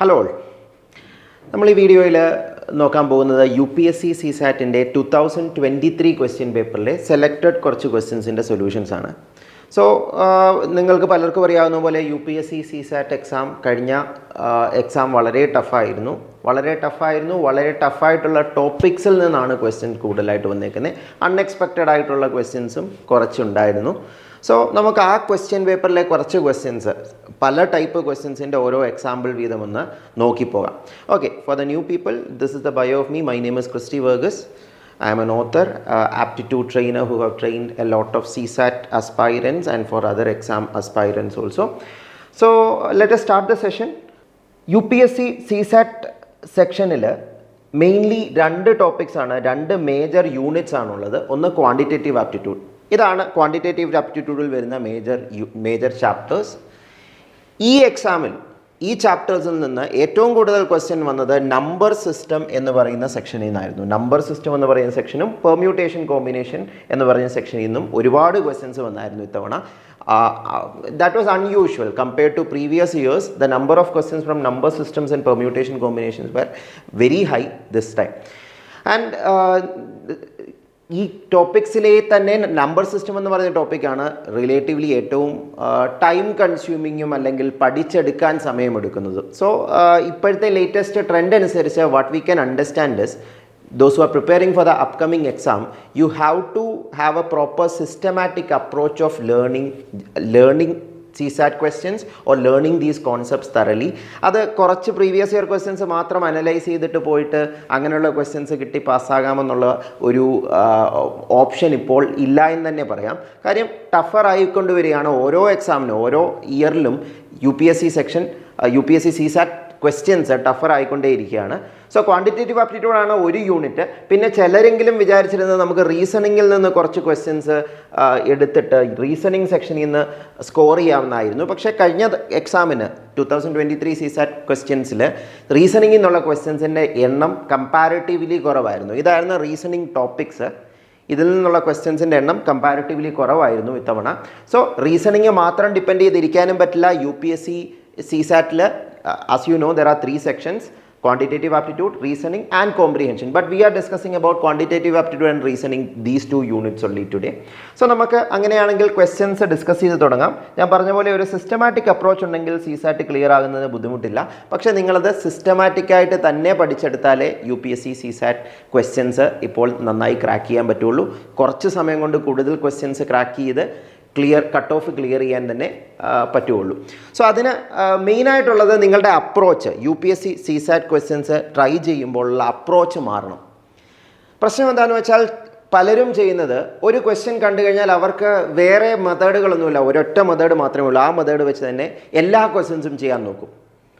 Hello all, നമ്മൾ ഈ വീഡിയോയിൽ നോക്കാൻ പോകുന്നത് UPSC CSATൻ്റെ 2023 ക്വസ്റ്റ്യൻ പേപ്പറിലെ സെലക്റ്റഡ് കുറച്ച് ക്വസ്റ്റ്യൻസിൻ്റെ സൊല്യൂഷൻസ് ആണ്. സോ നിങ്ങൾക്ക് പലർക്കും അറിയാവുന്ന പോലെ UPSC CSAT എക്സാം കഴിഞ്ഞ എക്സാം വളരെ ടഫായിരുന്നു. വളരെ ടഫായിട്ടുള്ള ടോപ്പിക്സിൽ നിന്നാണ് ക്വസ്റ്റ്യൻ കൂടുതലായിട്ട് വന്നേക്കുന്നത്. അൺഎക്സ്പെക്റ്റഡ് ആയിട്ടുള്ള ക്വസ്റ്റ്യൻസും കുറച്ചുണ്ടായിരുന്നു. സോ നമുക്ക് ആ ക്വസ്റ്റ്യൻ പേപ്പറിലെ കുറച്ച് ക്വസ്റ്റ്യൻസ്, പല ടൈപ്പ് ക്വസ്റ്റ്യൻസിൻ്റെ ഓരോ എക്സാമ്പിൾ വീതമൊന്ന് നോക്കിപ്പോകാം. Okay, for the new people, this is the bio of me. My name is Christy Varghese. I am an author, aptitude trainer who have trained a lot of CSAT aspirants and for other exam aspirants also. So let us start the session. UPSC CSAT സെക്ഷനിൽ mainly രണ്ട് topics ആണ്, രണ്ട് major units ആണുള്ളത്. ഒന്ന് quantitative aptitude. ഇതാണ് quantitative ആപ്റ്റിറ്റ്യൂഡിൽ വരുന്ന major chapters. ഈ എക്സാമിൽ ഈ ചാപ്റ്റേഴ്സിൽ നിന്ന് ഏറ്റവും കൂടുതൽ ക്വസ്റ്റ്യൻ വന്നത് നമ്പർ സിസ്റ്റം എന്ന് പറയുന്ന സെക്ഷനിൽ നിന്നായിരുന്നു. നമ്പർ സിസ്റ്റം എന്ന് പറയുന്ന സെക്ഷനും പെർമ്യൂട്ടേഷൻ കോമ്പിനേഷൻ എന്ന് പറയുന്ന സെക്ഷനിൽ നിന്നും ഒരുപാട് ക്വസ്റ്റ്യൻസ് വന്നായിരുന്നു ഇത്തവണ. That was unusual compared to previous years. The number of questions from number systems and permutation combinations were very high this time. And ഈ ടോപ്പിക്സിലെ തന്നെ നമ്പർ സിസ്റ്റം എന്ന് പറയുന്ന ടോപ്പിക്കാണ് റിലേറ്റീവ്ലി ഏറ്റവും ടൈം കൺസ്യൂമിങ്ങും അല്ലെങ്കിൽ പഠിച്ചെടുക്കാൻ സമയമെടുക്കുന്നത്. സോ ഇപ്പോഴത്തെ ലേറ്റസ്റ്റ് ട്രെൻഡ് അനുസരിച്ച് what we can understand is, those who are preparing for the upcoming exam, you have to have a proper systematic approach of learning CSAT questions or learning these concepts thoroughly. അത് കുറച്ച് previous year questions മാത്രം analyse ചെയ്തിട്ട് പോയിട്ട് അങ്ങനെയുള്ള questions കിട്ടി പാസ്സാകാമെന്നുള്ള ഒരു option ഇപ്പോൾ ഇല്ല എന്ന് തന്നെ പറയാം. കാര്യം ടഫർ ആയിക്കൊണ്ട് വരികയാണ് ഓരോ എക്സാമിനും, ഓരോ ഇയറിലും UPSC CSAT ക്വസ്റ്റ്യൻസ് ടഫർ ആയിക്കൊണ്ടേയിരിക്കുകയാണ്. സോ ക്വാണ്ടിറ്റേറ്റീവ് ആപ്റ്റിറ്റ്യൂഡ് ആണ് ഒരു യൂണിറ്റ്. പിന്നെ ചിലരെങ്കിലും വിചാരിച്ചിരുന്നത് നമുക്ക് റീസണിങ്ങിൽ നിന്ന് കുറച്ച് ക്വസ്റ്റ്യൻസ് എടുത്തിട്ട് റീസണിങ് സെക്ഷനിൽ നിന്ന് സ്കോർ ചെയ്യാവുന്നതായിരുന്നു. പക്ഷേ കഴിഞ്ഞ എക്സാമിന് 2023 CSAT ക്വസ്റ്റ്യൻസിൽ റീസണിങ്ങിൽ നിന്നുള്ള ക്വസ്റ്റ്യൻസിൻ്റെ എണ്ണം കമ്പാരിറ്റീവ്ലി കുറവായിരുന്നു. ഇതായിരുന്നു റീസണിങ് ടോപ്പിക്സ്. ഇതിൽ നിന്നുള്ള ക്വസ്റ്റ്യൻസിൻ്റെ എണ്ണം കമ്പാരിറ്റീവ്ലി കുറവായിരുന്നു ഇത്തവണ. സോ റീസണിങ് മാത്രം ഡിപ്പെൻഡ് ചെയ്തിരിക്കാനും പറ്റില്ല. UPSC CSATൽ as you know, there are 3 sections: quantitative aptitude, reasoning and comprehension. But we are discussing about quantitative aptitude and reasoning, these 2 units only today. So നമുക്ക് അങ്ങനെയാണെങ്കിൽ questions discuss ചെയ്ത് തുടങ്ങാം. ഞാൻ പറഞ്ഞ പോലെ ഒരു സിസ്റ്റമാറ്റിക് അപ്രോച്ച് ഉണ്ടെങ്കിൽ CSAT ക്ലിയർ ആകുന്നത് ബുദ്ധിമുട്ടില്ല. പക്ഷേ നിങ്ങളത് സിസ്റ്റമാറ്റിക്കായിട്ട് തന്നെ പഠിച്ചെടുത്താലേ UPSC CSAT ക്വസ്റ്റ്യൻസ് ഇപ്പോൾ നന്നായി ക്രാക്ക് ചെയ്യാൻ പറ്റുള്ളൂ. കുറച്ച് സമയം കൊണ്ട് കൂടുതൽ ക്വസ്റ്റ്യൻസ് ക്രാക്ക് ചെയ്ത് കട്ട് ഓഫ് ക്ലിയർ ചെയ്യാൻ തന്നെ പറ്റുള്ളൂ. സോ അതിന് മെയിനായിട്ടുള്ളത് നിങ്ങളുടെ approach. UPSC CSAT questions try ചെയ്യുമ്പോഴുള്ള അപ്രോച്ച് മാറണം. പ്രശ്നം എന്താണെന്ന് വെച്ചാൽ പലരും ചെയ്യുന്നത്, ഒരു ക്വസ്റ്റ്യൻ കണ്ടു കഴിഞ്ഞാൽ അവർക്ക് വേറെ മെത്തേഡുകളൊന്നുമില്ല, ഒരൊറ്റ മെത്തേഡ് മാത്രമേ ഉള്ളൂ. ആ മെത്തേഡ് വെച്ച് തന്നെ എല്ലാ ക്വസ്റ്റ്യൻസും ചെയ്യാൻ നോക്കും.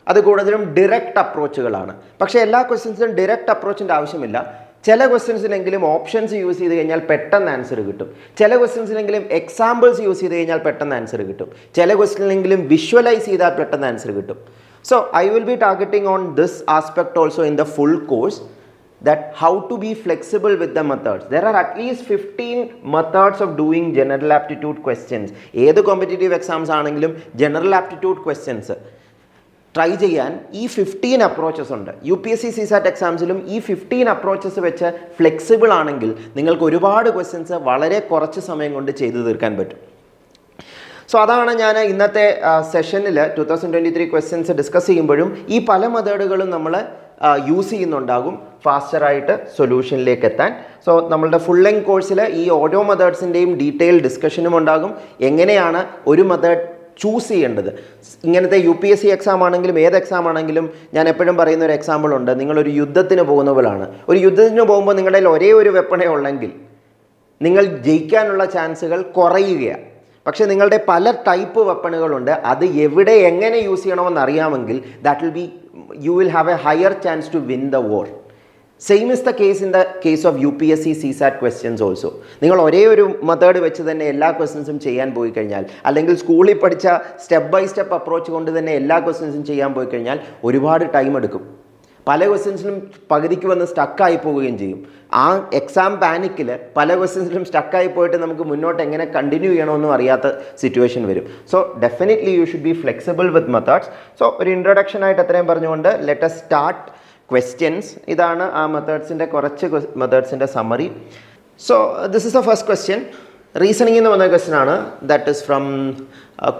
അത് കൂടുതലും ഡിറക്റ്റ് അപ്രോച്ചുകളാണ്. പക്ഷേ എല്ലാ ക്വസ്റ്റ്യൻസിനും ഡിറക്റ്റ് അപ്രോച്ചിൻ്റെ ആവശ്യമില്ല. ചില ക്വസ്റ്റ്യൻസിനെങ്കിലും ഓപ്ഷൻസ് യൂസ് ചെയ്ത് കഴിഞ്ഞാൽ പെട്ടെന്ന് ആൻസർ കിട്ടും. ചില ക്വസ്റ്റ്യൻസിനെങ്കിലും എക്സാമ്പിൾസ് യൂസ് ചെയ്ത് കഴിഞ്ഞാൽ പെട്ടെന്ന് ആൻസർ കിട്ടും. ചില ക്വസ്റ്റ്യനിലെങ്കിലും വിഷ്വലൈസ് ചെയ്താൽ പെട്ടെന്ന് ആൻസർ കിട്ടും. So I will be targeting on this aspect also in the full course, that how to be flexible with the methods. There are at least 15 methods of doing general aptitude questions. ഏത് competitive exams ആണെങ്കിലും general aptitude questions try ചെയ്യാൻ ഈ 15 approaches ഉണ്ട്. UPSC CSAT എക്സാംസിലും ഈ 15 approaches വെച്ച് flexible ആണെങ്കിൽ നിങ്ങൾക്ക് ഒരുപാട് ക്വസ്റ്റ്യൻസ് വളരെ കുറച്ച് സമയം കൊണ്ട് ചെയ്തു തീർക്കാൻ പറ്റും. സോ അതാണ് ഞാൻ ഇന്നത്തെ സെഷനിൽ 2023 ക്വസ്റ്റ്യൻസ് ഡിസ്കസ് ചെയ്യുമ്പോഴും ഈ പല മെത്തേഡുകളും നമ്മൾ യൂസ് ചെയ്യുന്നുണ്ടാകും ഫാസ്റ്ററായിട്ട് സൊല്യൂഷനിലേക്ക് എത്താൻ. സോ നമ്മളുടെ ഫുൾ ലെങ്ത് കോഴ്സിൽ ഈ ഓരോ മെത്തേഡ്സിൻ്റെയും ഡീറ്റെയിൽ ഡിസ്കഷനും ഉണ്ടാകും. എങ്ങനെയാണ് ഒരു മെത്തേഡ് ചൂസ് ചെയ്യേണ്ടത്. ഇങ്ങനത്തെ UPSC എക്സാം ആണെങ്കിലും ഏത് എക്സാം ആണെങ്കിലും ഞാൻ എപ്പോഴും പറയുന്ന ഒരു എക്സാമ്പിൾ ഉണ്ട്. നിങ്ങളൊരു യുദ്ധത്തിന് പോകുന്ന പോലാണ്. ഒരു യുദ്ധത്തിന് പോകുമ്പോൾ നിങ്ങളുടെ കയ്യിൽ ഒരേ ഒരു വെപ്പണേ ഉള്ളെങ്കിൽ നിങ്ങൾ ജയിക്കാനുള്ള ചാൻസുകൾ കുറയുകയാണ്. പക്ഷേ നിങ്ങളുടെ പല ടൈപ്പ് വെപ്പണുകളുണ്ട്. അത് എവിടെ എങ്ങനെ യൂസ് ചെയ്യണമെന്ന് അറിയാമെങ്കിൽ you will have a higher chance to win the war. Same is the case in the case of UPSC CSAT questions also. നിങ്ങൾ ഒരേ ഒരു മെത്തേഡ് വെച്ച് തന്നെ എല്ലാ ക്വസ്റ്റ്യൻസും ചെയ്യാൻ പോയി കഴിഞ്ഞാൽ, അല്ലെങ്കിൽ സ്കൂളിൽ പഠിച്ച സ്റ്റെപ്പ് ബൈ സ്റ്റെപ്പ് അപ്രോച്ച് കൊണ്ട് തന്നെ എല്ലാ ക്വസ്റ്റ്യൻസും ചെയ്യാൻ പോയി കഴിഞ്ഞാൽ ഒരുപാട് ടൈം എടുക്കും. പല ക്വസ്റ്റ്യൻസിലും പകുതിക്ക് വന്ന് സ്റ്റക്കായി പോവുകയും ചെയ്യും. ആ എക്സാം പാനിക്കിൽ പല ക്വസ്റ്റ്യൻസിലും സ്റ്റക്കായി പോയിട്ട് നമുക്ക് മുന്നോട്ട് എങ്ങനെ കണ്ടിന്യൂ ചെയ്യണമെന്നും അറിയാത്ത സിറ്റുവേഷൻ വരും. So definitely you should B flexible with methods. So ഒരു ഇൻട്രൊഡക്ഷൻ ആയിട്ട് അത്രയും പറഞ്ഞുകൊണ്ട് ലെറ്റ് us സ്റ്റാർട്ട് ക്വസ്റ്റ്യൻസ്. ഇതാണ് ആ മെത്തേഡ്സിൻ്റെ കുറച്ച് മെത്തേഡ്സിൻ്റെ summary. So this is the first question. Reasoning എന്ന് പറഞ്ഞ ക്വസ്റ്റ്യൻ ആണ്. That is from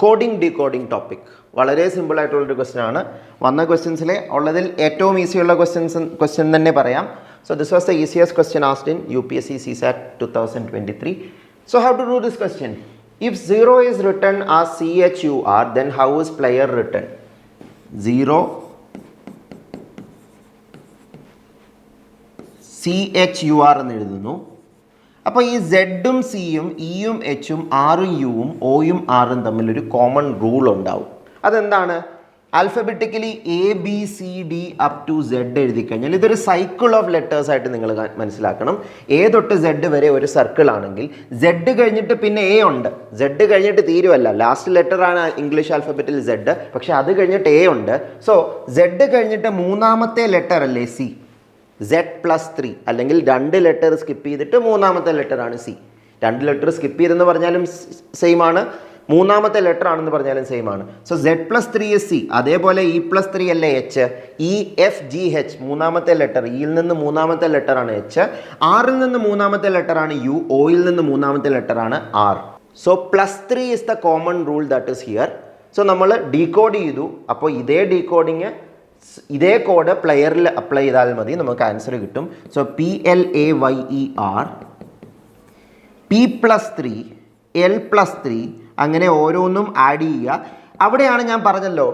coding decoding topic. വളരെ സിമ്പിൾ ആയിട്ടുള്ളൊരു ക്വസ്റ്റ്യൻ ആണ്. വന്ന ക്വസ്റ്റ്യൻസിലെ ഉള്ളതിൽ ഏറ്റവും ഈസിയുള്ള ക്വസ്റ്റ്യൻ തന്നെ പറയാം. So this was the easiest question asked in UPSC CSAT 2023. So how to do this question? If 0 is written as CHUR, then how is player written? 0 CHUR എന്ന് എഴുതുന്നു. അപ്പോൾ ഈ സെഡും സിയും ഇയും എച്ചും ആറും യുവും ഒയും ആറും തമ്മിലൊരു കോമൺ റൂൾ ഉണ്ടാവും. അതെന്താണ്? Alphabetically ABCD up to Z എഴുതി കഴിഞ്ഞാൽ ഇതൊരു സൈക്കിൾ ഓഫ് ലെറ്റേഴ്സ് ആയിട്ട് നിങ്ങൾ മനസ്സിലാക്കണം. A തൊട്ട് Z വരെ ഒരു സർക്കിൾ ആണെങ്കിൽ Z കഴിഞ്ഞിട്ട് പിന്നെ A ഉണ്ട്. Z കഴിഞ്ഞിട്ട് തീരുവല്ല, ലാസ്റ്റ് ലെറ്റർ ആണ് ഇംഗ്ലീഷ് ആൽഫബറ്റിൽ Z, പക്ഷെ അത് കഴിഞ്ഞിട്ട് A ഉണ്ട്. സോ Z കഴിഞ്ഞിട്ട് മൂന്നാമത്തെ ലെറ്റർ അല്ലേ C, Z+3, അല്ലെങ്കിൽ 2 ലെറ്റർ സ്കിപ്പ് ചെയ്തിട്ട് മൂന്നാമത്തെ ലെറ്ററാണ് C. 2 ലെറ്റർ സ്കിപ്പ് ചെയ്തെന്ന് പറഞ്ഞാലും സെയിം ആണ്, മൂന്നാമത്തെ ലെറ്റർ ആണെന്ന് പറഞ്ഞാലും സെയിം ആണ്. So Z+3 is C. അതേപോലെ E+3 അല്ലേ H. EFGH മൂന്നാമത്തെ ലെറ്റർ, ഇയിൽ നിന്ന് മൂന്നാമത്തെ ലെറ്ററാണ് H, ആറിൽ നിന്ന് മൂന്നാമത്തെ ലെറ്ററാണ് U, ഒയിൽ നിന്ന് മൂന്നാമത്തെ ലെറ്ററാണ് R. So +3 is the common rule that is here. So നമ്മൾ ഡീകോഡ് ചെയ്തു. അപ്പോൾ ഇതേ ഡീകോഡിങ് ഇതേ കോഡ് പ്ലെയറിൽ അപ്ലൈ ചെയ്താൽ മതി, നമുക്ക് ആൻസർ കിട്ടും. സോ PLAYER P+3 L+3 അങ്ങനെ ഓരോന്നും ആഡ് ചെയ്യുക. അവിടെയാണ് ഞാൻ പറഞ്ഞല്ലോ,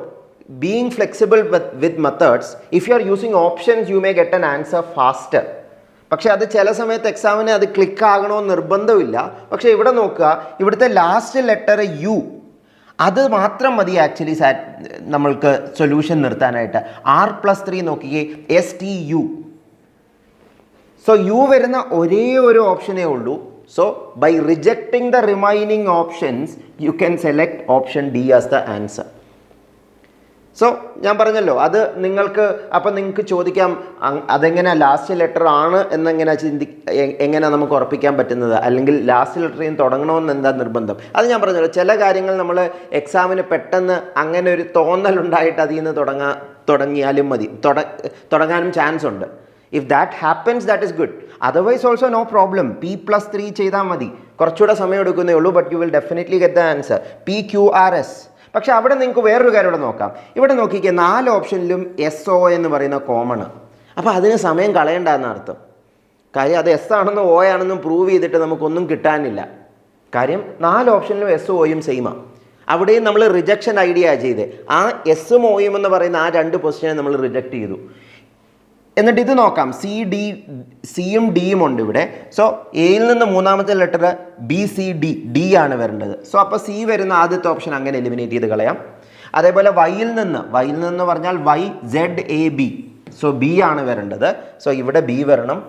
being flexible with methods. If you are using options you may get an answer faster. പക്ഷേ അത് ചില സമയത്ത് എക്സാമിന് അത് ക്ലിക്ക് ആകണമെന്ന് നിർബന്ധമില്ല. പക്ഷേ ഇവിടെ നോക്കുക, ഇവിടുത്തെ ലാസ്റ്റ് ലെറ്റർ U, അത് മാത്രം മതി ആക്ച്വലി നമ്മൾക്ക് സൊല്യൂഷൻ നിർത്താനായിട്ട്. R+3 നോക്കിയേ, STU. സോ U വരുന്ന ഒരേ ഒരു ഓപ്ഷനേ ഉള്ളൂ. So by rejecting the remaining options, you can select option D as the answer. So ഞാൻ പറഞ്ഞല്ലോ, അത് നിങ്ങൾക്ക് അപ്പം നിങ്ങൾക്ക് ചോദിക്കാം, അതെങ്ങനെ ലാസ്റ്റ് ലെറ്റർ ആണ് എന്നെങ്ങനെ എങ്ങനെ നമുക്ക് ഉറപ്പിക്കാൻ പറ്റുന്നത്, അല്ലെങ്കിൽ ലാസ്റ്റ് ലെറ്ററിൽ നിന്ന് തുടങ്ങണമെന്ന് എന്താ നിർബന്ധം? അത് ഞാൻ പറഞ്ഞല്ലോ, ചില കാര്യങ്ങൾ നമ്മൾ എക്സാമിന് പെട്ടെന്ന് അങ്ങനെ ഒരു തോന്നലുണ്ടായിട്ട് അതിൽ നിന്ന് തുടങ്ങിയാലും മതി, തുടങ്ങാനും ചാൻസ് ഉണ്ട്. If that happens, that is good. Otherwise also no problem. P+3 ചെയ്താൽ മതി, കുറച്ചുകൂടെ സമയം എടുക്കുന്നേ ഉള്ളൂ, but you will definitely get the answer. PQRS. പക്ഷെ അവിടെ നിങ്ങൾക്ക് വേറൊരു കാര്യം ഇവിടെ നോക്കാം. ഇവിടെ നോക്കിക്കേ, 4 ഓപ്ഷനിലും SO എന്ന് പറയുന്ന കോമൺ. അപ്പോൾ അതിന് സമയം കളയണ്ട എന്നർത്ഥം. കാര്യം അത് S ആണെന്നും O ആണെന്നും പ്രൂവ് ചെയ്തിട്ട് നമുക്കൊന്നും കിട്ടാനില്ല. കാര്യം 4 ഓപ്ഷനിലും SOയും സെയിമാണ്. അവിടെയും നമ്മൾ റിജക്ഷൻ ഐഡിയ ചെയ്ത് ആ എസും ഒയും എന്ന് പറയുന്ന ആ 2 പൊസിഷനെ നമ്മൾ റിജക്റ്റ് ചെയ്തു. എന്നിട്ട് ഇത് നോക്കാം, സിയും ഡിയും ഉണ്ട് ഇവിടെ. സോ എയിൽ നിന്ന് മൂന്നാമത്തെ ലെറ്റർ BCD, D ആണ് വരേണ്ടത്. സോ അപ്പോൾ C വരുന്ന ആദ്യത്തെ ഓപ്ഷൻ അങ്ങനെ എലിമിനേറ്റ് ചെയ്ത് കളയാം. അതേപോലെ വൈയിൽ നിന്ന് പറഞ്ഞാൽ YZAB. സോ B ആണ് വരേണ്ടത്. സോ ഇവിടെ B വരണം.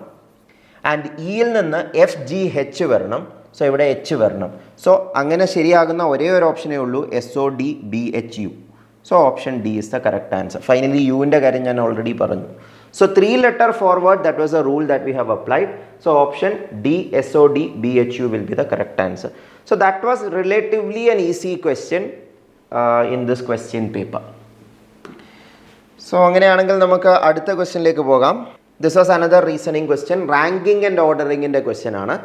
ആൻഡ് ഇയിൽ നിന്ന് FGH വരണം. സോ ഇവിടെ H വരണം. സോ അങ്ങനെ ശരിയാകുന്ന ഒരേ ഒരു ഓപ്ഷനേ ഉള്ളൂ, SODBHU. So option D is the correct answer. Finally യുവിൻ്റെ കാര്യം ഞാൻ ഓൾറെഡി പറഞ്ഞു. So 3 letter forward, that was a rule that we have applied. So option D, SODBHU will be the correct answer. So that was relatively an easy question in this question paper. So അങ്ങനെയാണെങ്കിൽ നമുക്ക് അടുത്ത ക്വസ്റ്റ്യനിലേക്ക് പോകാം. This was another reasoning question. Ranking and ordering in the question ആണ്.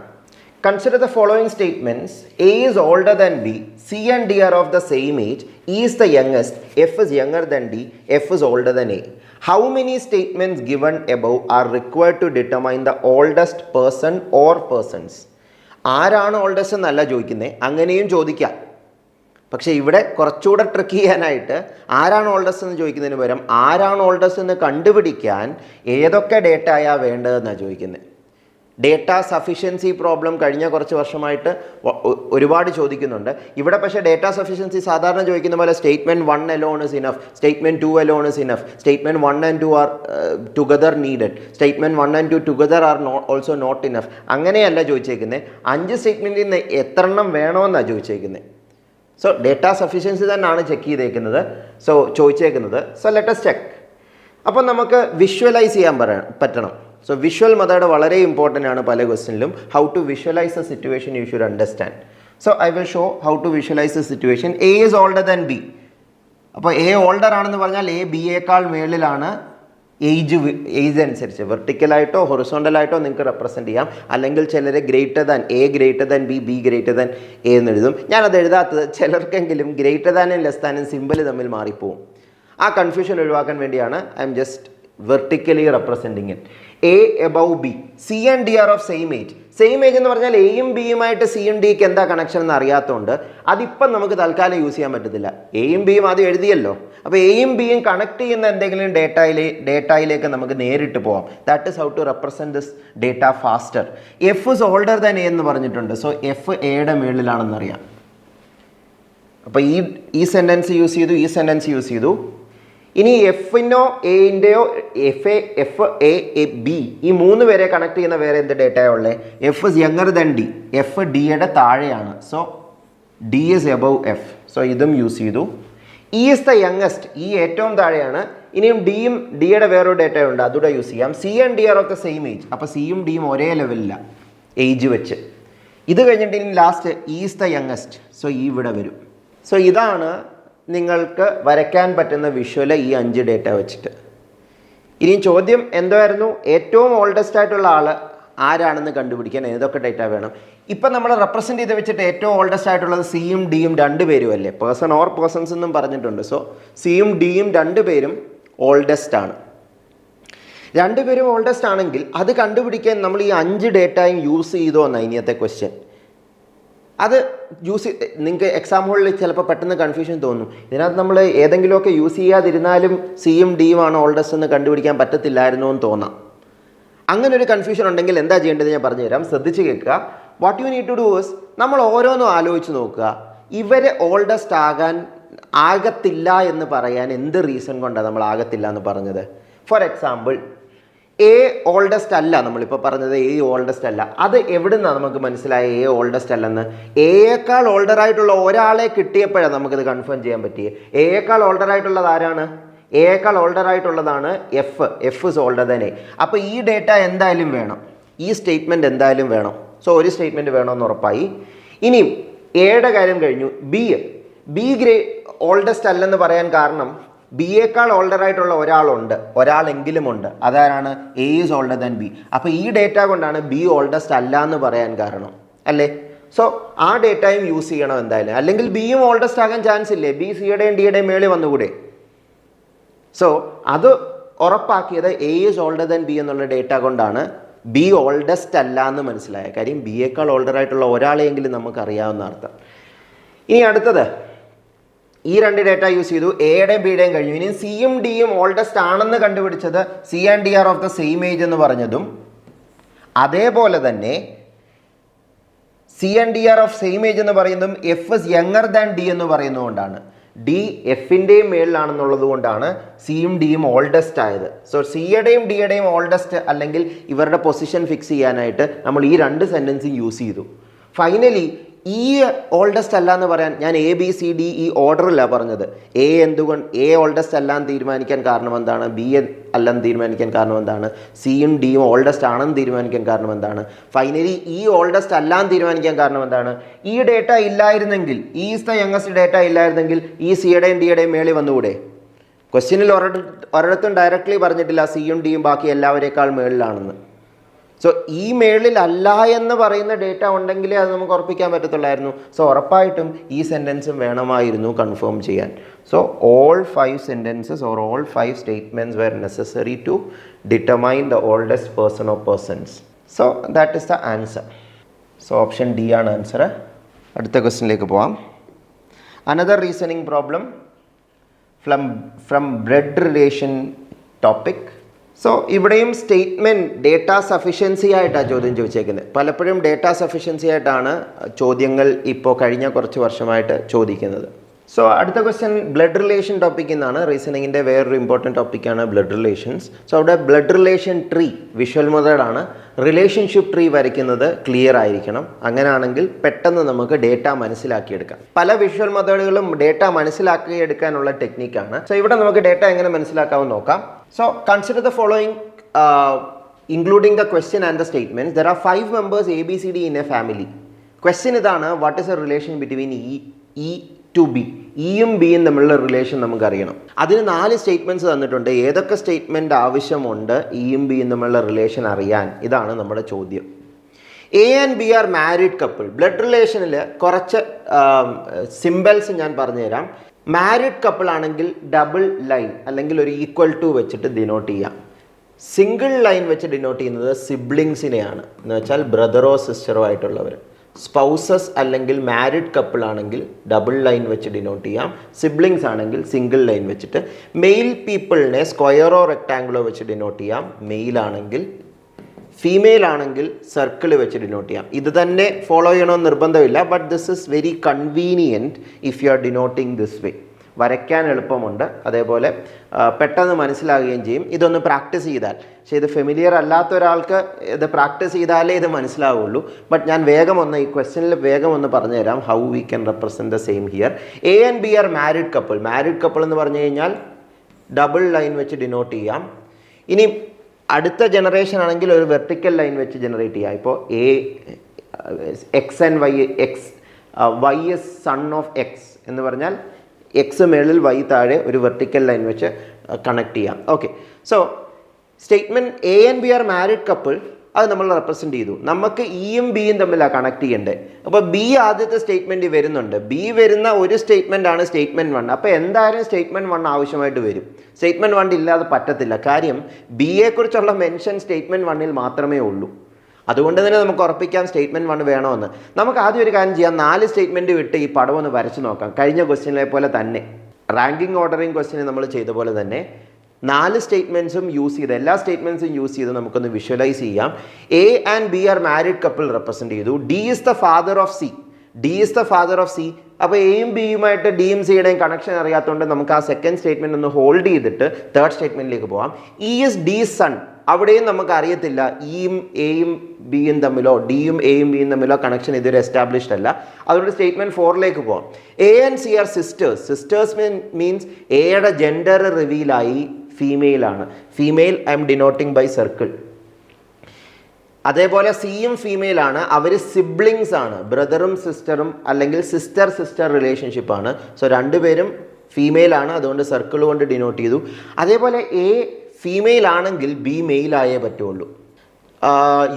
Consider the following statements. A is older than B, C and D are of the same age, E is the youngest, F is younger than D, F is older than A. How many statements given above are required to determine the oldest person or persons? ആരാണ് oldest എന്നല്ല ചോദിക്കുന്നത്, അങ്ങനെയും ചോദിക്കാം. പക്ഷേ ഇവിടെ കുറച്ചുകൂടെ trick ചെയ്യാനായിട്ട് ആരാണ് ഓൾഡസ്റ്റ് എന്ന് ചോദിക്കുന്നതിന് പകരം ആരാണ് ഓൾഡസ്റ്റ് എന്ന് കണ്ടുപിടിക്കാൻ ഏതൊക്കെ ഡേറ്റ ആയാൽ വേണ്ടതെന്നാണ് ചോദിക്കുന്നത്. ഡേറ്റ സഫിഷ്യൻസി പ്രോബ്ലം കഴിഞ്ഞ കുറച്ച് വർഷമായിട്ട് ഒരുപാട് ചോദിക്കുന്നുണ്ട്. ഇവിടെ പക്ഷേ ഡേറ്റ സഫിഷ്യൻസി സാധാരണ ചോദിക്കുന്ന പോലെ statement 1 alone is enough, statement 2 alone is enough, statement 1 and 2 are together needed, statement 1 and 2 together are also not enough. അങ്ങനെയല്ല ചോദിച്ചേക്കുന്നത്. 5 സ്റ്റേറ്റ്മെൻറ്റിൽ നിന്ന് എത്രണ്ണം വേണമെന്നാണ് ചോദിച്ചേക്കുന്നത്. സോ ഡേറ്റ സഫിഷ്യൻസി തന്നെയാണ് ചെക്ക് ചെയ്തേക്കുന്നത്, ചോദിച്ചേക്കുന്നത്. So let us check. അപ്പോൾ നമുക്ക് വിഷ്വലൈസ് ചെയ്യാൻ പറ്റണം. സോ വിഷ്വൽ മെത്തേഡ് വളരെ ഇമ്പോർട്ടൻ്റ് ആണ് പല ക്വസ്റ്റ്യനിലും. How to visualise a situation you should understand. So I will show how to visualise a situation. A is older than B. അപ്പോൾ A older ആണെന്ന് പറഞ്ഞാൽ എ ബിയേക്കാൾ മേളിലാണ്. ഏജ് അനുസരിച്ച് വെർട്ടിക്കലായിട്ടോ ഹൊറിസോണ്ടലായിട്ടോ നിങ്ങൾക്ക് റെപ്രസെൻറ്റ് ചെയ്യാം. അല്ലെങ്കിൽ ചിലർ greater than A greater than B, B greater than A എന്ന് എഴുതും. ഞാനത് എഴുതാത്തത് ചിലർക്കെങ്കിലും ഗ്രേറ്റർ ദാനും ലെസ് ദാനും സിമ്പിൾ തമ്മിൽ മാറിപ്പോവും. ആ കൺഫ്യൂഷൻ ഒഴിവാക്കാൻ വേണ്ടിയാണ് I'm just vertically representing it. A above B, C and D are of same age. Same age എന്ന് പറഞ്ഞാൽ എയും ബിയുമായിട്ട് സിയും ഡിക്ക് എന്താ കണക്ഷൻ എന്ന് അറിയാത്തതുകൊണ്ട് അതിപ്പം നമുക്ക് തൽക്കാലം യൂസ് ചെയ്യാൻ പറ്റത്തില്ല. എയും ബിയും ആദ്യം എഴുതിയല്ലോ. അപ്പോൾ എയും ബിയും കണക്ട് ചെയ്യുന്ന എന്തെങ്കിലും ഡേറ്റയിലേക്ക് നമുക്ക് നേരിട്ട് പോകാം. That is how to represent this data faster. F is older than A എന്ന് പറഞ്ഞിട്ടുണ്ട്. സോ എഫ് എയുടെ മുകളിലാണെന്നറിയാം. അപ്പോൾ ഈ സെൻറ്റൻസ് യൂസ് ചെയ്തു, ഈ സെൻറ്റൻസ് യൂസ് ചെയ്തു. ഇനി എഫിനോ എൻ്റെയോ എഫ് എ ബി ഈ മൂന്ന് പേരെ കണക്ട് ചെയ്യുന്ന വേറെ എന്ത് ഡേറ്റയോ ഉള്ളത്? F is younger than D. F ഡിയുടെ താഴെയാണ്. So D is above F. So ഇതും യൂസ് ചെയ്തു. E is the youngest. ഈ ഏറ്റവും താഴെയാണ്. ഇനിയും ഡിയും ഡിയുടെ വേറൊരു ഡേറ്റ ഉണ്ട്, അതുകൂടെ യൂസ് ചെയ്യാം. C and D are of the same age. അപ്പോൾ സിയും ഡിയും ഒരേ ലെവലിലാണ് ഏജ് വെച്ച്. ഇത് കഴിഞ്ഞിട്ട് ഇനി last E is the youngest. So ഈ ഇവിടെ വരും. സോ ഇതാണ് നിങ്ങൾക്ക് വരയ്ക്കാൻ പറ്റുന്ന വിഷ്വല് ഈ 5 ഡേറ്റ വെച്ചിട്ട്. ഇനി ചോദ്യം എന്തായിരുന്നു? ഏറ്റവും ഓൾഡസ്റ്റ് ആയിട്ടുള്ള ആൾ ആരാണെന്ന് കണ്ടുപിടിക്കാൻ ഏതൊക്കെ ഡേറ്റ വേണം? ഇപ്പം നമ്മൾ റെപ്രസെൻറ്റ് ചെയ്ത് വെച്ചിട്ട് ഏറ്റവും ഓൾഡസ്റ്റ് ആയിട്ടുള്ളത് സിയും ഡിയും 2 പേരും അല്ലേ? പേഴ്സൺ ഓർ പേഴ്സൺസ് എന്നും പറഞ്ഞിട്ടുണ്ട്. സോ സിയും ഡിയും 2 പേരും ഓൾഡസ്റ്റ് ആണ്. 2 പേരും ഓൾഡസ്റ്റ് ആണെങ്കിൽ അത് കണ്ടുപിടിക്കാൻ നമ്മൾ ഈ 5 ഡേറ്റയും യൂസ് ചെയ്തോ എന്നാണ് ഇനിയത്തെ ക്വസ്റ്റ്യൻ. അത് നിങ്ങൾക്ക് എക്സാം ഹോളിൽ ചിലപ്പോൾ പെട്ടെന്ന് കൺഫ്യൂഷൻ തോന്നും. ഇതിനകത്ത് നമ്മൾ ഏതെങ്കിലുമൊക്കെ യൂസ് ചെയ്യാതിരുന്നാലും സിയും ഡിയും ആണ് ഓൾഡസ്റ്റ് എന്ന് കണ്ടുപിടിക്കാൻ പറ്റത്തില്ലായിരുന്നു എന്ന് തോന്നാം. അങ്ങനെ ഒരു കൺഫ്യൂഷൻ ഉണ്ടെങ്കിൽ എന്താ ചെയ്യേണ്ടത് ഞാൻ പറഞ്ഞുതരാം. ശ്രദ്ധിച്ച് കേൾക്കുക. What you need to do is നമ്മൾ ഓരോന്നും ആലോചിച്ച് നോക്കുക. ഇവരെ ഓൾഡസ്റ്റ് ആകത്തില്ല എന്ന് പറയാൻ എന്ത് റീസൺ കൊണ്ടാണ് നമ്മൾ ആകത്തില്ല എന്ന് പറഞ്ഞത്? ഫോർ എക്സാമ്പിൾ എ ഓൾഡസ്റ്റ് അല്ല, നമ്മളിപ്പോൾ പറഞ്ഞത് എ ഓൾഡസ്റ്റ് അല്ല. അത് എവിടെ നിന്നാണ് നമുക്ക് മനസ്സിലായ എ ഓൾഡസ്റ്റ് അല്ലെന്ന്? എയേക്കാൾ ഓൾഡറായിട്ടുള്ള ഒരാളെ കിട്ടിയപ്പോഴാണ് നമുക്കത് കൺഫേം ചെയ്യാൻ പറ്റിയത്. എയേക്കാൾ ഓൾഡറായിട്ടുള്ളത് ആരാണ്? എയേക്കാൾ ഓൾഡറായിട്ടുള്ളതാണ് F. F is older than A. അപ്പോൾ ഈ ഡേറ്റ എന്തായാലും വേണം, ഈ സ്റ്റേറ്റ്മെൻറ്റ് എന്തായാലും വേണം. സോ ഒരു സ്റ്റേറ്റ്മെൻറ്റ് വേണമെന്ന് ഉറപ്പായി. ഇനിയും എയുടെ കാര്യം കഴിഞ്ഞു. ബി ഓൾഡസ്റ്റ് അല്ലെന്ന് പറയാൻ കാരണം ബിയേക്കാൾ ഓൾഡറായിട്ടുള്ള ഒരാളെങ്കിലും ഉണ്ട്. അതാരാണ്? A is older than B. അപ്പോൾ ഈ ഡേറ്റ കൊണ്ടാണ് ബി ഓൾഡസ്റ്റ് അല്ല എന്ന് പറയാൻ കാരണം അല്ലേ? സോ ആ ഡേറ്റയും യൂസ് ചെയ്യണം എന്തായാലും. അല്ലെങ്കിൽ ബിയും ഓൾഡസ്റ്റ് ആകാൻ ചാൻസ് ഇല്ലേ? ബി സിയുടെയും ഡിയുടെയും മേളിൽ വന്നുകൂടെ? സോ അത് ഉറപ്പാക്കിയത് A is older than B എന്നുള്ള ഡേറ്റ കൊണ്ടാണ് ബി ഓൾഡസ്റ്റ് അല്ല എന്ന് മനസ്സിലായ കാര്യം. ബിയേക്കാൾ ഓൾഡറായിട്ടുള്ള ഒരാളെയെങ്കിലും നമുക്കറിയാവുന്ന അർത്ഥം. ഇനി അടുത്തത് ഈ 2 ഡേറ്റ യൂസ് ചെയ്തു. എയുടെയും ബിയുടെയും കഴിഞ്ഞു. ഇനി സിയും ഡിയും ഓൾഡസ്റ്റ് ആണെന്ന് കണ്ടുപിടിച്ചത് C and D are of the same age എന്ന് പറഞ്ഞതും അതേപോലെ തന്നെ C and D are of same age എന്ന് പറയുന്നതും F is younger than D എന്ന് പറയുന്നതുകൊണ്ടാണ്. ഡി എഫിൻ്റെയും മേളിലാണെന്നുള്ളത് കൊണ്ടാണ് സിയും ഡിയും ഓൾഡസ്റ്റ് ആയത്. സോ സിയുടെയും ഡിയുടെയും ഓൾഡസ്റ്റ് അല്ലെങ്കിൽ ഇവരുടെ പൊസിഷൻ ഫിക്സ് ചെയ്യാനായിട്ട് നമ്മൾ ഈ 2 സെൻറ്റൻസും യൂസ് ചെയ്തു. ഫൈനലി ഈ ഓൾഡസ്റ്റ് അല്ല എന്ന് പറയാൻ ഞാൻ എ ബി സി ഡി ഈ ഓർഡറിലാണ് പറഞ്ഞത്. എ ഓൾഡസ്റ്റ് അല്ലാന്ന് തീരുമാനിക്കാൻ കാരണം എന്താണ്? ബി അല്ലെന്ന് തീരുമാനിക്കാൻ കാരണം എന്താണ്? സിയും ഡിയും ഓൾഡസ്റ്റ് ആണെന്ന് തീരുമാനിക്കാൻ കാരണം എന്താണ്? ഫൈനലി ഈ ഓൾഡസ്റ്റ് അല്ലാന്ന് തീരുമാനിക്കാൻ കാരണം എന്താണ്? ഈ ഡേറ്റ ഇല്ലായിരുന്നെങ്കിൽ, ഈ ഈസ് ദ യങ്ങസ്റ്റ് ഡേറ്റ ഇല്ലായിരുന്നെങ്കിൽ ഈ സിയുടെയും ഡിയുടെയും മേളിൽ വന്നുകൂടെ? ക്വസ്റ്റ്യനിൽ ഒരിടത്തും ഡയറക്റ്റ്ലി പറഞ്ഞിട്ടില്ല സിയും ഡിയും ബാക്കി എല്ലാവരേക്കാൾ മേളിലാണെന്ന്. സോ ഈ മേളിൽ അല്ല എന്ന് പറയുന്ന ഡേറ്റ ഉണ്ടെങ്കിലേ അത് നമുക്ക് ഉറപ്പിക്കാൻ പറ്റത്തുള്ളായിരുന്നു. സോ ഉറപ്പായിട്ടും ഈ സെൻറ്റൻസും വേണമായിരുന്നു കൺഫേം ചെയ്യാൻ. So all 5 sentences or all 5 statements were necessary to determine the oldest person or persons. So that is the answer. So option D ആണ് ആൻസർ. അടുത്ത ക്വസ്റ്റ്യനിലേക്ക് പോവാം. Another reasoning problem from blood relation topic. So ഇവിടെയും statement data sufficiency ആയിട്ടാണ് ചോദ്യം ചോദിച്ചേക്കുന്നത്. പലപ്പോഴും data sufficiency ആയിട്ടാണ് ചോദ്യങ്ങൾ ഇപ്പോൾ കഴിഞ്ഞ കുറച്ച് വർഷമായിട്ട് ചോദിക്കുന്നത്. സോ അടുത്ത ക്വസ്റ്റ്യൻ ബ്ലഡ് റിലേഷൻ ടോപ്പിക്കിൽ നിന്നാണ്. റീസണിങ്ങിൻ്റെ വേറൊരു ഇമ്പോർട്ടൻറ്റ് ടോപ്പിക്കാണ് ബ്ലഡ് റിലേഷൻസ്. സോ അവിടെ ബ്ലഡ് റിലേഷൻ ട്രീ വിഷ്വൽ മെത്തേഡാണ്. റിലേഷൻഷിപ്പ് ട്രീ വരയ്ക്കുന്നത് ക്ലിയർ ആയിരിക്കണം. അങ്ങനെയാണെങ്കിൽ പെട്ടെന്ന് നമുക്ക് ഡേറ്റ മനസ്സിലാക്കിയെടുക്കാം. പല വിഷ്വൽ മെത്തേഡുകളും ഡേറ്റ മനസ്സിലാക്കിയെടുക്കാനുള്ള ടെക്നിക്കാണ്. സോ ഇവിടെ നമുക്ക് ഡേറ്റ എങ്ങനെ മനസ്സിലാക്കാമെന്ന് നോക്കാം. So consider the following, including the question and the statements. There are 5 members A, B, C, D in a family. Question idana, what is the relation between E to B? ഇയും ബിയും തമ്മിലുള്ള relation നമുക്കറിയണം. അതിന് 4 statements തന്നിട്ടുണ്ട്. ഏതൊക്കെ statement ആവശ്യമുണ്ട് ഇയും ബിയും തമ്മിലുള്ള relation അറിയാൻ? ഇതാണ് നമ്മുടെ ചോദ്യം. A and B are married couple. Blood റിലേഷനിൽ കുറച്ച് സിമ്പിൾസ് ഞാൻ പറഞ്ഞുതരാം. മാരീഡ് കപ്പിൾ ആണെങ്കിൽ ഡബിൾ ലൈൻ അല്ലെങ്കിൽ ഒരു ഈക്വൽ ടു വെച്ചിട്ട് ഡിനോട്ട് ചെയ്യാം. സിംഗിൾ ലൈൻ വെച്ച് ഡിനോട്ട് ചെയ്യുന്നത് സിബ്ലിങ്സിനെയാണ്, എന്ന് വെച്ചാൽ ബ്രദറോ സിസ്റ്ററോ ആയിട്ടുള്ളവർ. സ്പൗസസ് അല്ലെങ്കിൽ മാരിഡ് കപ്പിൾ ആണെങ്കിൽ ഡബിൾ ലൈൻ വെച്ച് ഡിനോട്ട് ചെയ്യാം. സിബ്ലിങ്സ് ആണെങ്കിൽ സിംഗിൾ ലൈൻ വെച്ചിട്ട്. മെയിൽ പീപ്പിളിനെ സ്ക്വയറോ റെക്ടാങ്കിളോ വെച്ച് ഡിനോട്ട് ചെയ്യാം. മെയിൽ ആണെങ്കിൽ. ഫീമെയിൽ ആണെങ്കിൽ സർക്കിൾ വെച്ച് ഡിനോട്ട് ചെയ്യാം. ഇത് തന്നെ ഫോളോ ചെയ്യണമെന്ന് നിർബന്ധമില്ല, but this is very convenient if you R denoting this way. വരയ്ക്കാൻ എളുപ്പമുണ്ട്, അതേപോലെ പെട്ടെന്ന് മനസ്സിലാകുകയും ചെയ്യും ഇതൊന്ന് പ്രാക്ടീസ് ചെയ്താൽ. പക്ഷേ ഇത് ഫെമിലിയർ അല്ലാത്ത ഒരാൾക്ക് ഇത് പ്രാക്ടീസ് ചെയ്താലേ ഇത് മനസ്സിലാവുള്ളൂ. ബട്ട് ഞാൻ ഈ ക്വസ്റ്റ്യനിൽ വേഗം ഒന്ന് പറഞ്ഞു തരാം how we can represent the same here. A and B are married couple. Married couple എന്ന് പറഞ്ഞു കഴിഞ്ഞാൽ ഡബിൾ ലൈൻ വെച്ച് ഡിനോട്ട് ചെയ്യാം. ഇനി അടുത്ത ജനറേഷൻ ആണെങ്കിൽ ഒരു വെർട്ടിക്കൽ ലൈൻ വെച്ച് ജനറേറ്റ് ചെയ്യാം. ഇപ്പോൾ A X and Y, X Y is son of X എന്ന് പറഞ്ഞാൽ എക്സ് മേളിൽ വൈ താഴെ ഒരു വെർട്ടിക്കൽ ലൈൻ വെച്ച് കണക്ട് ചെയ്യാം. Okay, so statement A and B are married couple അത് നമ്മൾ റെപ്രസെൻറ്റ് ചെയ്തു. നമുക്ക് ഇയും ബിയും തമ്മിലാണ് കണക്ട് ചെയ്യേണ്ടത്. അപ്പോൾ ബി ആദ്യത്തെ സ്റ്റേറ്റ്മെൻറ്റ് വരുന്നുണ്ട്. ബി വരുന്ന ഒരു സ്റ്റേറ്റ്മെൻ്റ് ആണ് സ്റ്റേറ്റ്മെൻറ്റ് 1. അപ്പോൾ എന്തായാലും സ്റ്റേറ്റ്മെൻറ്റ് 1 ആവശ്യമായിട്ട് വരും. സ്റ്റേറ്റ്മെൻറ്റ് 1 ഇല്ലാതെ പറ്റത്തില്ല. കാര്യം ബിയെക്കുറിച്ചുള്ള മെൻഷൻ സ്റ്റേറ്റ്മെൻറ്റ് 1 മാത്രമേ ഉള്ളൂ. അതുകൊണ്ട് തന്നെ നമുക്ക് ഉറപ്പിക്കാം സ്റ്റേറ്റ്മെൻറ്റ് 1 വേണമെന്ന്. നമുക്ക് ആദ്യം ഒരു കാര്യം ചെയ്യാം, 4 സ്റ്റേറ്റ്മെൻറ്റ് വിട്ട് ഈ പടം ഒന്ന് വരച്ച് നോക്കാം. കഴിഞ്ഞ ക്വസ്റ്റ്യനിലെ പോലെ തന്നെ, റാങ്കിങ് ഓർഡറിങ് ക്വസ്റ്റ്യന് നമ്മൾ ചെയ്ത പോലെ തന്നെ 4 സ്റ്റേറ്റ്മെൻറ്റ്സും യൂസ് ചെയ്ത്, എല്ലാ സ്റ്റേറ്റ്മെൻറ്റ്സും യൂസ് ചെയ്ത് നമുക്കൊന്ന് വിഷ്വലൈസ് ചെയ്യാം. A and B are married couple represent ചെയ്തു. D is the father of C. D is the father of C. അപ്പോൾ എയും ബിയുമായിട്ട് ഡിയും സിയുടെയും കണക്ഷൻ അറിയാത്തതുകൊണ്ട് നമുക്ക് ആ സെക്കൻഡ് സ്റ്റേറ്റ്മെൻറ്റ് ഒന്ന് ഹോൾഡ് ചെയ്തിട്ട് തേർഡ് സ്റ്റേറ്റ്മെൻറ്റിലേക്ക് പോകാം. E is D son. അവിടെയും നമുക്ക് അറിയത്തില്ല ഇയും എയും ബിയും തമ്മിലോ ഡിയും എയും ബിയും തമ്മിലോ കണക്ഷൻ ഇതുവരെ എസ്റ്റാബ്ലിഷ്ഡ് അല്ല. അതുകൊണ്ട് സ്റ്റേറ്റ്മെൻറ്റ് 4ലേക്ക് പോകാം. A and C are sisters. Sisters means എയുടെ ജെൻഡർ റിവീലായി ഫീമെയിലാണ്. Female I'm denoting by circle. അതേപോലെ സിയും ഫീമെയിലാണ്. അവർ സിബ്ലിങ്സ് ആണ്, ബ്രദറും സിസ്റ്ററും അല്ലെങ്കിൽ സിസ്റ്റർ റിലേഷൻഷിപ്പാണ്. സോ രണ്ടുപേരും ഫീമെയിലാണ്, അതുകൊണ്ട് സർക്കിൾ കൊണ്ട് ഡിനോട്ട് ചെയ്തു. അതേപോലെ എ ഫീമെയിൽ ആണെങ്കിൽ ബി മെയിലായേ പറ്റുള്ളൂ.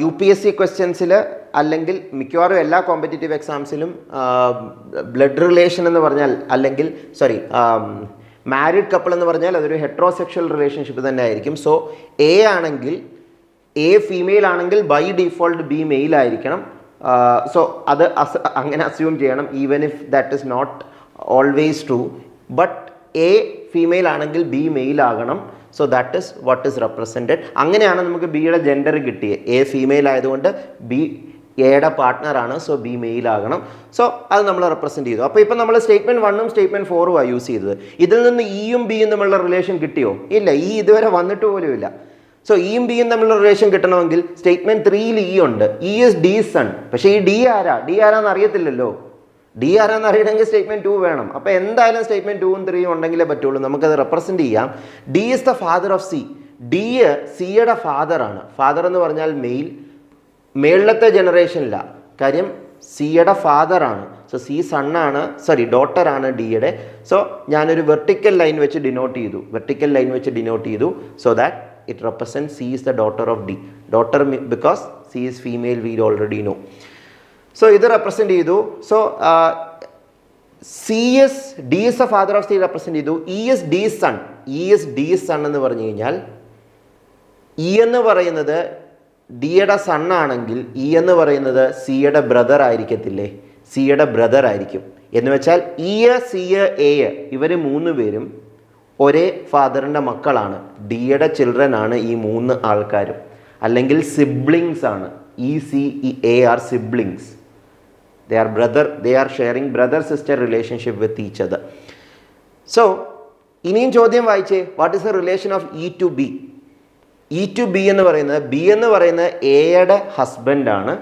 UPSC ക്വസ്റ്റ്യൻസിൽ അല്ലെങ്കിൽ മിക്കവാറും എല്ലാ കോമ്പറ്റേറ്റീവ് എക്സാംസിലും ബ്ലഡ് റിലേഷൻ എന്ന് പറഞ്ഞാൽ അല്ലെങ്കിൽ മാരീഡ് കപ്പിൾ എന്ന് പറഞ്ഞാൽ അതൊരു ഹെട്രോസെക്ഷൽ റിലേഷൻഷിപ്പ് തന്നെ ആയിരിക്കും. സോ എ ആണെങ്കിൽ എ ഫീമെയിൽ ആണെങ്കിൽ ബൈ ഡിഫോൾട്ട് ബി മെയിൽ ആയിരിക്കണം. സോ അത് അങ്ങനെ അസ്യൂം ചെയ്യണം, even if that is not always true. But A female ആണെങ്കിൽ ബി മെയിൽ ആകണം. So that is what is represented. അങ്ങനെയാണ് നമുക്ക് ബിയുടെ ജെൻഡർ കിട്ടിയത്. എ ഫീമെയിൽ ആയതുകൊണ്ട് ബി എയുടെ പാർട്ട്ണറാണ്, സോ ബി മെയിൽ ആകണം. സോ അത് നമ്മൾ റെപ്രസെൻറ്റ് ചെയ്തു. അപ്പോൾ ഇപ്പോൾ നമ്മൾ സ്റ്റേറ്റ്മെൻറ്റ് 1ഉം സ്റ്റേറ്റ്മെൻറ്റ് 4ഉം യൂസ് ചെയ്തത്. ഇതിൽ നിന്ന് ഇയും ബിയും തമ്മിലുള്ള റിലേഷൻ കിട്ടിയോ? ഇല്ല, ഈ ഇതുവരെ വന്നിട്ട് പോലും ഇല്ല. സോ ഇയും ബിയും തമ്മിലുള്ള റിലേഷൻ കിട്ടണമെങ്കിൽ സ്റ്റേറ്റ്മെൻറ്റ് 3ൽ ഇ ഉണ്ട്. E is D son. പക്ഷേ ഈ ഡി ആരാന്ന് അറിയത്തില്ലല്ലോ. ഡി ആരാന്ന് അറിയണമെങ്കിൽ സ്റ്റേറ്റ്മെൻറ്റ് 2 വേണം. അപ്പോൾ എന്തായാലും സ്റ്റേറ്റ്മെൻറ്റ് 2ഉം 3ഉം ഉണ്ടെങ്കിലേ പറ്റുള്ളൂ. നമുക്കത് റെപ്രസെൻറ്റ് ചെയ്യാം. D is the father of C. D സിയുടെ ഫാദറാണ്. ഫാദർ എന്ന് പറഞ്ഞാൽ മെയിൽ. മേളിലത്തെ ജനറേഷനില്ല, കാര്യം സിയുടെ ഫാദറാണ്. സോ സി സണ്ണാണ്, ഡോട്ടറാണ് ഡിയുടെ. സോ ഞാനൊരു വെർട്ടിക്കൽ ലൈൻ വെച്ച് ഡിനോട്ട് ചെയ്തു. So that it represents C is the daughter of D. Daughter because C is female, we already know. So ഇത് റെപ്രസെൻറ്റ് ചെയ്തു. So D is the father of C represent ചെയ്തു. E is D son എന്ന് പറഞ്ഞു കഴിഞ്ഞാൽ E എന്ന് പറയുന്നത് ഡിയുടെ സണ്ണാണെങ്കിൽ E എന്ന് പറയുന്നത് സിയുടെ ബ്രദർ ആയിരിക്കത്തില്ലേ? സിയുടെ ബ്രദർ ആയിരിക്കും. എന്ന് വെച്ചാൽ E, C, A ഇവർ 3 പേരും ഒരേ ഫാദറിൻ്റെ മക്കളാണ്. ഡിയുടെ ചിൽഡ്രൻ ആണ് ഈ 3 ആൾക്കാരും. അല്ലെങ്കിൽ സിബ്ലിങ്സ് ആണ്. E are siblings. they are sharing brother sister relationship with each other. So ഇനിയും ചോദ്യം വായിച്ചേ. What is the relation of E to B? E to B എന്ന് പറയുന്നത്, ബി എന്ന് പറയുന്നത് എയുടെ ഹസ്ബൻഡാണ്.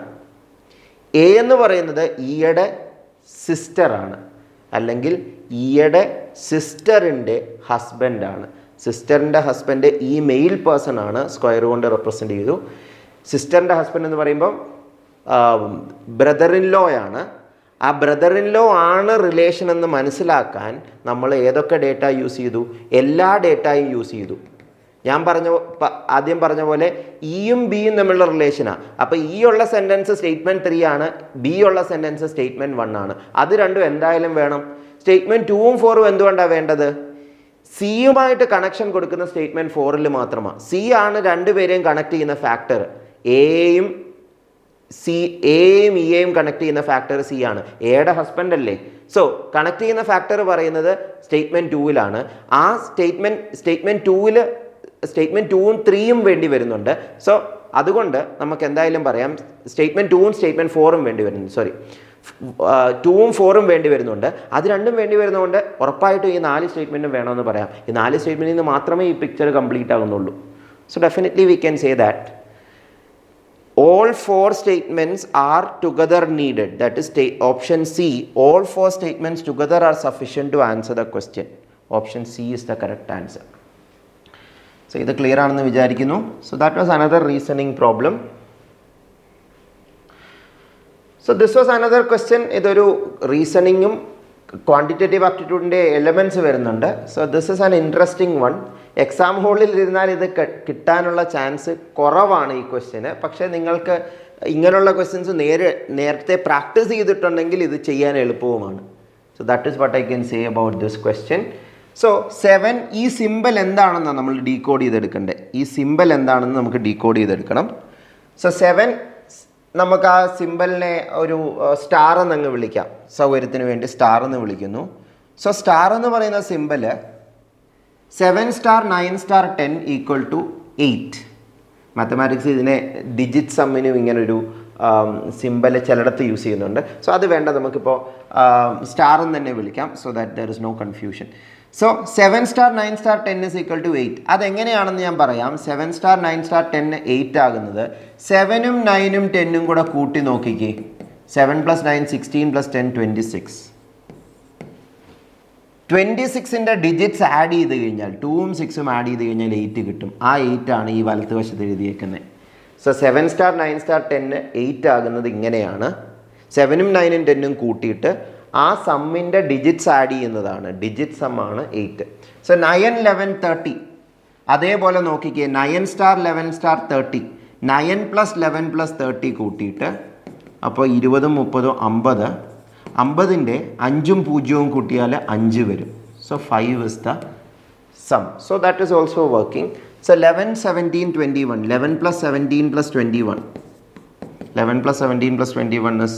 എ എന്ന് പറയുന്നത് ഇയുടെ സിസ്റ്ററാണ്, അല്ലെങ്കിൽ ഇയുടെ സിസ്റ്ററിൻ്റെ ഹസ്ബൻഡാണ്. സിസ്റ്ററിൻ്റെ ഹസ്ബൻഡ് ഈ മെയിൽ പേഴ്സൺ ആണ്, സ്ക്വയർ കൊണ്ട് റെപ്രസെൻ്റ് ചെയ്തു. സിസ്റ്ററിൻ്റെ ഹസ്ബൻഡ് എന്ന് പറയുമ്പം ബ്രദർ ഇൻ ലോ ആണ്. ആ ബ്രദർ ഇൻ ലോ ആണ് റിലേഷൻ എന്ന് മനസ്സിലാക്കാൻ നമ്മൾ ഏതൊക്കെ ഡേറ്റ യൂസ് ചെയ്തു? എല്ലാ ഡേറ്റയും യൂസ് ചെയ്തു. ഞാൻ ആദ്യം പറഞ്ഞ പോലെ ഇയും ബിയും തമ്മിലുള്ള റിലേഷനാണ്. അപ്പോൾ ഇ ഉള്ള സെൻറ്റൻസ് സ്റ്റേറ്റ്മെൻറ്റ് 3 ആണ്, ബി ഉള്ള സെൻറ്റൻസ് സ്റ്റേറ്റ്മെൻറ്റ് 1 ആണ്. അത് രണ്ടും എന്തായാലും വേണം. സ്റ്റേറ്റ്മെൻറ്റ് 2ഉം 4ഉം എന്തുകൊണ്ടാണ് വേണ്ടത്? സിയുമായിട്ട് കണക്ഷൻ കൊടുക്കുന്ന സ്റ്റേറ്റ്മെൻറ്റ് 4ൽ മാത്രമാണ്. സി ആണ് രണ്ടുപേരെയും കണക്ട് ചെയ്യുന്ന ഫാക്ടർ. എയും ഇയെയും കണക്ട് ചെയ്യുന്ന ഫാക്ടർ സി ആണ്. എയുടെ ഹസ്ബൻഡ് അല്ലേ. സോ കണക്ട് ചെയ്യുന്ന ഫാക്ടർ പറയുന്നത് സ്റ്റേറ്റ്മെൻറ്റ് 2ലാണ്. ആ സ്റ്റേറ്റ്മെൻറ്റ് 2ഉം 3ഉം വേണ്ടി വരുന്നുണ്ട്. സോ അതുകൊണ്ട് നമുക്ക് എന്തായാലും പറയാം സ്റ്റേറ്റ്മെൻറ്റ് 2ഉം സ്റ്റേറ്റ്മെൻറ്റ് 4ഉം വേണ്ടി വരുന്നുണ്ട്. 2ഉം 4ഉം വേണ്ടി വരുന്നുണ്ട്. അത് രണ്ടും വേണ്ടി വരുന്നതുകൊണ്ട് ഉറപ്പായിട്ടും ഈ 4 സ്റ്റേറ്റ്മെൻറ്റും വേണമെന്ന് പറയാം. ഈ 4 സ്റ്റേറ്റ്മെൻറ്റിൽ നിന്ന് മാത്രമേ ഈ പിക്ചർ കംപ്ലീറ്റ് ആകുന്നുള്ളൂ. So definitely we can say that all 4 statements are together needed. That is option C. All 4 statements together are sufficient to answer the question. Option C is the correct answer. So ഇത് clear ആണെന്ന് വിചാരിക്കുന്നു. So that was another reasoning problem. So this was another question. ഇതൊരു റീസണിങ്ങും quantitative ആപ്റ്റിറ്റ്യൂഡിൻ്റെ elements വരുന്നുണ്ട്. So this is an interesting one. Exam ഹോളിൽ ഇരുന്നാൽ ഇത് കിട്ടാനുള്ള chance കുറവാണ് ഈ ക്വസ്റ്റ്യന്. പക്ഷേ നിങ്ങൾക്ക് ഇങ്ങനെയുള്ള ക്വസ്റ്റ്യൻസ് നേരത്തെ പ്രാക്ടീസ് ചെയ്തിട്ടുണ്ടെങ്കിൽ ഇത് ചെയ്യാൻ എളുപ്പവുമാണ്. So that is what I can say about this question. So 7 ഈ സിമ്പിൾ എന്താണെന്നാണ് നമ്മൾ ഡീകോഡ് ചെയ്തെടുക്കേണ്ടത്. ഈ സിമ്പിൾ എന്താണെന്ന് നമുക്ക് ഡീകോഡ് ചെയ്തെടുക്കണം. സോ 7 നമുക്ക് ആ സിമ്പിളിനെ ഒരു സ്റ്റാർ എന്നങ്ങ് വിളിക്കാം. സൗകര്യത്തിന് വേണ്ടി സ്റ്റാർ എന്ന് വിളിക്കുന്നു. സോ സ്റ്റാർ എന്ന് പറയുന്ന simple 7 star 9 star 10 equal to 8. Mathematics ഇതിനെ ഡിജിറ്റ് സമ്മിനും ഇങ്ങനൊരു സിമ്പിൾ ചിലയിടത്ത് യൂസ് ചെയ്യുന്നുണ്ട്. സോ അത് വേണ്ട, നമുക്കിപ്പോൾ സ്റ്റാർ എന്ന് തന്നെ വിളിക്കാം. So that there is no confusion. So 7 star 9 star 10 is equal to 8. അതെങ്ങനെയാണെന്ന് ഞാൻ പറയാം. 7 സ്റ്റാർ 9 സ്റ്റാർ 10 8 ആകുന്നത് 7ഉം 9ഉം 10ഉം കൂടെ കൂട്ടി നോക്കിക്കേ. 7 + 9 16 + 10 26. 26ൻ്റെ ഡിജിറ്റ്സ് ആഡ് ചെയ്ത് കഴിഞ്ഞാൽ 2ഉം 6ഉം ആഡ് ചെയ്ത് കഴിഞ്ഞാൽ 8 കിട്ടും. ആ 8 ആണ് ഈ വലത്തുവശത്ത് എഴുതിയേക്കുന്നത്. സോ 7 സ്റ്റാർ 9 സ്റ്റാർ 10 8 ആകുന്നത് ഇങ്ങനെയാണ്. 7ഉം 9ഉം 10ഉം കൂട്ടിയിട്ട് ആ സമ്മിൻ്റെ ഡിജിറ്റ്സ് ആഡ് ചെയ്യുന്നതാണ്. ഡിജിറ്റ് സമ്മാണ് 8. സോ 9 11 30. അതേപോലെ നോക്കിക്കേ, 9 സ്റ്റാർ 11 സ്റ്റാർ 30. 9 + 11 + 30 കൂട്ടിയിട്ട് അപ്പോൾ 20ഉം 30ഉം 50. 50ൻ്റെ 5ഉം 0ഉം കൂട്ടിയാൽ 5 വരും. So 5 is the sum. So that is also working. So 11 17 21. 11 + 17 + 21. 11 + 17 + 21 is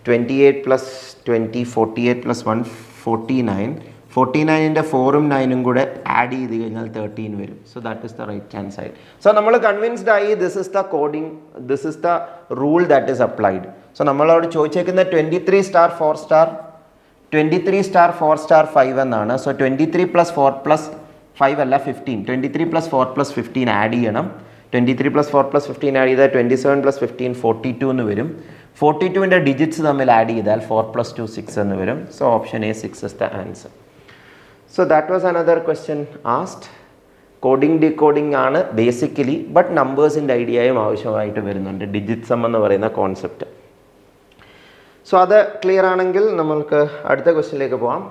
28 + 20 48 + 1 49. 49ൻ്റെ 4ഉം 9ഉം കൂടെ ആഡ് ചെയ്ത് കഴിഞ്ഞാൽ 13 വരും. So that is the right hand side. So നമ്മൾ കൺവിൻസ്ഡ് ആയി this is the coding, this is the rule that is applied. So നമ്മളോട് ചോദിച്ചേക്കുന്ന 23 സ്റ്റാർ 4 സ്റ്റാർ 23 സ്റ്റാർ 4 സ്റ്റാർ 5 എന്നാണ്. സോ 23 + 4 + 5 അല്ല 15. 23 + 4 + 15 ആഡ് ചെയ്യണം. 23 + 4 + 15 ആഡ് ചെയ്താൽ 27 + 15 42 എന്ന് വരും. 42ൻ്റെ ഡിജിറ്റ്സ് തമ്മിൽ ആഡ് ചെയ്താൽ 4 + 2 6 എന്ന് വരും. So option A 6 is the answer. So that was another question asked. Coding decoding ആണ് ബേസിക്കലി, ബട്ട് നമ്പേഴ്സിൻ്റെ ഐഡിയയും ആവശ്യമായിട്ട് വരുന്നുണ്ട്, ഡിജിറ്റ് സം എന്ന് പറയുന്ന കോൺസെപ്റ്റ്. സോ അത് ക്ലിയർ ആണെങ്കിൽ നമ്മൾക്ക് അടുത്ത ക്വസ്റ്റ്യനിലേക്ക് പോകാം.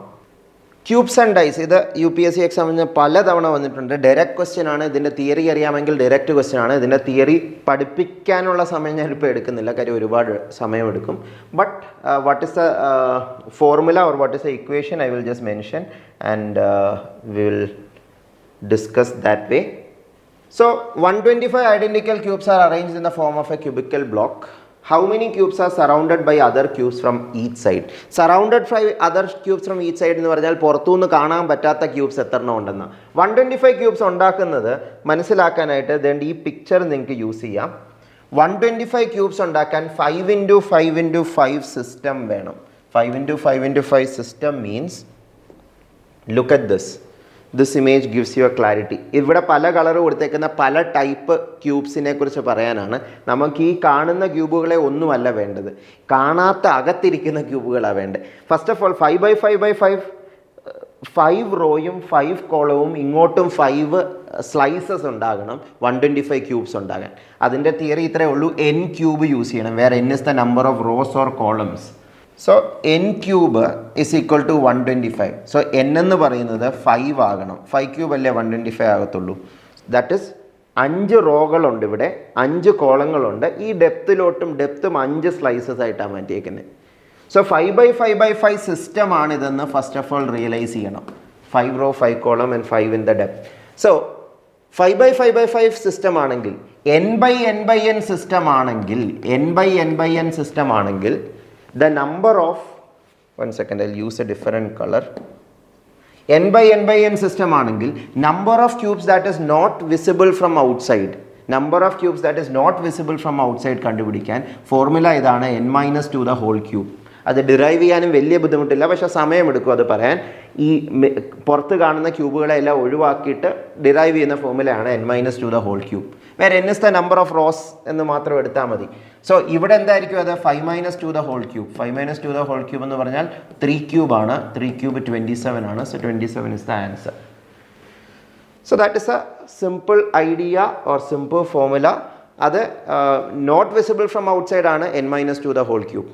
Cubes and dice. ഇത് UPSC എക്സാമിന് പലതവണ വന്നിട്ടുണ്ട്. ഡയറക്റ്റ് ക്വസ്റ്റ്യൻ ആണ്. ഇതിൻ്റെ തിയറി അറിയാമെങ്കിൽ ഡയറക്റ്റ് ക്വസ്റ്റ്യൻ ആണ്. ഇതിൻ്റെ തിയറി പഠിപ്പിക്കാനുള്ള സമയം ഞാനിപ്പോൾ എടുക്കുന്നില്ല, കാര്യം ഒരുപാട് സമയമെടുക്കും. But what is the formula or what is the equation I will just mention and we will discuss that way. So 125 identical cubes are arranged in the form of a cubical block. How many cubes are surrounded by other cubes from each side? Surrounded by other cubes from each side എന്ന് പറഞ്ഞാൽ പുറത്തുനിന്ന് കാണാൻ പറ്റാത്ത cubes എത്ര എണ്ണം ഉണ്ടെന്ന്. 125 cubes ഉണ്ടാക്കുന്നത് മനസ്സിലാക്കാനായിട്ട് ദെൻ ഈ പിക്ചർ നിങ്ങൾക്ക് യൂസ് ചെയ്യാം. 125 ക്യൂബ്സ് ഉണ്ടാക്കാൻ 5 × 5 × 5 സിസ്റ്റം വേണം. 5 × 5 × 5 system means, look at this. This image gives you A clarity. ഇവിടെ പല കളർ കൊടുത്തേക്കുന്ന പല ടൈപ്പ് ക്യൂബ്സിനെ കുറിച്ച് പറയാനാണ്. നമുക്ക് ഈ കാണുന്ന ക്യൂബുകളെ ഒന്നുമല്ല വേണ്ടത്, കാണാത്ത അകത്തിരിക്കുന്ന ക്യൂബുകളാണ് വേണ്ടത്. ഫസ്റ്റ് ഓഫ് ഓൾ 5 × 5 × 5 5 റോയും 5 കോളവും ഇങ്ങോട്ടും 5 സ്ലൈസസ് ഉണ്ടാകണം 125 ക്യൂബ്സ് ഉണ്ടാകാൻ. അതിൻ്റെ തിയറി ഇത്രയേ ഉള്ളൂ, n ക്യൂബ് യൂസ് ചെയ്യണം, വേറെ n is the number of rows or columns. So n cube is equal to 125. So n എന്ന് പറയുന്നത് 5 ആകണം. 5 ക്യൂബ് അല്ലേ 125 ആകത്തുള്ളൂ. ദാറ്റ് ഇസ് 5 റോകളുണ്ട് ഇവിടെ, 5 കോളങ്ങളുണ്ട്. ഈ ഡെപ്തിലോട്ടും 5 സ്ലൈസസ് ആയിട്ടാണ് മാറ്റിയേക്കുന്നത്. സോ 5x5x5 സിസ്റ്റമാണ് ഇതെന്ന് ഫസ്റ്റ് ഓഫ് ഓൾ റിയലൈസ് ചെയ്യണം. 5 row 5 column and 5 in the depth. So 5x5x5 system ആണെങ്കിൽ n/n/n സിസ്റ്റം ആണെങ്കിൽ n/n/n സിസ്റ്റം ആണെങ്കിൽ the number of, one second I'll use a different color, n/n/n system ആണെങ്കിൽ number of cubes that is not visible from outside, number of cubes that is not visible from outside കണ്ടുപിടിക്കാൻ formula ഇതാണ്, n-2 the whole cube. അത് derive ചെയ്യാനും വലിയ ബുദ്ധിമുട്ടില്ല, പക്ഷേ സമയമെടുക്കും അത് പറയാൻ. ഈ പുറത്ത് കാണുന്ന ക്യൂബുകളെല്ലാം ഒഴിവാക്കിയിട്ട് ഡിറൈവ് ചെയ്യുന്ന ഫോർമുലയാണ് n-2 the whole cube. വേറെ n is the number of rows എന്ന് മാത്രം എടുത്താൽ മതി. സോ ഇവിടെ എന്തായിരിക്കും അത് 5-2 the whole cube. 5-2 the whole cube എന്ന് പറഞ്ഞാൽ 3 ക്യൂബ് ആണ്. 3 ക്യൂബ് 27 ആണ്. So 27 is the answer. So that is a simple idea or simple formula. അത് not visible from outside ആണ് n-2 the whole cube.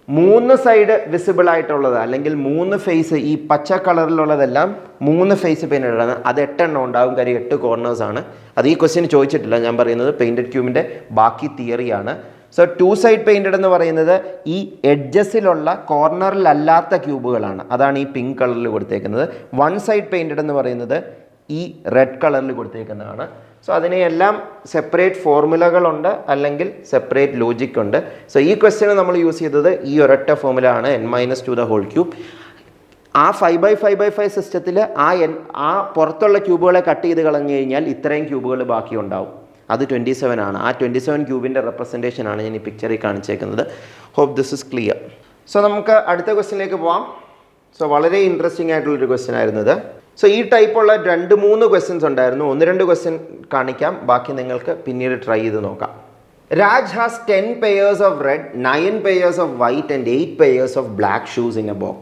3 side visible ആയിട്ടുള്ളത് അല്ലെങ്കിൽ 3 face, ഈ പച്ച കളറിലുള്ളതെല്ലാം 3 ഫേസ് പെയിൻറ്റഡ് ആണ്. അത് 8 എണ്ണം ഉണ്ടാകും, കാര്യം 8 കോർണേഴ്സ് ആണ്. അത് ഈ ക്വസ്റ്റ്യൻ ചോദിച്ചിട്ടില്ല, ഞാൻ പറയുന്നത് പെയിൻറ്റഡ് ക്യൂബിൻ്റെ ബാക്കി തിയറിയാണ്. സോ 2 സൈഡ് പെയിൻറ്റഡ് എന്ന് പറയുന്നത് ഈ എഡ്ജസിലുള്ള കോർണറിലല്ലാത്ത ക്യൂബുകളാണ്, അതാണ് ഈ പിങ്ക് കളറിൽ കൊടുത്തേക്കുന്നത്. 1 സൈഡ് പെയിൻറ്റഡ് എന്ന് പറയുന്നത് ഈ റെഡ് കളറിൽ കൊടുത്തേക്കുന്നതാണ്. സോ അതിനെയെല്ലാം സെപ്പറേറ്റ് ഫോർമുലകളുണ്ട് അല്ലെങ്കിൽ സെപ്പറേറ്റ് ലോജിക് ഉണ്ട്. സോ ഈ ക്വസ്റ്റ്യന് നമ്മൾ യൂസ് ചെയ്തത് ഈ ഒരൊറ്റ ഫോർമുല ആണ്, n-2 the whole cube. ആ 5x5x5 സിസ്റ്റത്തിൽ ആ പുറത്തുള്ള ക്യൂബുകളെ കട്ട് ചെയ്ത് കളഞ്ഞു കഴിഞ്ഞാൽ ഇത്രയും ക്യൂബുകൾ ബാക്കി ഉണ്ടാവും. അത് 27 ആണ്. ആ 27 ക്യൂബിൻ്റെ റെപ്രസെൻറ്റേഷൻ ആണ് ഞാൻ ഈ പിക്ചറിൽ കാണിച്ചേക്കുന്നത്. Hope this is clear. So നമുക്ക് അടുത്ത ക്വസ്റ്റ്യനിലേക്ക് പോവാം. സോ വളരെ ഇൻട്രസ്റ്റിംഗ് ആയിട്ടുള്ളൊരു ക്വസ്റ്റ്യൻ ആയിരുന്നത്. സോ ഈ ടൈപ്പുള്ള 2-3 ക്വസ്റ്റ്യൻസ് ഉണ്ടായിരുന്നു. 1-2 ക്വസ്റ്റ്യൻ കാണിക്കാം, ബാക്കി നിങ്ങൾക്ക് പിന്നീട് ട്രൈ ചെയ്ത് നോക്കാം. Raj has 10 pairs of red, 9 pairs of white and 8 pairs of black shoes in a box.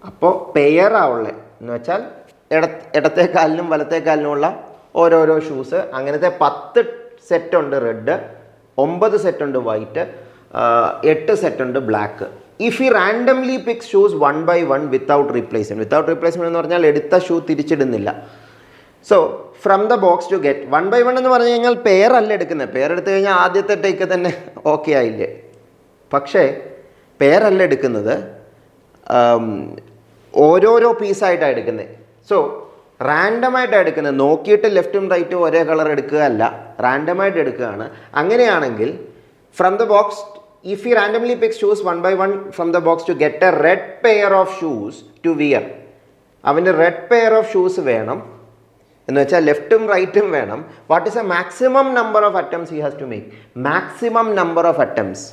അപ്പോൾ പെയറാവുള്ളത് എന്ന് വെച്ചാൽ ഇടത്തെ കാലിനും വലത്തെ കാലിനുമുള്ള ഓരോരോ ഷൂസ്. അങ്ങനത്തെ 10 സെറ്റ് ഉണ്ട് റെഡ്, 9 സെറ്റ് ഉണ്ട് വൈറ്റ്, 8 സെറ്റ് ഉണ്ട് black. If he randomly picks shoes 1 by 1 without replacement എന്ന് പറഞ്ഞാൽ എടുത്ത ഷൂ തിരിച്ചിടുന്നില്ല. So from the box to get 1 by 1 എന്ന് പറഞ്ഞു കഴിഞ്ഞാൽ പെയർ അല്ല എടുക്കുന്നത്. പെയർ എടുത്തു കഴിഞ്ഞാൽ ആദ്യത്തെ ടേക്ക് തന്നെ ഓക്കെ ആയില്ലേ. പക്ഷേ പെയർ അല്ല എടുക്കുന്നത്, ഓരോരോ പീസായിട്ടാണ് എടുക്കുന്നത്. സോ റാൻഡമായിട്ടാണ് എടുക്കുന്നത്, നോക്കിയിട്ട് ലെഫ്റ്റും റൈറ്റും ഒരേ കളർ എടുക്കുകയല്ല, റാൻഡമായിട്ട് എടുക്കുകയാണ്. അങ്ങനെയാണെങ്കിൽ from the box, if he randomly picks shoes 1 by 1 from the box to get a red pair of shoes to wear, അവൻ്റെ റെഡ് പെയർ ഓഫ് ഷൂസ് വേണം എന്ന് വെച്ചാൽ ലെഫ്റ്റും റൈറ്റും വേണം. What is a maximum number of attempts he has to make? Maximum number of attempts.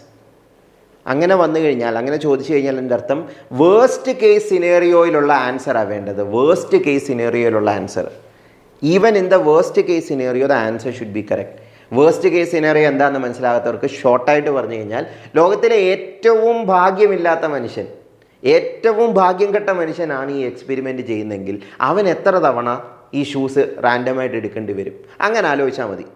അങ്ങനെ വന്നു കഴിഞ്ഞാൽ, അങ്ങനെ ചോദിച്ചു കഴിഞ്ഞാൽ എൻ്റെ അർത്ഥം വേഴ്സ്റ്റ് കേസ് സിനേറിയോയിലുള്ള ആൻസറാണ് വേണ്ടത്. വേഴ്സ്റ്റ് കേസ് സിനേറിയോയിലുള്ള answer. Even in the worst case scenario the answer should be correct. Worst case scenario എന്താണെന്ന് മനസ്സിലാകാത്തവർക്ക് ഷോർട്ടായിട്ട് പറഞ്ഞു കഴിഞ്ഞാൽ, ലോകത്തിലെ ഏറ്റവും ഭാഗ്യമില്ലാത്ത മനുഷ്യൻ, ഏറ്റവും ഭാഗ്യം കെട്ട മനുഷ്യനാണ് ഈ എക്സ്പെരിമെൻറ്റ് ചെയ്യുന്നതെങ്കിൽ അവൻ എത്ര തവണ ഈ ഷൂസ് റാൻഡമായിട്ട് എടുക്കേണ്ടി വരും? അങ്ങനെ ആലോചിച്ചാൽ മതി.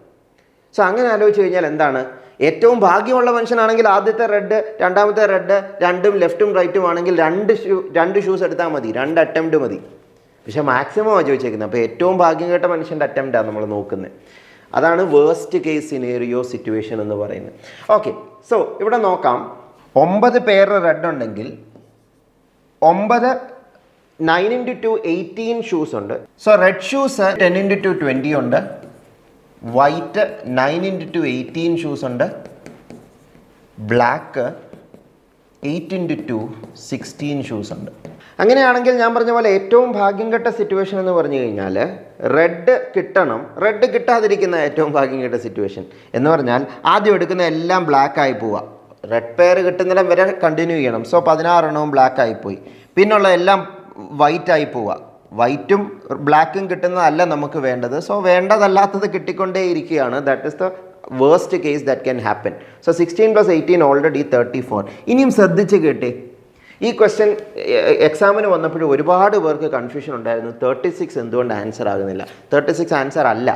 സോ അങ്ങനെ ആലോചിച്ച് കഴിഞ്ഞാൽ എന്താണ്, ഏറ്റവും ഭാഗ്യമുള്ള മനുഷ്യനാണെങ്കിൽ ആദ്യത്തെ റെഡ്, രണ്ടാമത്തെ റെഡ്, രണ്ടും ലെഫ്റ്റും റൈറ്റും ആണെങ്കിൽ രണ്ട് ഷൂസ് എടുത്താൽ മതി, 2 അറ്റംപ്റ്റ് മതി. പക്ഷേ മാക്സിമമാണ് ചോദിച്ചേക്കുന്നത്. അപ്പോൾ ഏറ്റവും ഭാഗ്യം കെട്ട മനുഷ്യൻ്റെ അറ്റംപ്റ്റാണ് നമ്മൾ നോക്കുന്നത്. അതാണ് വേഴ്സ്റ്റ് കേസ് സിനേറിയോ സിറ്റുവേഷൻ എന്ന് പറയുന്നത്. ഓക്കെ, സോ ഇവിടെ നോക്കാം. 9 പെയർ റെഡ് ഉണ്ടെങ്കിൽ 9 into 2 18 ഷൂസ് ഉണ്ട്. സോ റെഡ് ഷൂസ് 10 into 2 20 ഉണ്ട്, വൈറ്റ് 9 into 2 18 ഷൂസ് ഉണ്ട്, ബ്ലാക്ക് 8 into 2 16 ഷൂസ് ഉണ്ട്. അങ്ങനെയാണെങ്കിൽ ഞാൻ പറഞ്ഞ പോലെ ഏറ്റവും ഭാഗ്യം കെട്ട സിറ്റുവേഷൻ എന്ന് പറഞ്ഞു കഴിഞ്ഞാൽ റെഡ് കിട്ടണം. റെഡ് കിട്ടാതിരിക്കുന്ന ഏറ്റവും ഭാഗ്യം കെട്ട സിറ്റുവേഷൻ എന്ന് പറഞ്ഞാൽ ആദ്യം എടുക്കുന്ന എല്ലാം ബ്ലാക്ക് ആയി പോവുക. റെഡ് പെയർ കിട്ടുന്നിടം വരെ കണ്ടിന്യൂ ചെയ്യണം. സോ 16 എണ്ണവും ബ്ലാക്ക് ആയിപ്പോയി. പിന്നുള്ള എല്ലാം വൈറ്റ് ആയി പോവുക. വൈറ്റും ബ്ലാക്കും കിട്ടുന്നതല്ല നമുക്ക് വേണ്ടത്. സോ വേണ്ടതല്ലാത്തത് കിട്ടിക്കൊണ്ടേ ഇരിക്കുകയാണ്. That is the worst case that can happen. So 16 + 18 already 34. ഇനിയും ശ്രദ്ധിച്ച് കേട്ടേ, ഈ ക്വസ്റ്റ്യൻ എക്സാമിന് വന്നപ്പോഴും ഒരുപാട് പേർക്ക് കൺഫ്യൂഷൻ ഉണ്ടായിരുന്നു. 36 എന്തുകൊണ്ട് ആൻസർ ആകുന്നില്ല? 36 ആൻസർ അല്ല.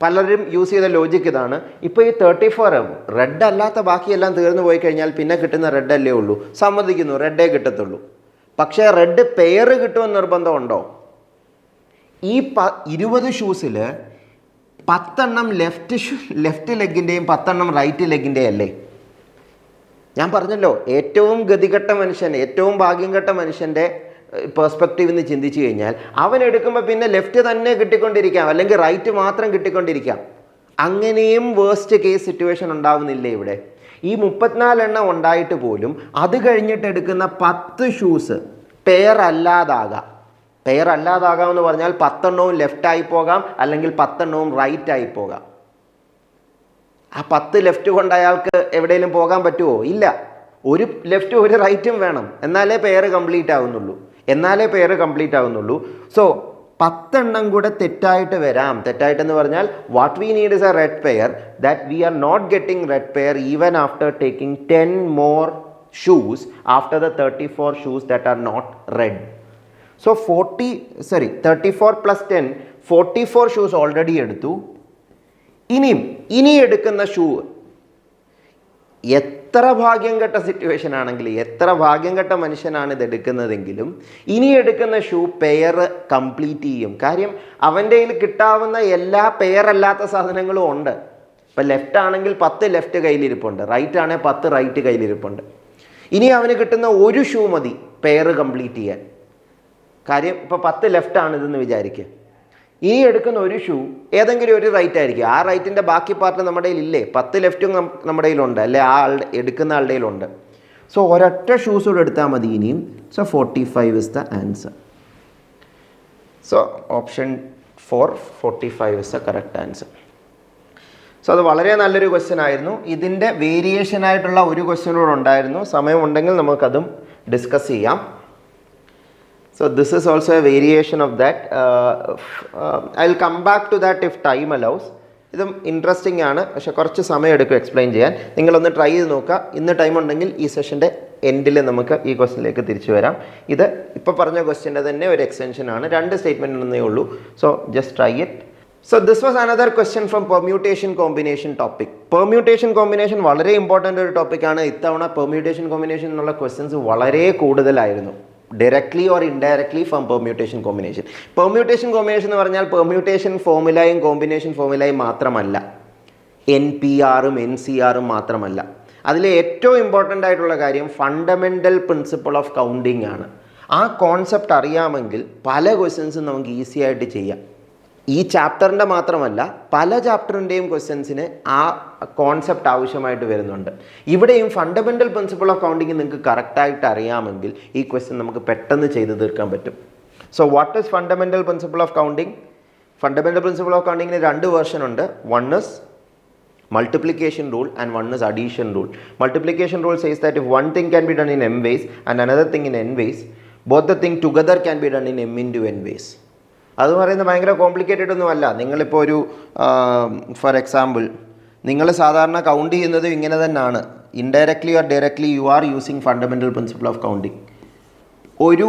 പലരും യൂസ് ചെയ്ത ലോജിക്ക് ഇതാണ്. ഇപ്പോൾ ഈ 34 റെഡ് അല്ലാത്ത ബാക്കിയെല്ലാം തീർന്നു പോയി കഴിഞ്ഞാൽ പിന്നെ കിട്ടുന്ന റെഡ് അല്ലേ ഉള്ളൂ. സമ്മതിക്കുന്നു, റെഡേ കിട്ടത്തുള്ളൂ. പക്ഷേ റെഡ് പെയർ കിട്ടുമെന്ന് നിർബന്ധമുണ്ടോ? ഈ 20 ഷൂസിൽ 10 ലെഫ്റ്റ് ലെഗിൻ്റെയും 10 റൈറ്റ് ലെഗിൻ്റെയും അല്ലേ? ഞാൻ പറഞ്ഞല്ലോ, ഏറ്റവും ഗതികെട്ട മനുഷ്യൻ, ഏറ്റവും ഭാഗ്യം കെട്ട മനുഷ്യൻ്റെ പെർസ്പെക്റ്റീവിൽ നിന്ന് ചിന്തിച്ചു കഴിഞ്ഞാൽ അവൻ എടുക്കുമ്പോൾ പിന്നെ ലെഫ്റ്റ് തന്നെ കിട്ടിക്കൊണ്ടിരിക്കാം, അല്ലെങ്കിൽ റൈറ്റ് മാത്രം കിട്ടിക്കൊണ്ടിരിക്കാം. അങ്ങനെയും വേസ്റ്റ് കേസ് സിറ്റുവേഷൻ ഉണ്ടാവുന്നില്ലേ ഇവിടെ? ഈ 34 എണ്ണം ഉണ്ടായിട്ട് പോലും അത് കഴിഞ്ഞിട്ട് എടുക്കുന്ന 10 ഷൂസ് പെയർ അല്ലാതാകാം. പെയർ അല്ലാതാകാമെന്ന് പറഞ്ഞാൽ 10 എണ്ണവും ലെഫ്റ്റായി പോകാം, അല്ലെങ്കിൽ 10 എണ്ണവും റൈറ്റായി പോകാം. ആ 10 ലെഫ്റ്റ് കൊണ്ട് അയാൾക്ക് എവിടെയെങ്കിലും പോകാൻ പറ്റുമോ? ഇല്ല. ഒരു ലെഫ്റ്റും ഒരു റൈറ്റും വേണം, എന്നാലേ പെയർ കംപ്ലീറ്റ് ആകുന്നുള്ളൂ. സോ 10 എണ്ണം കൂടെ തെറ്റായിട്ട് വരാം. തെറ്റായിട്ടെന്ന് പറഞ്ഞാൽ what we need is a red pair, that we are not getting red pair even after taking 10 more shoes after the 34 shoes that are not red. So 34 plus 10 44 shoes already എടുത്തു. ഇനി എടുക്കുന്ന shoe എത്ര ഭാഗ്യം കെട്ട situation ആണെങ്കിലും, എത്ര ഭാഗ്യം കെട്ട മനുഷ്യനാണ് ഇത് എടുക്കുന്നതെങ്കിലും, ഇനി എടുക്കുന്ന ഷൂ പെയർ കംപ്ലീറ്റ് ചെയ്യും. കാര്യം അവൻ്റെ കയ്യിൽ കിട്ടാവുന്ന എല്ലാ പെയർ അല്ലാത്ത സാധനങ്ങളും ഉണ്ട്. ഇപ്പം ലെഫ്റ്റ് ആണെങ്കിൽ 10 ലെഫ്റ്റ് കയ്യിലിരിപ്പുണ്ട്, റൈറ്റ് ആണെങ്കിൽ 10 റൈറ്റ് കയ്യിലിരിപ്പുണ്ട്. ഇനി അവന് കിട്ടുന്ന ഒരു ഷൂ മതി പെയർ കംപ്ലീറ്റ് ചെയ്യാൻ. കാര്യം ഇപ്പോൾ 10 ലെഫ്റ്റ് ആണ് ഇതെന്ന് വിചാരിക്കുക. ഇനി എടുക്കുന്ന ഒരു ഷൂ ഏതെങ്കിലും ഒരു റൈറ്റ് ആയിരിക്കും. ആ റൈറ്റിൻ്റെ ബാക്കി പാർട്ട് നമ്മുടെ കയ്യിലില്ലേ? 10 ലെഫ്റ്റും നമ്മുടെ കയ്യിലുണ്ട്, അല്ലെ? എടുക്കുന്ന ആളുടെ കയ്യിലുണ്ട്. സോ ഒരൊറ്റ ഷൂസ് കൂടെ എടുത്താൽ മതി ഇനിയും. So 45 is the answer. So option 4, 45 is the correct answer. So അത് വളരെ നല്ലൊരു ക്വസ്റ്റ്യൻ ആയിരുന്നു. ഇതിൻ്റെ വേരിയേഷൻ ആയിട്ടുള്ള ഒരു ക്വസ്റ്റ്യൻ കൂടെ ഉണ്ടായിരുന്നു. സമയമുണ്ടെങ്കിൽ നമുക്കതും ഡിസ്കസ് ചെയ്യാം. So this is also a variation of that. I'll come back to that if time allows. ഇതും ഇൻട്രസ്റ്റിംഗ് ആണ്, പക്ഷേ കുറച്ച് സമയം എടുക്കും എക്സ്പ്ലെയിൻ ചെയ്യാൻ. നിങ്ങളൊന്ന് ട്രൈ ചെയ്ത് നോക്കുക. ഇന്ന് ടൈം ഉണ്ടെങ്കിൽ ഈ സെഷൻ്റെ എൻഡിൽ നമുക്ക് ഈ ക്വസ്റ്റ്യനിലേക്ക് തിരിച്ചു വരാം. ഇത് ഇപ്പോൾ പറഞ്ഞ ക്വസ്റ്റ്യൻ്റെ തന്നെ ഒരു എക്സ്റ്റൻഷനാണ്. 2 സ്റ്റേറ്റ്മെൻറ്റ് എന്നേ ഉള്ളൂ. So just try it. So this was another question from permutation combination topic. Permutation combination വളരെ ഇമ്പോർട്ടൻ്റ് ഒരു ടോപ്പിക്കാണ്. ഇത്തവണ പെർമ്യൂട്ടേഷൻ കോമ്പിനേഷൻ എന്നുള്ള ക്വസ്റ്റ്യൻസ് വളരെ കൂടുതലായിരുന്നു. Directly or indirectly from permutation combination. Permutation combination എന്ന് പറഞ്ഞാൽ പെർമ്യൂട്ടേഷൻ ഫോർമുലയും കോമ്പിനേഷൻ ഫോർമുലയും മാത്രമല്ല, NPRും NCRും മാത്രമല്ല. അതിലെ ഏറ്റവും ഇമ്പോർട്ടൻ്റ് ആയിട്ടുള്ള കാര്യം ഫണ്ടമെൻ്റൽ പ്രിൻസിപ്പിൾ ഓഫ് കൗണ്ടിങ് ആണ്. ആ കോൺസെപ്റ്റ് അറിയാമെങ്കിൽ പല ക്വസ്റ്റ്യൻസും നമുക്ക് ഈസി ആയിട്ട് ചെയ്യാം. ഈ ചാപ്റ്ററിൻ്റെ മാത്രമല്ല, പല ചാപ്റ്ററിൻ്റെയും ക്വസ്റ്റ്യൻസിന് ആ കോൺസെപ്റ്റ് ആവശ്യമായിട്ട് വരുന്നുണ്ട്. ഇവിടെയും ഫണ്ടമെൻ്റൽ പ്രിൻസിപ്പിൾ ഓഫ് കൗണ്ടിങ് നിങ്ങൾക്ക് കറക്റ്റായിട്ട് അറിയാമെങ്കിൽ ഈ ക്വസ്റ്റ്യൻ നമുക്ക് പെട്ടെന്ന് ചെയ്ത് തീർക്കാൻ പറ്റും. So what is fundamental principle of counting? Fundamental principle of കൗണ്ടിങ്ങിന് 2 വേർഷൻ ഉണ്ട്. One is multiplication rule and one is addition rule. Multiplication rule says that if one thing can be done in m ways and another thing in n ways, both the thing together can be done in m into n ways. അത് പറയുന്നത് ഭയങ്കര complicated ഒന്നുമല്ല. നിങ്ങളിപ്പോൾ ഒരു for example നിങ്ങൾ സാധാരണ count ചെയ്യുന്നത് ഇങ്ങനെ തന്നെയാണ്. Indirectly or directly U are using fundamental principle of counting. ഒരു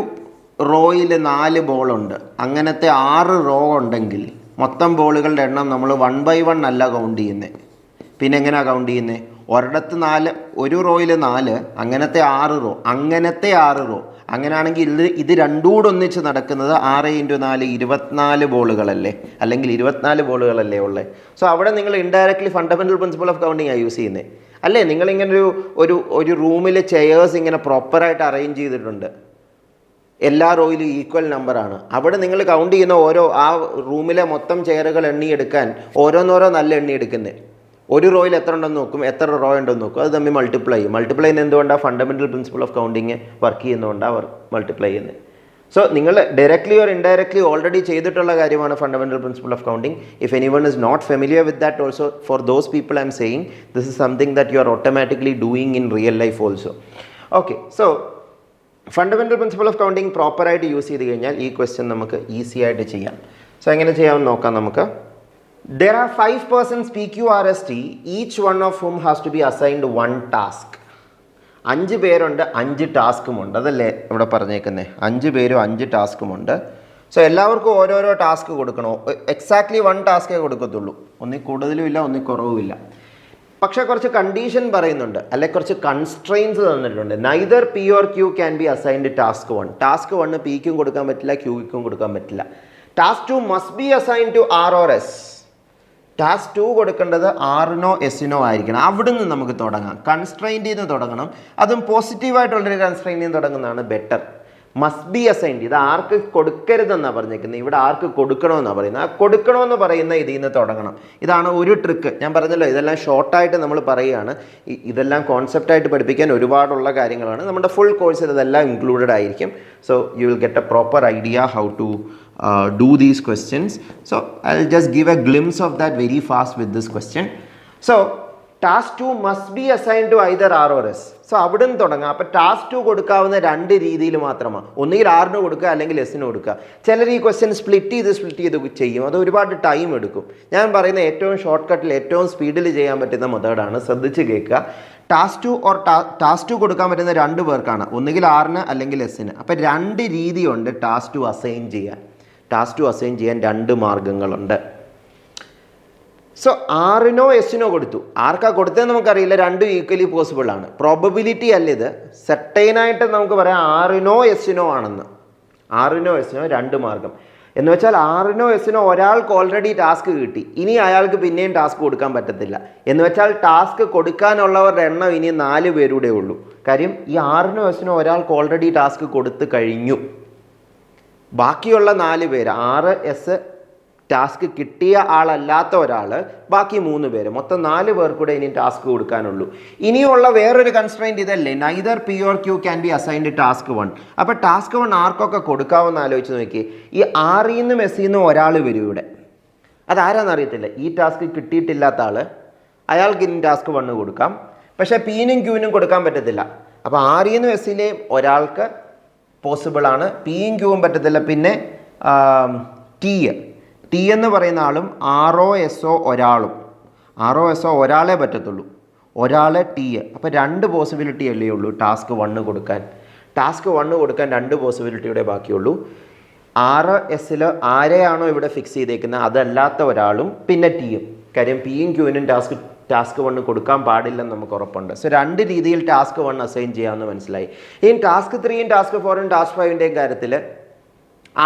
റോയിൽ 4 ബോളുണ്ട്. അങ്ങനത്തെ 6 റോ ഉണ്ടെങ്കിൽ മൊത്തം ബോളുകളുടെ എണ്ണം നമ്മൾ 1 by 1 അല്ല കൗണ്ട് ചെയ്യുന്നത്. പിന്നെ എങ്ങനെയാണ് കൗണ്ട് ചെയ്യുന്നത്? ഒരിടത്ത് 4, ഒരു റോയിൽ 4, അങ്ങനത്തെ 6 റോ, അങ്ങനത്തെ 6 റോ. അങ്ങനെയാണെങ്കിൽ ഇത് രണ്ടും കൂടെ ഒന്നിച്ച് നടക്കുന്നത് 6 × 4 24 ബോളുകളല്ലേ, അല്ലെങ്കിൽ 24 ബോളുകളല്ലേ ഉള്ളത്. സോ അവിടെ നിങ്ങൾ indirectly fundamental principle of counting ആണ് യൂസ് ചെയ്യുന്നത് അല്ലേ? നിങ്ങളിങ്ങനെ ഒരു റൂമിൽ ചെയേഴ്സ് ഇങ്ങനെ പ്രോപ്പറായിട്ട് അറേഞ്ച് ചെയ്തിട്ടുണ്ട്. എല്ലാ റോയിലും ഈക്വൽ നമ്പറാണ്. അവിടെ നിങ്ങൾ കൗണ്ട് ചെയ്യുന്ന ആ റൂമിലെ മൊത്തം ചെയറുകൾ എണ്ണിയെടുക്കാൻ ഓരോന്നോരോ നല്ല എണ്ണി എടുക്കുന്നത്. ഒരു റോയിൽ എത്ര ഉണ്ടെന്ന് നോക്കും, എത്ര റോ ഉണ്ടെന്ന് നോക്കും, അത് തമ്മിൽ മൾട്ടിപ്ലൈ ചെയ്യും. മൾട്ടിപ്ലൈ ചെയ്യുന്നത് എന്തുകൊണ്ടാണ്? Fundamental principle of counting work ചെയ്യുന്നതുകൊണ്ടാണ് അവർ മൾട്ടിപ്ലൈ ചെയ്യുന്നത്. സോ നിങ്ങൾ ഡയറക്ട്ലി ഓർ ഇൻഡയറക്ട്ലി ഓൾറെഡി ചെയ്തിട്ടുള്ള കാര്യമാണ് fundamental principle of counting. If anyone is not familiar with that also, for those people I'm saying this is something that you are automatically doing in real life also. Okay, so fundamental principle of counting പ്രോപ്പറായിട്ട് use ചെയ്ത് കഴിഞ്ഞാൽ ഈ question നമുക്ക് easy ആയിട്ട് ചെയ്യാം. So എങ്ങനെ ചെയ്യാമെന്ന് നോക്കാം നമുക്ക്. There are 5 persons PQRST, each one of whom has to be assigned one task. 5 പേരുണ്ട്, 5 ടാസ്കുമുണ്ട്. അതല്ലേ ഇവിടെ പറഞ്ഞേക്കുന്നത്? 5 പേരും 5 ടാസ്കുമുണ്ട്. സോ എല്ലാവർക്കും ഓരോരോ ടാസ്ക് കൊടുക്കണോ? എക്സാക്ട്ലി 1 ടാസ്കേ കൊടുക്കത്തുള്ളൂ. ഒന്നിൽ കൂടുതലും ഇല്ല, ഒന്നിൽ കുറവുമില്ല. പക്ഷേ കുറച്ച് കണ്ടീഷൻ പറയുന്നുണ്ട്, അല്ലെങ്കിൽ കുറച്ച് കൺസ്ട്രെയിൻസ് തന്നിട്ടുണ്ട്. Neither P or Q can be assigned task 1. Task 1 പിക്കും കൊടുക്കാൻ പറ്റില്ല, ക്യൂക്കും കൊടുക്കാൻ പറ്റില്ല. Task 2 must be assign to R or S. Task 2 കൊടുക്കേണ്ടത് ആറിനോ എസിനോ ആയിരിക്കണം. അവിടുന്ന് നമുക്ക് തുടങ്ങാം. കൺസ്ട്രെയിൻറ്റിൽ നിന്ന് തുടങ്ങണം. അതും പോസിറ്റീവായിട്ടുള്ളൊരു കൺസ്ട്രെയിൻറ്റിൽ നിന്ന് തുടങ്ങുന്നതാണ് ബെറ്റർ. Must be assigned. ഇത് ആർക്ക് കൊടുക്കരുതെന്നാണ് പറഞ്ഞേക്കുന്നത്, ഇവിടെ ആർക്ക് കൊടുക്കണമെന്നാണ് പറയുന്നത്. ആ കൊടുക്കണമെന്ന് പറയുന്ന ഇതിൽ നിന്ന് തുടങ്ങണം. ഇതാണ് ഒരു ട്രിക്ക്. ഞാൻ പറഞ്ഞല്ലോ, ഇതെല്ലാം ഷോർട്ടായിട്ട് നമ്മൾ പറയുകയാണ്. ഇതെല്ലാം കോൺസെപ്റ്റായിട്ട് പഠിപ്പിക്കാൻ ഒരുപാടുള്ള കാര്യങ്ങളാണ്. നമ്മുടെ ഫുൾ കോഴ്സിൽ ഇതെല്ലാം ഇൻക്ലൂഡഡ് ആയിരിക്കും. So you will get a proper idea how to do these questions. So I'll just give a glimpse of that very fast with this question. So task 2 must be assigned to either R or S. So അവിടെ നിന്ന് തുടങ്ങാം. അപ്പോൾ task 2 കൊടുക്കാവുന്ന 2 രീതിയിൽ മാത്രമാണ്. ഒന്നുകിൽ ആറിന് കൊടുക്കുക, അല്ലെങ്കിൽ എസിന് കൊടുക്കുക. ചിലർ ഈ ക്വസ്റ്റ്യൻ സ്പ്ലിറ്റ് ചെയ്ത് ചെയ്യും. അത് ഒരുപാട് ടൈം എടുക്കും. ഞാൻ പറയുന്ന ഏറ്റവും ഷോർട്ട് കട്ടിൽ ഏറ്റവും സ്പീഡിൽ ചെയ്യാൻ പറ്റുന്ന മെത്തേഡാണ്. ശ്രദ്ധിച്ച് കേൾക്കുക. ടാസ്ക് 2 കൊടുക്കാൻ പറ്റുന്ന 2 പേർക്കാണ്. ഒന്നുകിൽ ആറിന് അല്ലെങ്കിൽ എസിന്. അപ്പോൾ 2 രീതിയുണ്ട് ടാസ്ക് 2 അസൈൻ ചെയ്യാൻ. ടാസ്ക് 2 അസൈൻ ചെയ്യാൻ 2 മാർഗ്ഗങ്ങളുണ്ട്. സോ ആറിനോ എസിനോ കൊടുത്തു. ആർക്കാ കൊടുത്തതെന്ന് നമുക്കറിയില്ല. 2 ഈക്വലി പോസിബിൾ ആണ്. പ്രോബബിലിറ്റി അല്ല ഇത്. സെർട്ടൈനായിട്ട് നമുക്ക് പറയാം ആറിനോ എസിനോ ആണെന്ന്. ആറിനോ എസിനോ 2 മാർഗ്ഗം എന്ന് വെച്ചാൽ ആറിനോ എസിനോ ഒരാൾക്ക് ഓൾറെഡി ടാസ്ക് കിട്ടി. ഇനി അയാൾക്ക് പിന്നെയും ടാസ്ക് കൊടുക്കാൻ പറ്റത്തില്ല. എന്ന് വെച്ചാൽ ടാസ്ക് കൊടുക്കാനുള്ളവരുടെ എണ്ണം ഇനി 4 പേരുടെ ഉള്ളൂ. കാര്യം ഈ ആറിനോ എസിനോ ഒരാൾക്ക് ഓൾറെഡി ടാസ്ക് കൊടുത്തു കഴിഞ്ഞു. ബാക്കിയുള്ള 4 പേര്, 6 എസ് ടാസ്ക് കിട്ടിയ ആളല്ലാത്ത ഒരാൾ, ബാക്കി 3 പേര്, മൊത്തം 4 പേർക്കൂടെ ഇനി ടാസ്ക് കൊടുക്കാനുള്ളൂ. ഇനിയുള്ള വേറൊരു കൺസ്ട്രെയിൻറ്റ് ഇതല്ലേ, neither P or Q can be assigned task 1. അപ്പോൾ ടാസ്ക് 1 ആർക്കൊക്കെ കൊടുക്കാമെന്ന് ആലോചിച്ച് നോക്കി. ഈ ആറിൽ നിന്നും എസ്സിൽ നിന്നും ഒരാൾ വരും ഇവിടെ. അതാരാന്ന് അറിയത്തില്ല. ഈ ടാസ്ക് കിട്ടിയിട്ടില്ലാത്ത ആൾ, അയാൾക്ക് ഇനി ടാസ്ക് 1 കൊടുക്കാം. പക്ഷേ പിനും ക്യൂവിനും കൊടുക്കാൻ പറ്റത്തില്ല. അപ്പോൾ ആറിൽ നിന്നും എസ്സിലെയും ഒരാൾക്ക് പോസിബിളാണ്, പിയും ക്യൂവും പറ്റത്തില്ല. പിന്നെ ടി എന്ന് പറയുന്ന ആളും ആറോ എസ്സോ ഒരാളും. ആറോ എസ്സോ ഒരാളെ പറ്റത്തുള്ളൂ, ഒരാൾ ടി. അപ്പോൾ 2 പോസിബിലിറ്റി അല്ലേ ഉള്ളൂ ടാസ്ക് 1 കൊടുക്കാൻ. ടാസ്ക് 1 കൊടുക്കാൻ 2 പോസിബിലിറ്റിയുടെ ബാക്കിയുള്ളൂ. 6 എസ്സിൽ ആരെയാണോ ഇവിടെ ഫിക്സ് ചെയ്തേക്കുന്നത് അതല്ലാത്ത ഒരാളും പിന്നെ ടിയും. കാര്യം പിയും ക്യൂവിനും ടാസ്ക് 1 കൊടുക്കാൻ പാടില്ലെന്ന് നമുക്ക് ഉറപ്പുണ്ട്. സോ 2 രീതിയിൽ ടാസ്ക് 1 അസൈൻ ചെയ്യാമെന്ന് മനസ്സിലായി. ഇനി ടാസ്ക് 3യും ടാസ്ക് 4യും ടാസ്ക് 5ൻ്റെയും കാര്യത്തിൽ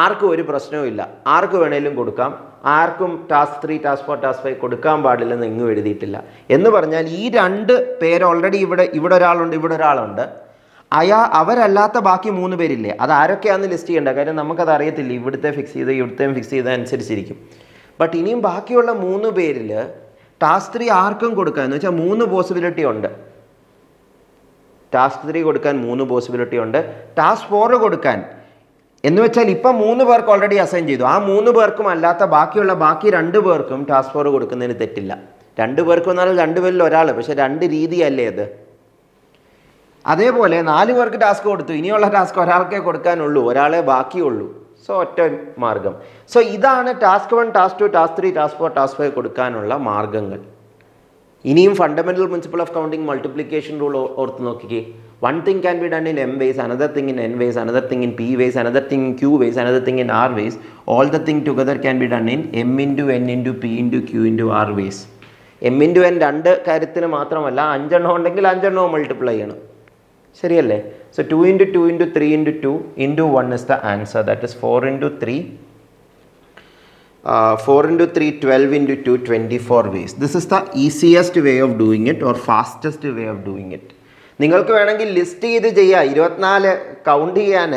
ആർക്കും ഒരു പ്രശ്നവും ഇല്ല. ആർക്ക് വേണേലും കൊടുക്കാം. ആർക്കും ടാസ്ക് 3, ടാസ്ക് 4, ടാസ്ക് 5 കൊടുക്കാൻ പാടില്ലെന്ന് എങ്ങും എഴുതിയിട്ടില്ല. എന്ന് പറഞ്ഞാൽ ഈ 2 പേര് ഓൾറെഡി ഇവിടെ ഒരാളുണ്ട്, ഇവിടെ ഒരാളുണ്ട്. അവരല്ലാത്ത ബാക്കി 3 പേരില്ലേ, അത് ആരൊക്കെയാണെന്ന് ലിസ്റ്റ് ചെയ്യേണ്ട. കാര്യം നമുക്കത് അറിയത്തില്ല. ഇവിടുത്തെ ഫിക്സ് ചെയ്ത് ഇവിടുത്തെയും ഫിക്സ് ചെയ്ത അനുസരിച്ചിരിക്കും. ബട്ട് ഇനിയും ബാക്കിയുള്ള 3 പേരിൽ ടാസ്ക് 3 ആർക്കും കൊടുക്കാം. എന്ന് വെച്ചാൽ 3 പോസിബിലിറ്റി ഉണ്ട്. ടാസ്ക് 3 കൊടുക്കാൻ 3 പോസിബിലിറ്റി ഉണ്ട്. ടാസ്ക് 4 കൊടുക്കാൻ എന്ന് വെച്ചാൽ ഇപ്പം 3 പേർക്ക് ഓൾറെഡി അസൈൻ ചെയ്തു. ആ 3 പേർക്കും അല്ലാത്ത ബാക്കി 2 പേർക്കും ടാസ്ക് 4 കൊടുക്കുന്നതിന് തെറ്റില്ല. 2 പേർക്ക് വന്നാൽ 2 പേരിൽ ഒരാൾ, പക്ഷേ 2 രീതിയല്ലേ അത്. അതേപോലെ 4 പേർക്ക് ടാസ്ക് കൊടുത്തു. ഇനിയുള്ള ടാസ്ക് ഒരാൾക്കേ കൊടുക്കാനുള്ളൂ, ഒരാളെ ബാക്കിയുള്ളൂ. സോ ഒറ്റ മാർഗം. സോ ഇതാണ് task 1, task 2, task 3, task 4, task 5 കൊടുക്കാനുള്ള മാർഗങ്ങൾ. ഇനിയും fundamental principle of counting multiplication rule ഓർത്ത് നോക്കിക്കേ. One thing can be done in m ways, another thing in n ways, another thing in p ways, another thing in q ways, another thing in r ways. All the thing together can be done in m into n into p into q into r ways. m into n 2 കാര്യത്തിന് മാത്രമല്ല, 5 എണ്ണം ഉണ്ടെങ്കിൽ 5 എണ്ണവും multiply ചെയ്യണം. ശരിയല്ലേ? So 2 into 2 into 3 into 2 into 1 is the answer. That is 4 into 3. 4 into 3, 12 into 2, 24 ways. This is the easiest way of doing it or fastest way of doing it. നിങ്ങൾക്ക് വേണമെങ്കിൽ list ചെയ്ത് ചെയ്യാം. 24 കൗണ്ട് ചെയ്യാൻ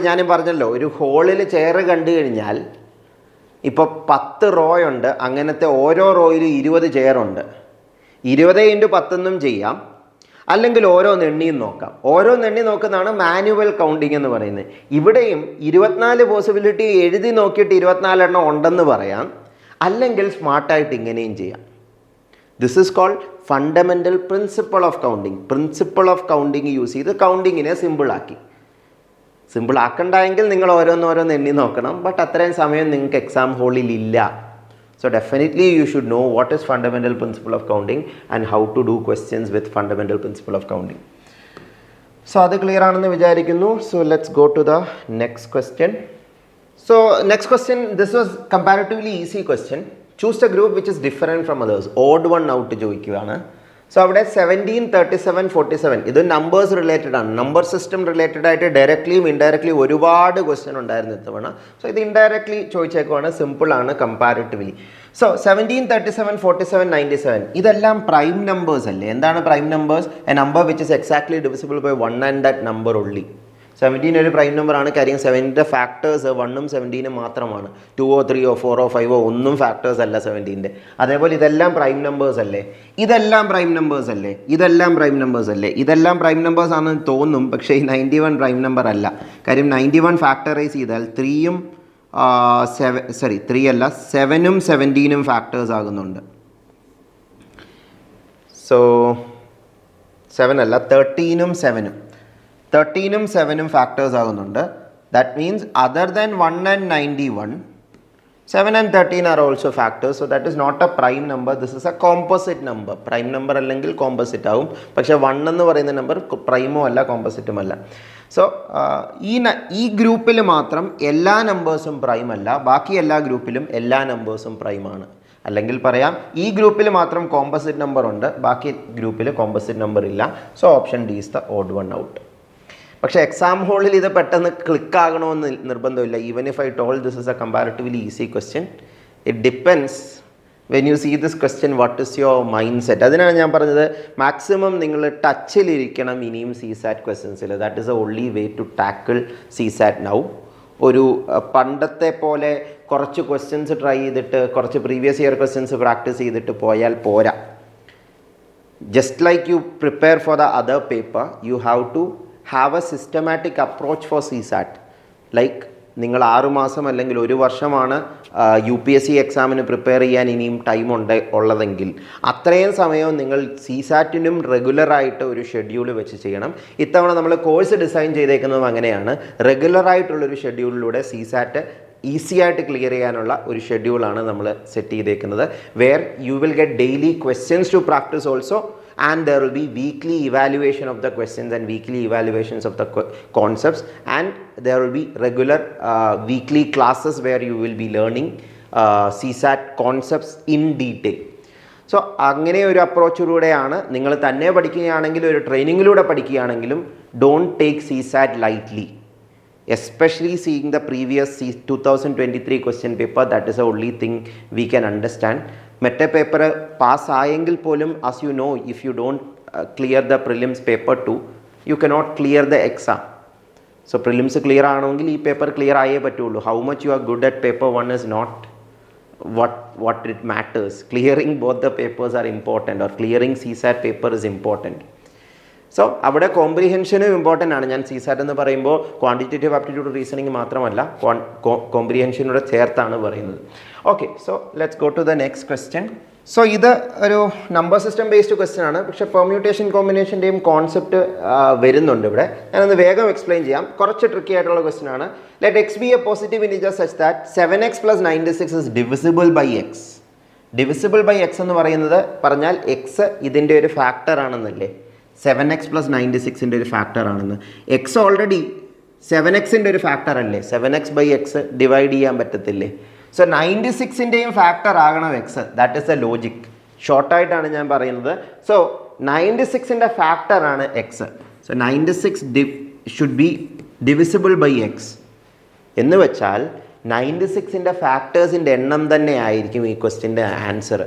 ഞാനും പറഞ്ഞല്ലോ, ഒരു ഹോളിൽ ചെയർ കണ്ടു കഴിഞ്ഞാൽ ഇപ്പോൾ 10 റോ ഉണ്ട്. അങ്ങനത്തെ ഓരോ റോയിലും 20 ചെയറുണ്ട്. 20 into 10 എന്നും ചെയ്യാം, അല്ലെങ്കിൽ ഓരോന്ന് എണ്ണിയും നോക്കാം. ഓരോന്ന് എണ്ണി നോക്കുന്നതാണ് മാനുവൽ കൗണ്ടിങ് എന്ന് പറയുന്നത്. ഇവിടെയും 24 പോസിബിലിറ്റി എഴുതി നോക്കിയിട്ട് 24 എണ്ണം ഉണ്ടെന്ന് പറയാം, അല്ലെങ്കിൽ സ്മാർട്ടായിട്ട് ഇങ്ങനെയും ചെയ്യാം. This is called fundamental principle of counting. Principle of counting use ചെയ്ത് കൗണ്ടിങ്ങിനെ സിമ്പിളാക്കി. സിമ്പിൾ ആക്കണ്ടെങ്കിൽ നിങ്ങൾ ഓരോന്നോരോന്ന് എണ്ണി നോക്കണം. ബട്ട് അത്രയും സമയം നിങ്ങൾക്ക് എക്സാം ഹോളിൽ ഇല്ല. So definitely you should know what is fundamental principle of counting and how to do questions with fundamental principle of counting. So അത് ക്ലിയർ ആണെന്ന് വിചാരിക്കുന്നു. So let's go to the next question. So next question, this was comparatively easy question. Choose a group which is different from others. Odd one out ചോദിക്കുകയാണ്. So അവിടെ 17, 37, 47 ഇത് numbers related ആണ്. Number system related ആയിട്ട് ഡയറക്ട്ലിയും ഇൻഡയറക്ട്ലിയും ഒരുപാട് question ഉണ്ടായിരുന്നു ഇത്തവണ. സോ ഇത് ഇൻഡയറക്ട്ലി ചോദിച്ചേക്കുവാണ്, സിമ്പിൾ ആണ് കമ്പാരിറ്റീവ്ലി. സോ 17, 37, 47, 97 ഇതെല്ലാം പ്രൈം നമ്പേഴ്സ് അല്ലേ? എന്താണ് prime numbers? A number which is exactly divisible by 1 and that number only. 17 ഒരു പ്രൈം നമ്പർ ആണ്. കാര്യം 17ൻ്റെ ഫാക്ടേഴ്സ് 1ഉം 17ഉം മാത്രമാണ്. 2ഓ 3ഓ 4ഓ 5ഓ ഒന്നും ഫാക്ടേഴ്സ് അല്ല 17ൻ്റെ. അതേപോലെ ഇതെല്ലാം പ്രൈം നമ്പേഴ്സ് അല്ലേ? ഇതെല്ലാം പ്രൈം നമ്പേഴ്സ് അല്ലേ? ഇതെല്ലാം പ്രൈം നമ്പേഴ്സ് അല്ലേ? ഇതെല്ലാം പ്രൈം നമ്പേഴ്സ് ആണെന്ന് തോന്നും, പക്ഷേ ഈ 91 പ്രൈം നമ്പർ അല്ല. കാര്യം 91 ഫാക്ടറൈസ് ചെയ്താൽ 3ഉം 3 അല്ല 7ഉം 17ഉം ഫാക്ടേഴ്സ് ആകുന്നുണ്ട്. സോ 7 അല്ല 13ഉം 7ഉം 7ഉം ഫാക്ടേഴ്സ് ആകുന്നുണ്ട്. That means other than 1 and 91, 7 and 13 are also factors. So that is not a prime number. This is a composite number. Prime number അല്ലെങ്കിൽ കോമ്പോസിറ്റ് ആവും. പക്ഷേ 1 എന്ന് പറയുന്ന നമ്പർ പ്രൈമോ അല്ല കോമ്പോസിറ്റും അല്ല. സോ ഈ ഗ്രൂപ്പിൽ മാത്രം എല്ലാ നമ്പേഴ്സും പ്രൈം അല്ല, ബാക്കി എല്ലാ ഗ്രൂപ്പിലും എല്ലാ നമ്പേഴ്സും പ്രൈമാണ്. അല്ലെങ്കിൽ പറയാം ഈ ഗ്രൂപ്പിൽ മാത്രം കോമ്പോസിറ്റ് നമ്പർ ഉണ്ട്, ബാക്കി ഗ്രൂപ്പിൽ കോമ്പോസിറ്റ് നമ്പർ ഇല്ല. So option D is the odd one out. പക്ഷേ എക്സാം ഹോളിൽ ഇത് പെട്ടെന്ന് ക്ലിക്ക് ആകണമെന്ന് നിർബന്ധമില്ല. Even if I told this is a comparatively easy question, it depends when you see this question what is your mindset. അതിനാണ് ഞാൻ പറഞ്ഞത് maximum നിങ്ങൾ ടച്ചിലിരിക്കണം ഇനിയും CSAT ക്വസ്റ്റ്യൻസിൽ. That is the only way to tackle CSAT now. ഒരു പണ്ടത്തെ പോലെ കുറച്ച് ക്വസ്റ്റ്യൻസ് ട്രൈ ചെയ്തിട്ട് കുറച്ച് പ്രീവിയസ് ഇയർ ക്വസ്റ്റ്യൻസ് പ്രാക്ടീസ് ചെയ്തിട്ട് പോയാൽ പോരാ. Just like you prepare for the other paper, you have to have a systematic approach for CSAT. Like നിങ്ങൾ 6 മാസം അല്ലെങ്കിൽ 1 വർഷമാണ് UPSC എക്സാമിന് പ്രിപ്പയർ ചെയ്യാൻ ഇനിയും ടൈം ഉള്ളതെങ്കിൽ അത്രയും സമയവും നിങ്ങൾ CSATനും റെഗുലറായിട്ട് ഒരു ഷെഡ്യൂൾ വെച്ച് ചെയ്യണം. ഇത്തവണ നമ്മൾ കോഴ്സ് ഡിസൈൻ ചെയ്തേക്കുന്നതും അങ്ങനെയാണ്. റെഗുലറായിട്ടുള്ളൊരു ഷെഡ്യൂളിലൂടെ CSAT ഈസി ആയിട്ട് ക്ലിയർ ചെയ്യാനുള്ള ഒരു ഷെഡ്യൂളാണ് നമ്മൾ സെറ്റ് ചെയ്തേക്കുന്നത്. Where you will get daily questions to practice also, and there will be weekly evaluation of the questions and weekly evaluations of the concepts, and there will be regular weekly classes where you will be learning CSAT concepts in detail. So അങ്ങനെ ഒരു അപ്രോച്ചിലൂടെയാണ് നിങ്ങൾ തന്നെ പഠിക്കുകയാണെങ്കിലും ഒരു ട്രെയിനിങ്ങിലൂടെ പഠിക്കുകയാണെങ്കിലും don't take CSAT lightly, especially seeing the previous 2023 question paper. That is the only thing we can understand. മറ്റേ പേപ്പർ പാസ്സായെങ്കിൽ പോലും as you know, if you don't clear the prelims paper 2, you cannot clear the exam. So prelims clear ആണെങ്കിൽ ഈ paper clear ആയേ പറ്റുള്ളൂ. How much you are good at paper 1 is not what it matters. Clearing both the papers are important, or clearing CSAT paper is important. So അവിടെ കോംപ്രിഹെൻഷനും important ആണ്. ഞാൻ CSAT എന്ന് പറയുമ്പോൾ quantitative aptitude reasoning മാത്രമല്ല, കോംപ്രിഹെൻഷനോട് ചേർത്താണ് പറയുന്നത്. Okay, so let's go to the next question. So ഇത് ഒരു നമ്പർ സിസ്റ്റം ബേസ്ഡ് ക്വസ്റ്റ്യൻ ആണ്, പക്ഷേ പെർമ്യൂട്ടേഷൻ കോമ്പിനേഷൻ്റെയും കോൺസെപ്റ്റ് വരുന്നുണ്ട് ഇവിടെ. ഞാനൊന്ന് വേഗം എക്സ്പ്ലെയിൻ ചെയ്യാം. കുറച്ച് ട്രിക്കി ആയിട്ടുള്ള ക്വസ്റ്റ്യൻ ആണ്. Let x be a positive integer such that 7x plus 96 is divisible by x. Divisible by x എന്ന് പറയുന്നത് പറഞ്ഞാൽ x ഇതിൻ്റെ ഒരു ഫാക്ടർ ആണെന്നല്ലേ. 7x plus 96ൻ്റെ ഒരു ഫാക്ടർ ആണെന്ന്. എക്സ് ഓൾറെഡി 7xൻ്റെ ഒരു ഫാക്ടർ അല്ലേ. 7x by x ഡിവൈഡ് ചെയ്യാൻ പറ്റത്തില്ലേ. സോ 96ൻ്റെയും ഫാക്ടർ ആകണം x. That is a logic. ഷോർട്ടായിട്ടാണ് ഞാൻ പറയുന്നത്. സോ 96ൻ്റെ ഫാക്ടർ ആണ് x. So 96 should be divisible by x എന്ന് വെച്ചാൽ 96ൻ്റെ ഫാക്ടേഴ്സിൻ്റെ എണ്ണം തന്നെ ആയിരിക്കും ഈ ക്വസ്റ്റ്യൻ്റെ answer.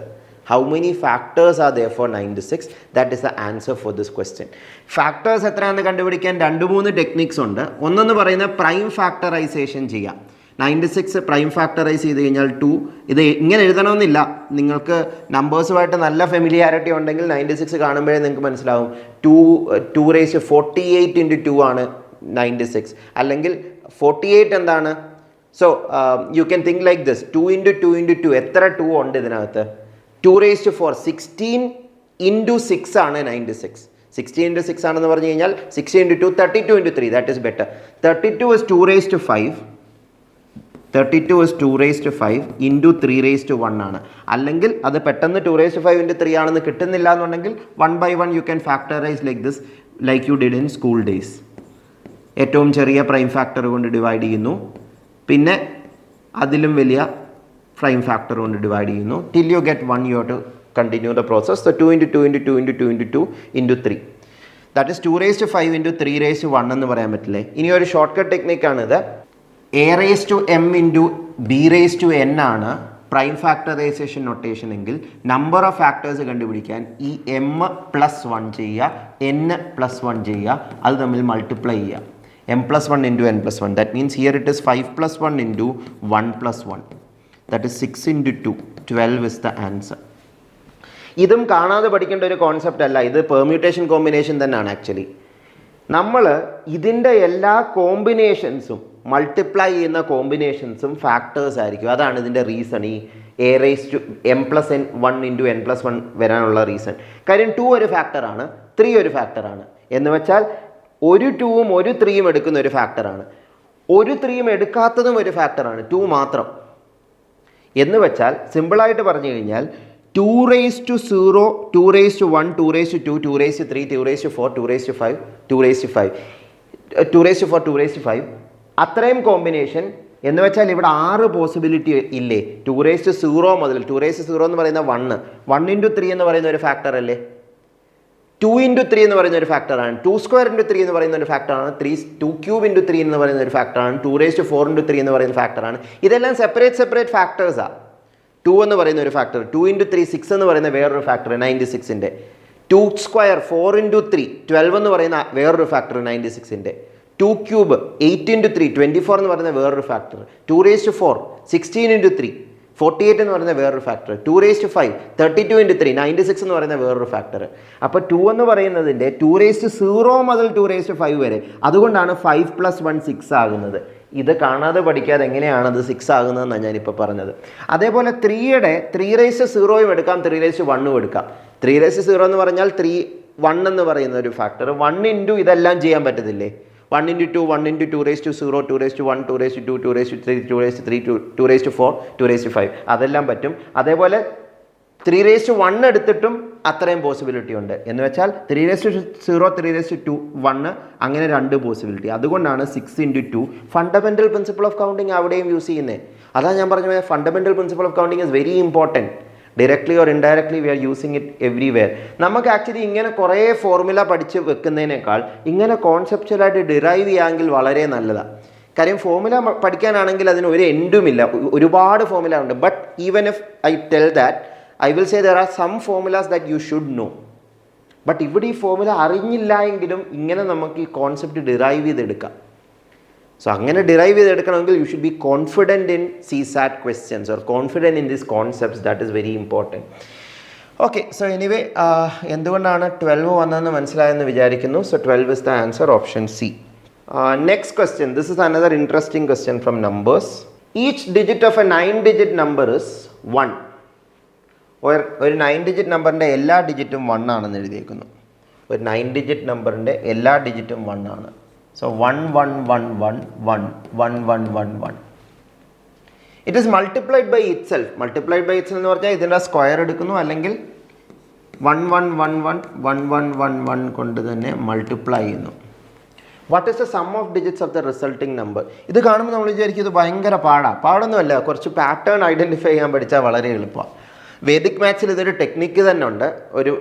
How many factors are there for 96? That is the answer for this question. Factors എത്രയാണെന്ന് കണ്ടുപിടിക്കാൻ 2-3 ടെക്നിക്സ് ഉണ്ട്. ഒന്നെന്ന് പറയുന്നത് പ്രൈം ഫാക്ടറൈസേഷൻ ചെയ്യാം. 96 പ്രൈം ഫാക്ടറൈസ് ചെയ്ത് കഴിഞ്ഞാൽ 2. ഇത് ഇങ്ങനെ എഴുതണമെന്നില്ല. നിങ്ങൾക്ക് നമ്പേഴ്സുമായിട്ട് നല്ല ഫെമിലിയാരിറ്റി ഉണ്ടെങ്കിൽ 96 കാണുമ്പോഴേ നിങ്ങൾക്ക് മനസ്സിലാവും 2⁴ into 2 ആണ് 96. അല്ലെങ്കിൽ 48 എന്താണ്? So you can think like this. 2 into 2 into 2 എത്ര 2 ഉണ്ട് ഇതിനകത്ത്? 2⁴ 16 into 6 ആണ് 96. 16 into 6 ആണെന്ന് പറഞ്ഞു കഴിഞ്ഞാൽ 60 into 2 32 into 3. That is better. 32 is 2⁵. 32 is 2⁵ into 3⁴ ആണ്. അല്ലെങ്കിൽ അത് പെട്ടെന്ന് 2⁵ into 3 ആണെന്ന് കിട്ടുന്നില്ല എന്നുണ്ടെങ്കിൽ 1 by 1 you can factorize like this. Like you did in school days. ഏറ്റവും ചെറിയ പ്രൈം ഫാക്ടർ കൊണ്ട് ഡിവൈഡ് ചെയ്യുന്നു, പിന്നെ അതിലും വലിയ പ്രൈം ഫാക്ടർ കൊണ്ട് ഡിവൈഡ് ചെയ്യുന്നു. Till you get 1 you have to continue the process. So 2 into 2 into 2 into 2 into 2 into 3. That is 2 raised to 5 into 3 raised to 1 എന്ന് പറയാൻ പറ്റില്ലേ. ഇനി ഒരു ഷോർട്ട് കട്ട് ടെക്നിക്കാണിത്. a raised to m into b raised to n ആണ് prime factorisation notation എങ്കിൽ number of factors കണ്ടുപിടിക്കാൻ ഈ m പ്ലസ് 1 ചെയ്യുക, n പ്ലസ് 1 ചെയ്യുക, അത് തമ്മിൽ മൾട്ടിപ്ലൈ ചെയ്യുക. m plus 1 into n plus 1. That means here it is 5 plus 1 into 1 plus 1. That is 6 into 2. 12 is the answer. ഇതും കാണാതെ പഠിക്കേണ്ട ഒരു കോൺസെപ്റ്റ് അല്ല, ഇത് പെർമ്യൂട്ടേഷൻ കോമ്പിനേഷൻ തന്നെയാണ് ആക്ച്വലി. നമ്മൾ ഇതിൻ്റെ എല്ലാ കോമ്പിനേഷൻസും മൾട്ടിപ്ലൈ ചെയ്യുന്ന കോമ്പിനേഷൻസും ഫാക്ടേഴ്സ് ആയിരിക്കും. അതാണ് ഇതിൻ്റെ റീസൺ, ഈ a raised to m plus n 1 into n plus 1 വരാനുള്ള റീസൺ. കാര്യം 2 ഒരു ഫാക്ടറാണ്, 3 ഒരു ഫാക്ടറാണ്. എന്ന് വെച്ചാൽ ഒരു 2ഉം ഒരു 3ഉം എടുക്കുന്ന ഒരു ഫാക്ടറാണ്, ഒരു 3ഉം എടുക്കാത്തതും ഒരു ഫാക്ടറാണ്, 2 മാത്രം. എന്ന് വെച്ചാൽ സിമ്പിളായിട്ട് പറഞ്ഞു കഴിഞ്ഞാൽ 2 raised to 0, 2 raised to 1, 2 raised to 2, 2 raised to 3, 2 raised to 4, 2 raised to 5, 2 raised to 5, 2 raised to 4, 2 raised to 5, അത്രയും കോമ്പിനേഷൻ. എന്ന് വെച്ചാൽ ഇവിടെ 6 പോസിബിലിറ്റി ഇല്ലേ. 2 raised to 0 മുതൽ 2 raised to 0 എന്ന് പറയുന്ന 1, 1 into 3 എന്ന് പറയുന്ന ഒരു ഫാക്ടർ അല്ലേ, 2 into 3 എന്ന് പറയുന്ന ഒരു ഫാക്ടറാണ്, 2 square into 3 എന്ന് പറയുന്ന ഒരു ഫാക്ടറാണ്, 2 cube into 3 എന്ന് പറയുന്ന ഒരു ഫാക്ടറാണ്, 2 raised to 4 into 3 എന്ന് പറയുന്ന ഫാക്ടറാണ്. ഇതെല്ലാം സെപ്പറേറ്റ് ഫാക്ടേഴ്സാണ്. 2 എന്ന് പറയുന്ന ഒരു ഫാക്ടർ, 2 into 3 6 എന്ന് പറയുന്ന വേറൊരു ഫാക്ടർ 96ൻ്റെ, 2 square 4 into 3 12 എന്ന് പറയുന്ന വേറൊരു ഫാക്ടർ 96ൻ്റെ, 2 cube 8 into 3 24 എന്ന് പറയുന്ന വേറൊരു ഫാക്ടർ, 2 raised to 4 16 into 3 48 എന്ന് പറയുന്ന വേറൊരു ഫാക്ടർ, 2 raised to 5 32 into 3 96 എന്ന് പറയുന്ന വേറൊരു ഫാക്ടർ. അപ്പോൾ 2 എന്ന് പറയുന്നതിൻ്റെ 2 raised to 0 മുതൽ 2 raised to 5 വരെ, അതുകൊണ്ടാണ് 5 plus 1 6 ആകുന്നത്. ഇത് കാണാതെ പഠിക്കാതെ എങ്ങനെയാണ് അത് 6 ആകുന്നതെന്നാണ് ഞാനിപ്പോൾ പറഞ്ഞത്. അതേപോലെ 3യുടെ 3 raised to 0യും എടുക്കാം, 3 raised to 1ഉം എടുക്കാം. 3 raised to 0 എന്ന് പറഞ്ഞാൽ 1 എന്ന് പറയുന്ന ഒരു ഫാക്ടർ, 1 into ഇതെല്ലാം ചെയ്യാൻ പറ്റത്തില്ലേ, 1 into 2, 1 into 2 raised to 0, 2 raised to 1, 2 raised to 2, 2 raised to 3, 2 raised to 3, 2 raised to 4, 2 raised to 5, അതെല്ലാം പറ്റും. അതേപോലെ 3 raised to 1 എടുത്തിട്ടും അത്രയും പോസിബിലിറ്റി ഉണ്ട്. എന്ന് വെച്ചാൽ 3 raised to 0, 3 raised to 2, 1 അങ്ങനെ 2 പോസിബിലിറ്റി. അതുകൊണ്ടാണ് 6 into 2 fundamental principle of counting അവിടെയും യൂസ് ചെയ്യുന്നത്. അതാണ് ഞാൻ പറഞ്ഞത്, fundamental principle of counting is very important. Directly or indirectly we are using it everywhere. നമുക്ക് ആക്ച്വലി ഇങ്ങനെ കുറേ ഫോർമുല പഠിച്ച് വെക്കുന്നതിനേക്കാൾ ഇങ്ങനെ കോൺസെപ്ച്വലായിട്ട് ഡിറൈവ് ചെയ്യാമെങ്കിൽ വളരെ നല്ലതാണ്. കാര്യം ഫോർമുല പഠിക്കാനാണെങ്കിൽ അതിന് ഒരു എൻഡുമില്ല, ഒരുപാട് ഫോർമുല ഉണ്ട്. But even if I tell that, I will say there are some formulas that you should know. But ഇവിടെ ഈ ഫോർമുല അറിഞ്ഞില്ല എങ്കിലും ഇങ്ങനെ നമുക്ക് ഈ കോൺസെപ്റ്റ് ഡിറൈവ് ചെയ്തെടുക്കാം. സോ അങ്ങനെ ഡിറൈവ് ചെയ്തെടുക്കണമെങ്കിൽ you should be confident in CSAT questions or confident in this concepts. That is very important. Okay, so anyway എന്തുകൊണ്ടാണ് 12 വന്നതെന്ന് മനസ്സിലായെന്ന് വിചാരിക്കുന്നു. So 12 is the answer, option C. Next question. This is another interesting question from numbers. Each digit of a 9-digit number is 1. ഒരു 9-digit നമ്പറിൻ്റെ എല്ലാ ഡിജിറ്റും 1 ആണെന്ന് എഴുതിയേക്കുന്നു. ഒരു 9-digit നമ്പറിൻ്റെ എല്ലാ ഡിജിറ്റും 1 ആണ്. So 1 1 1 1 1 1 1 1 1. It is multiplied by itself. Multiplied by itself എന്ന് പറഞ്ഞാൽ ഇതിൻ്റെ സ്ക്വയർ എടുക്കുന്നു, അല്ലെങ്കിൽ 1 1 1 1 1 1 1 1 കൊണ്ട് തന്നെ മൾട്ടിപ്ലൈ ചെയ്യുന്നു. What is the sum of digits of the resulting number? ഇത് കാണുമ്പോൾ നമ്മൾ വിചാരിക്കും ഇത് ഭയങ്കര പാടൊന്നുമല്ല, കുറച്ച് പാറ്റേൺ ഐഡൻറ്റിഫൈ ചെയ്യാൻ പഠിച്ചാൽ വളരെ എളുപ്പമാണ്. വേദിക് മാത്സിൽ ഇതൊരു ടെക്നിക്ക് തന്നെ ഉണ്ട്, ഒരു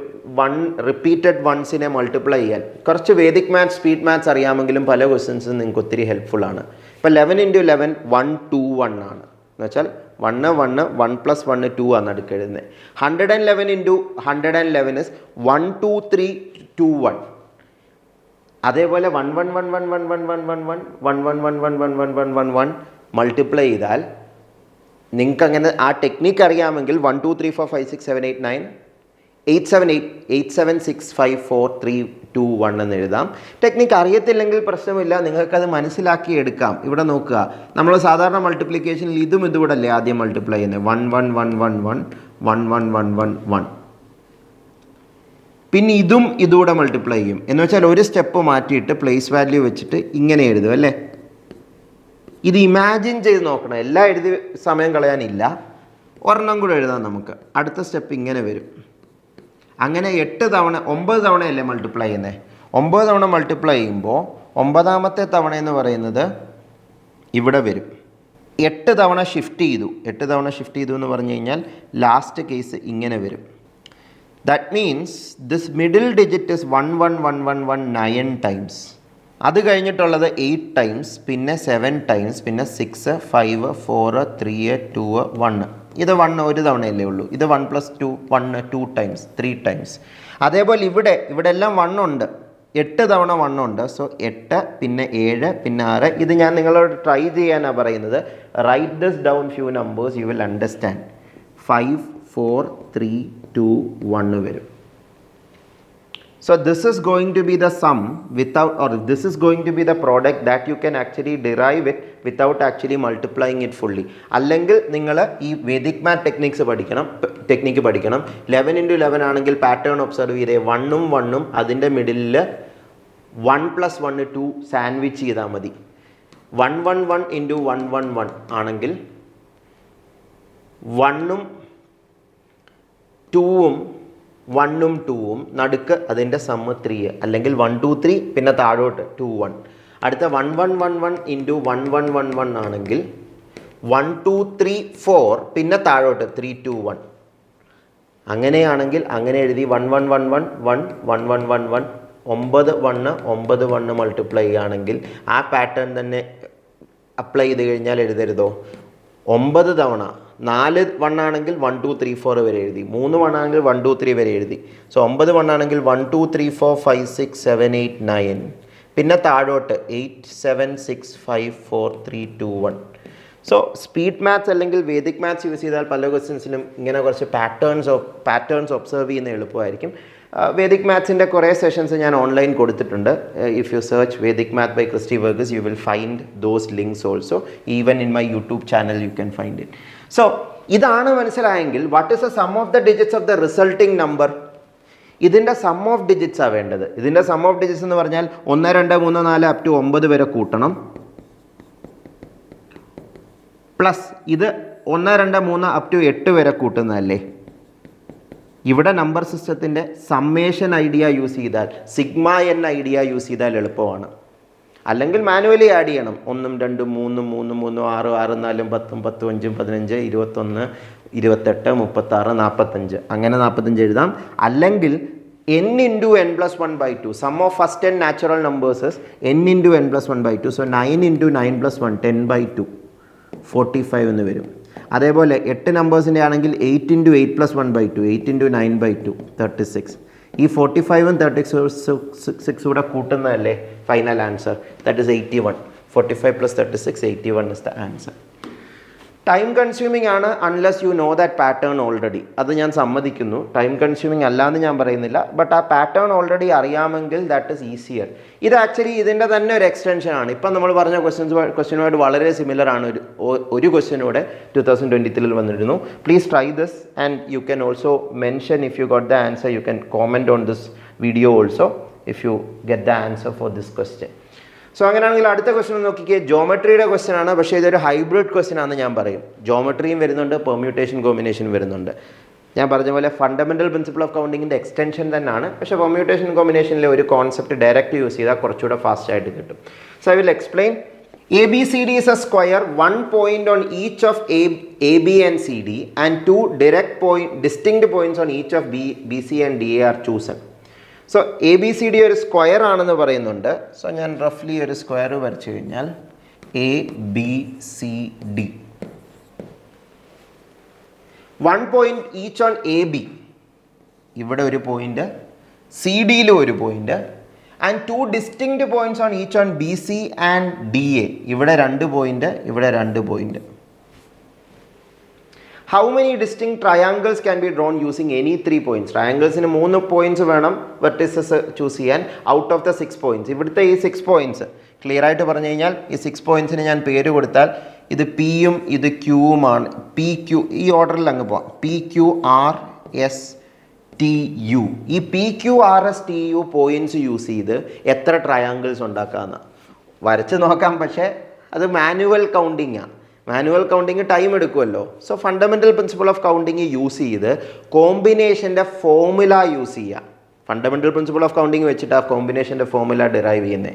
റിപ്പീറ്റഡ് വൺസിനെ മൾട്ടിപ്ലൈ ചെയ്യാൻ. കുറച്ച് വേദിക് മാത്സ്, സ്പീഡ് മാത്സ് അറിയാമെങ്കിലും പല ക്വസ്റ്റ്യൻസും നിങ്ങൾക്ക് ഒത്തിരി ഹെൽപ്ഫുള്ളാണ്. ഇപ്പോൾ 11 into 11 1 2 1 ആണ്. എന്ന് വെച്ചാൽ 1 1 1 plus 1 2 ആണ് അടുക്ക് എഴുതുന്നത്. 111 into 111 is 1 2 3 2 1. അതേപോലെ 1 1 1 1 1 1 1 1 1 1 1 1 1 1 1 1 1 1 മൾട്ടിപ്ലൈ ചെയ്താൽ നിങ്ങൾക്ക് അങ്ങനെ ആ ടെക്നിക്ക് അറിയാമെങ്കിൽ 1 2 3 4 5 6 7 8 9 8 7 8 8 7 6 5 4 3 2 1 എന്ന് എഴുതാം. ടെക്നിക്ക് അറിയത്തില്ലെങ്കിൽ പ്രശ്നമില്ല, നിങ്ങൾക്കത് മനസ്സിലാക്കി എടുക്കാം. ഇവിടെ നോക്കുക, നമ്മൾ സാധാരണ മൾട്ടിപ്ലിക്കേഷനിൽ ഇതുകൂടെ അല്ലേ ആദ്യം മൾട്ടിപ്ലൈ ചെയ്യുന്നത്. 1 1 1 1 1 1 1 1 1 1. പിന്നെ ഇതുകൂടെ മൾട്ടിപ്ലൈ ചെയ്യും. എന്ന് വെച്ചാൽ ഒരു സ്റ്റെപ്പ് മാറ്റിയിട്ട് പ്ലേസ് വാല്യൂ വെച്ചിട്ട് ഇങ്ങനെ എഴുതും അല്ലേ. ഇത് ഇമാജിൻ ചെയ്ത് നോക്കണം, എല്ലാം എഴുതി സമയം കളയാനില്ല. ഒരെണ്ണം കൂടെ എഴുതാം നമുക്ക്. അടുത്ത സ്റ്റെപ്പ് ഇങ്ങനെ വരും. അങ്ങനെ 9 തവണയല്ലേ മൾട്ടിപ്ലൈ ചെയ്യുന്നത്. 9 തവണ മൾട്ടിപ്ലൈ ചെയ്യുമ്പോൾ 9ാമത്തെ തവണ എന്ന് പറയുന്നത് ഇവിടെ വരും. 8 തവണ ഷിഫ്റ്റ് ചെയ്തു എന്ന് പറഞ്ഞു കഴിഞ്ഞാൽ ലാസ്റ്റ് കേസ് ഇങ്ങനെ വരും. That means this middle digit is 11111 times. അത് കഴിഞ്ഞിട്ടുള്ളത് 8 ടൈംസ്, പിന്നെ 7 ടൈംസ്, പിന്നെ 6, 5, 4, 3, 2, 1. ഇത് 1 ഒരു തവണയല്ലേ ഉള്ളൂ. ഇത് 1 + 2 1 2 ടൈംസ് 3 ടൈംസ്. അതേപോലെ ഇവിടെ എല്ലാം 1 ഉണ്ട്, 8 തവണ 1 ഉണ്ട്. സോ 8, പിന്നെ 7, പിന്നെ 6. ഇത് ഞാൻ നിങ്ങളോട് ട്രൈ ചെയ്യാനാണ് പറയുന്നത്. Write this down few numbers, you will understand. 5, 4, 3, 2, 1 വരും. So this is going to be the sum without, or this is going to be the product that you can actually derive it without actually multiplying it fully. അല്ലെങ്കിൽ നിങ്ങൾ ഈ Vedic math technique പഠിക്കണം. 11 × 11 ആണെങ്കിൽ pattern observe ചെയ്തേ, 1ഉം 1ഉം അതിൻ്റെ മിഡിലിൽ 1 + 1 2 sandwich ചെയ്താൽ മതി. 111 × 111 ആണെങ്കിൽ 1ഉം 2ഉം 1ഉം 2ഉം നടുക്ക് അതിൻ്റെ സമ്മ് 3, അല്ലെങ്കിൽ 1 2 3 പിന്നെ താഴോട്ട് 2 1. അടുത്ത 1111 × 1111 ആണെങ്കിൽ 1 2 3 4 പിന്നെ താഴോട്ട് 3 2 1. അങ്ങനെയാണെങ്കിൽ അങ്ങനെ എഴുതി 1111 1 1111 9 1 മൾട്ടിപ്ലൈ ചെയ്യുകയാണെങ്കിൽ ആ പാറ്റേൺ തന്നെ അപ്ലൈ ചെയ്ത് കഴിഞ്ഞാൽ എഴുതരുതോ? 9 തവണ 4 1 ആണെങ്കിൽ 1 2 3 4 വരെ എഴുതി, 3 1 ആണെങ്കിൽ 1 2 3 വരെ എഴുതി. സോ 9 1 ആണെങ്കിൽ 1 2 3 4 5 6 7 8 9, പിന്നെ താഴോട്ട് 8 7 6 5 4 3 2 1. സോ സ്പീഡ് മാത്സ് അല്ലെങ്കിൽ വേദിക് മാത്സ് യൂസ് ചെയ്താൽ പല ക്വസ്റ്റ്യൻസിനും ഇങ്ങനെ കുറച്ച് പാറ്റേൺസ് ഒബ്സർവ് ചെയ്യുന്ന എളുപ്പമായിരിക്കും. വേദിക് മാത്സിൻ്റെ കുറേ സെഷൻസ് ഞാൻ ഓൺലൈൻ കൊടുത്തിട്ടുണ്ട്. If you search Vedic math by Christy Varghese, you will find those links also. Even in my YouTube channel you can find it. So ഇതാണ് മനസ്സിലായെങ്കിൽ what is the sum of the digits of the resulting number? ഇതിൻ്റെ sum of ഡിജിറ്റ്സാണ് വേണ്ടത്. ഇതിൻ്റെ sum of digits എന്ന് പറഞ്ഞാൽ 1 2 3 4 up to 9 വരെ കൂട്ടണം, പ്ലസ് ഇത് 1 2 3 അപ് ടു 8 വരെ കൂട്ടുന്നതല്ലേ. ഇവിടെ നമ്പർ സിസ്റ്റത്തിൻ്റെ സമ്മേഷൻ ഐഡിയ യൂസ് ചെയ്താൽ, സിഗ്മ എൻ ഐഡിയ യൂസ് ചെയ്താൽ എളുപ്പമാണ്. അല്ലെങ്കിൽ മാനുവലി ആഡ് ചെയ്യണം. 1 2 3 3 3 6 6 4 10 10 5 15 21 28 36 45 അങ്ങനെ 45 എഴുതാം. അല്ലെങ്കിൽ n × n+1/2, sum of first n natural numbers n × n+1/2. So 9 × 9 + 1 10/2 45 എന്ന് വരും. അതേപോലെ 8 നമ്പേഴ്സിൻ്റെ ആണെങ്കിൽ 8 × 8 + 1/2 8 × 9/2 36. ഈ 45ഉം 36 കൂടെ കൂട്ടുന്നതല്ലേ final answer. That is 81. 45 + 36 81 is the answer. Time consuming ആണ് unless you know that pattern already. അത് ഞാൻ സമ്മതിക്കുന്നു, ടൈം കൺസ്യൂമിംഗ് അല്ലാന്ന് ഞാൻ പറയുന്നില്ല. ബട്ട് ആ പാറ്റേൺ ഓൾറെഡി അറിയാമെങ്കിൽ ദാറ്റ് ഇസ് ഈസിയർ. ഇത് ആക്ച്വലി ഇതിൻ്റെ തന്നെ ഒരു എക്സ്റ്റൻഷൻ ആണ്. ഇപ്പം നമ്മൾ പറഞ്ഞ ക്വസ്റ്റ്യനുമായിട്ട് വളരെ സിമിലർ ആണ്. ഒരു ക്വസ്റ്റ്യനൂടെ 2023 വന്നിരുന്നു. Please try this and you can also mention if you got the answer. You can comment on this video also if you get the answer for this question. So അങ്ങനെയാണെങ്കിൽ അടുത്ത ക്വസ്റ്റ്യൻ നോക്കിക്കേ. ജോമെട്രിയുടെ question ആണ്, പക്ഷേ ഇതൊരു hybrid question ആണെന്ന് ഞാൻ പറയും. ജോമെട്രിയും വരുന്നുണ്ട്, പെർമ്യൂട്ടേഷൻ കോമ്പിനേഷൻ വരുന്നുണ്ട്. ഞാൻ പറഞ്ഞ പോലെ ഫണ്ടമെൻ്റൽ പ്രിൻസിപ്പിൾ ഓഫ് കൗണ്ടിങ്ങിൻ്റെ എക്സ്റ്റൻഷൻ തന്നെയാണ്. പക്ഷേ പെർമ്യൂട്ടേഷൻ കോമ്പിനേഷനിലെ ഒരു കോൺസെപ്റ്റ് ഡയറക്റ്റ് യൂസ് ചെയ്താൽ കുറച്ചുകൂടെ ഫാസ്റ്റ് ആയിട്ട് കിട്ടും. So I will explain. ABCD is a square, 1 point on each of AB and CD and 2 distinct points on each of BC and DA are chosen. So ABCD ഒരു square ആണെന്ന് പറയുന്നുണ്ട്. So ഞാൻ റഫ്ലി ഒരു square വരച്ചു കഴിഞ്ഞാൽ ABCD, 1 point each on AB, ഇവിടെ ഒരു point, CD-യിലും ഒരു point, and 2 distinct points on each on BC and DA, ഇവിടെ 2 പോയിന്റ്, ഇവിടെ 2 point. How many distinct triangles can be drawn using any 3 points? ട്രയാങ്കിൾസിന് 3 points വേണം വെർട്ടിസസ് ചൂസ് ചെയ്യാൻ out of the 6 points. ഇവിടുത്തെ ഈ 6 points clear ആയിട്ട് പറഞ്ഞു കഴിഞ്ഞാൽ ഈ 6 പോയിന്റ്സിന് ഞാൻ പേര് കൊടുത്താൽ ഇത് പിയും ഇത് ക്യൂവുമാണ്. PQ ഈ ഓർഡറിൽ അങ്ങ് പോവാം. PQRSTU. ഈ PQRSTU പോയിന്റ്സ് യൂസ് ചെയ്ത് എത്ര ട്രയാങ്കിൾസ് ഉണ്ടാക്കാമെന്ന് വരച്ച് നോക്കാം. പക്ഷേ അത് മാനുവൽ കൗണ്ടിങ്ങാണ്. മാനുവൽ കൗണ്ടിങ് ടൈം എടുക്കുമല്ലോ. So fundamental principle of counting use ചെയ്ത് കോമ്പിനേഷൻ്റെ ഫോർമുല യൂസ് ചെയ്യുക. ഫണ്ടമെൻ്റൽ പ്രിൻസിപ്പിൾ ഓഫ് കൗണ്ടിങ് വെച്ചിട്ട് ആ കോമ്പിനേഷൻ്റെ ഫോർമുല ഡിറൈവ് ചെയ്യുന്നത്.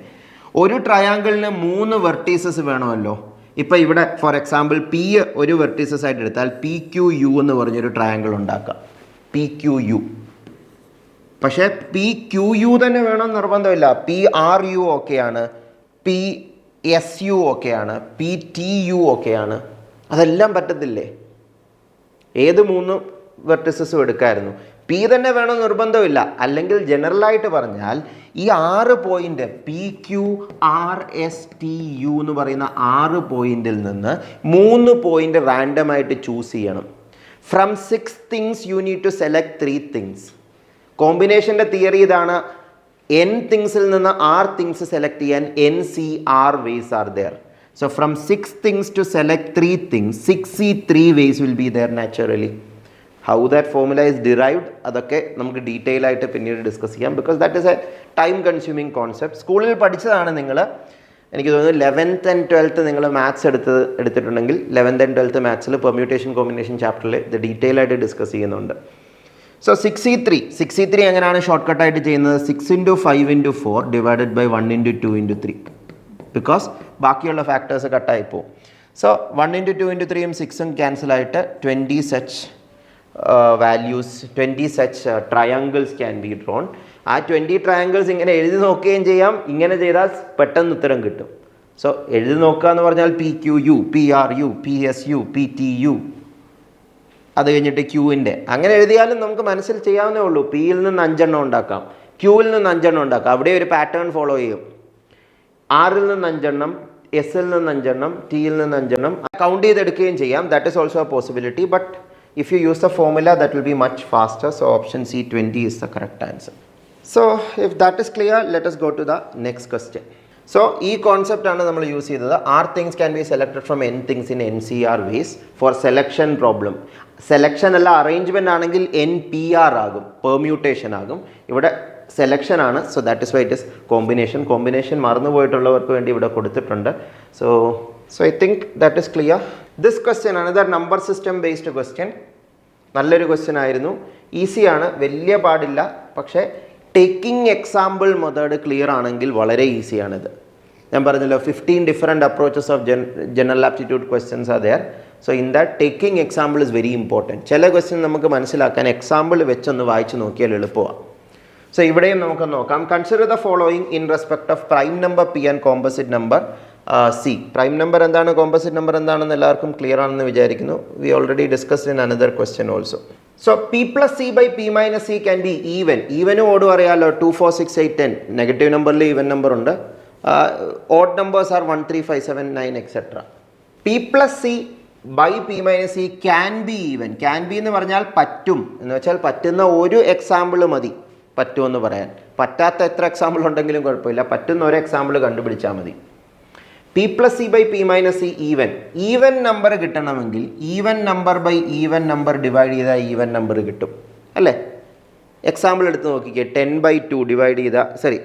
ഒരു ട്രയാങ്കിളിന് 3 വെർട്ടീസസ് വേണമല്ലോ. ഇപ്പോൾ ഇവിടെ ഫോർ എക്സാമ്പിൾ പി ഒരു വെർട്ടീസസ് ആയിട്ട് എടുത്താൽ പി ക്യു യു എന്ന് പറഞ്ഞൊരു ട്രയാങ്കിൾ ഉണ്ടാക്കാം. P Q U. പക്ഷേ പി ക്യു യു തന്നെ വേണമെന്ന് നിർബന്ധമില്ല. പി ആർ യു ഓക്കെയാണ്, പി എസ് യു ഓക്കെയാണ്, പി ടി യു ഓക്കെയാണ്. അതെല്ലാം പറ്റത്തില്ലേ? ഏത് 3 വെർട്ടിസസും എടുക്കാമായിരുന്നു. പി തന്നെ വേണമെന്ന് നിർബന്ധമില്ല. അല്ലെങ്കിൽ ജനറലായിട്ട് പറഞ്ഞാൽ ഈ 6 point P Q R S T U എന്ന് പറയുന്ന 6 പോയിന്റിൽ നിന്ന് 3 പോയിന്റ് റാൻഡമായിട്ട് ചൂസ് ചെയ്യണം. From 6 things you need to select 3 things. കോമ്പിനേഷൻ്റെ തിയറി ഇതാണ്. n തിങ്സിൽ നിന്ന് r തിങ്സ് സെലക്ട് ചെയ്യാൻ NCR ways are there. So from 6 things to select 3 things, 63 ways will be there naturally. How that formula is derived, അതൊക്കെ നമുക്ക് detail ആയിട്ട് പിന്നീട് discuss ചെയ്യാം. Because that is A time consuming concept. സ്കൂളിൽ പഠിച്ചതാണ് നിങ്ങൾ. എനിക്ക് തോന്നുന്നു 11th and 12th നിങ്ങൾ മാത്സ് എടുത്തിട്ടുണ്ടെങ്കിൽ 11th and 12th മാത്സിൽ permutation combination ചാപ്റ്ററിൽ ഇത് ഡീറ്റെയിൽ ആയിട്ട് ഡിസ്കസ് ചെയ്യുന്നുണ്ട്. സോ 63 എങ്ങനെയാണ് ഷോർട്ട് കട്ടായിട്ട് ചെയ്യുന്നത്? 6 into 5 into 4 divided by 1 into 2 into 3. Because ബാക്കിയുള്ള ഫാക്ടേഴ്സ് കട്ടായി പോകും. സോ 1 into 2 into 3 6 ക്യാൻസൽ ആയിട്ട് 20 such values, 20 such triangles can be drawn. ആ 20 triangles ഇങ്ങനെ എഴുതി നോക്കുകയും ചെയ്യാം. ഇങ്ങനെ ചെയ്താൽ പെട്ടെന്ന് ഉത്തരം കിട്ടും. സോ എഴുതി നോക്കുക എന്ന് പറഞ്ഞാൽ P Q U, P R U, P S U, P T U, അത് കഴിഞ്ഞിട്ട് ക്യൂവിൻ്റെ അങ്ങനെ എഴുതിയാലും നമുക്ക് മനസ്സിൽ ചെയ്യാവുന്നേ ഉള്ളൂ. പിയിൽ നിന്ന് 5 എണ്ണം ഉണ്ടാക്കാം, ക്യൂവിൽ നിന്ന് 5 എണ്ണം ഉണ്ടാക്കാം. അവിടെ ഒരു പാറ്റേൺ ഫോളോ ചെയ്യും. ആറിൽ നിന്ന് 5 എണ്ണം, എസിൽ നിന്ന് 5 എണ്ണം, ടിയിൽ നിന്ന് 5 എണ്ണം കൗണ്ട് ചെയ്തെടുക്കുകയും ചെയ്യാം. That is also a possibility. But if you use the formula that will be much faster. So option C 20 is the correct answer. So if that is clear, let us go to the next question. So ഈ concept ആണ് നമ്മൾ use ചെയ്തത്. R things can be selected from n things in NCR ways for selection problem. Selection അല്ല arrangement ആണെങ്കിൽ NPR ആകും, permutation ആകും. ഇവിടെ selection ആണ്. So that is why it is combination മറന്നുപോയിട്ടുള്ളവർക്ക് വേണ്ടി ഇവിടെ കൊടുത്തിട്ടുണ്ട്. So I think that is clear. This question ആണ് the number system based question. നല്ലൊരു ക്വസ്റ്റ്യൻ ആയിരുന്നു. ഈസിയാണ്, വലിയ പാടില്ല. പക്ഷേ ടേക്കിംഗ് എക്സാമ്പിൾ മെത്തേഡ് ക്ലിയർ ആണെങ്കിൽ വളരെ ഈസിയാണിത്. ഞാൻ പറഞ്ഞല്ലോ 15 different approaches of general aptitude questions are there. So in that taking example is very important. ചില ക്വസ്റ്റ്യൻ നമുക്ക് മനസ്സിലാക്കാൻ എക്സാമ്പിൾ വെച്ചൊന്ന് വായിച്ച് നോക്കിയാൽ എളുപ്പമാണ്. സോ ഇവിടെയും നമുക്ക് നോക്കാം. Consider the following in respect of prime number P and composite number C. Prime number എന്താണ്, കോമ്പോസിറ്റ് നമ്പർ എന്താണെന്ന് എല്ലാവർക്കും ക്ലിയർ ആണെന്ന് വിചാരിക്കുന്നു. We already discussed in another question also. So P plus C by P minus C can be even. ഈവനും ഓടും അറിയാമല്ലോ. 2, 4, 6, 8, 10. Negative നമ്പറിൽ even number ഉണ്ട്. Odd numbers are 1, 3, 5, 7, 9 etcetera. P plus C by P minus C can be even. Can be എന്ന് പറഞ്ഞാൽ പറ്റും എന്ന് വെച്ചാൽ പറ്റുന്ന ഒരു എക്സാമ്പിൾ മതി പറ്റുമെന്ന് പറയാൻ. പറ്റാത്ത എത്ര എക്സാമ്പിൾ ഉണ്ടെങ്കിലും കുഴപ്പമില്ല, പറ്റുന്ന ഒരു എക്സാമ്പിൾ കണ്ടുപിടിച്ചാൽ മതി. P plus C by P minus C even number കിട്ടണമെങ്കിൽ even number by even number divide ചെയ്താൽ ഈവൻ നമ്പർ കിട്ടും അല്ലേ? എക്സാമ്പിൾ എടുത്ത് നോക്കിക്കേ. 10/2 ഡിവൈഡ് ചെയ്താൽ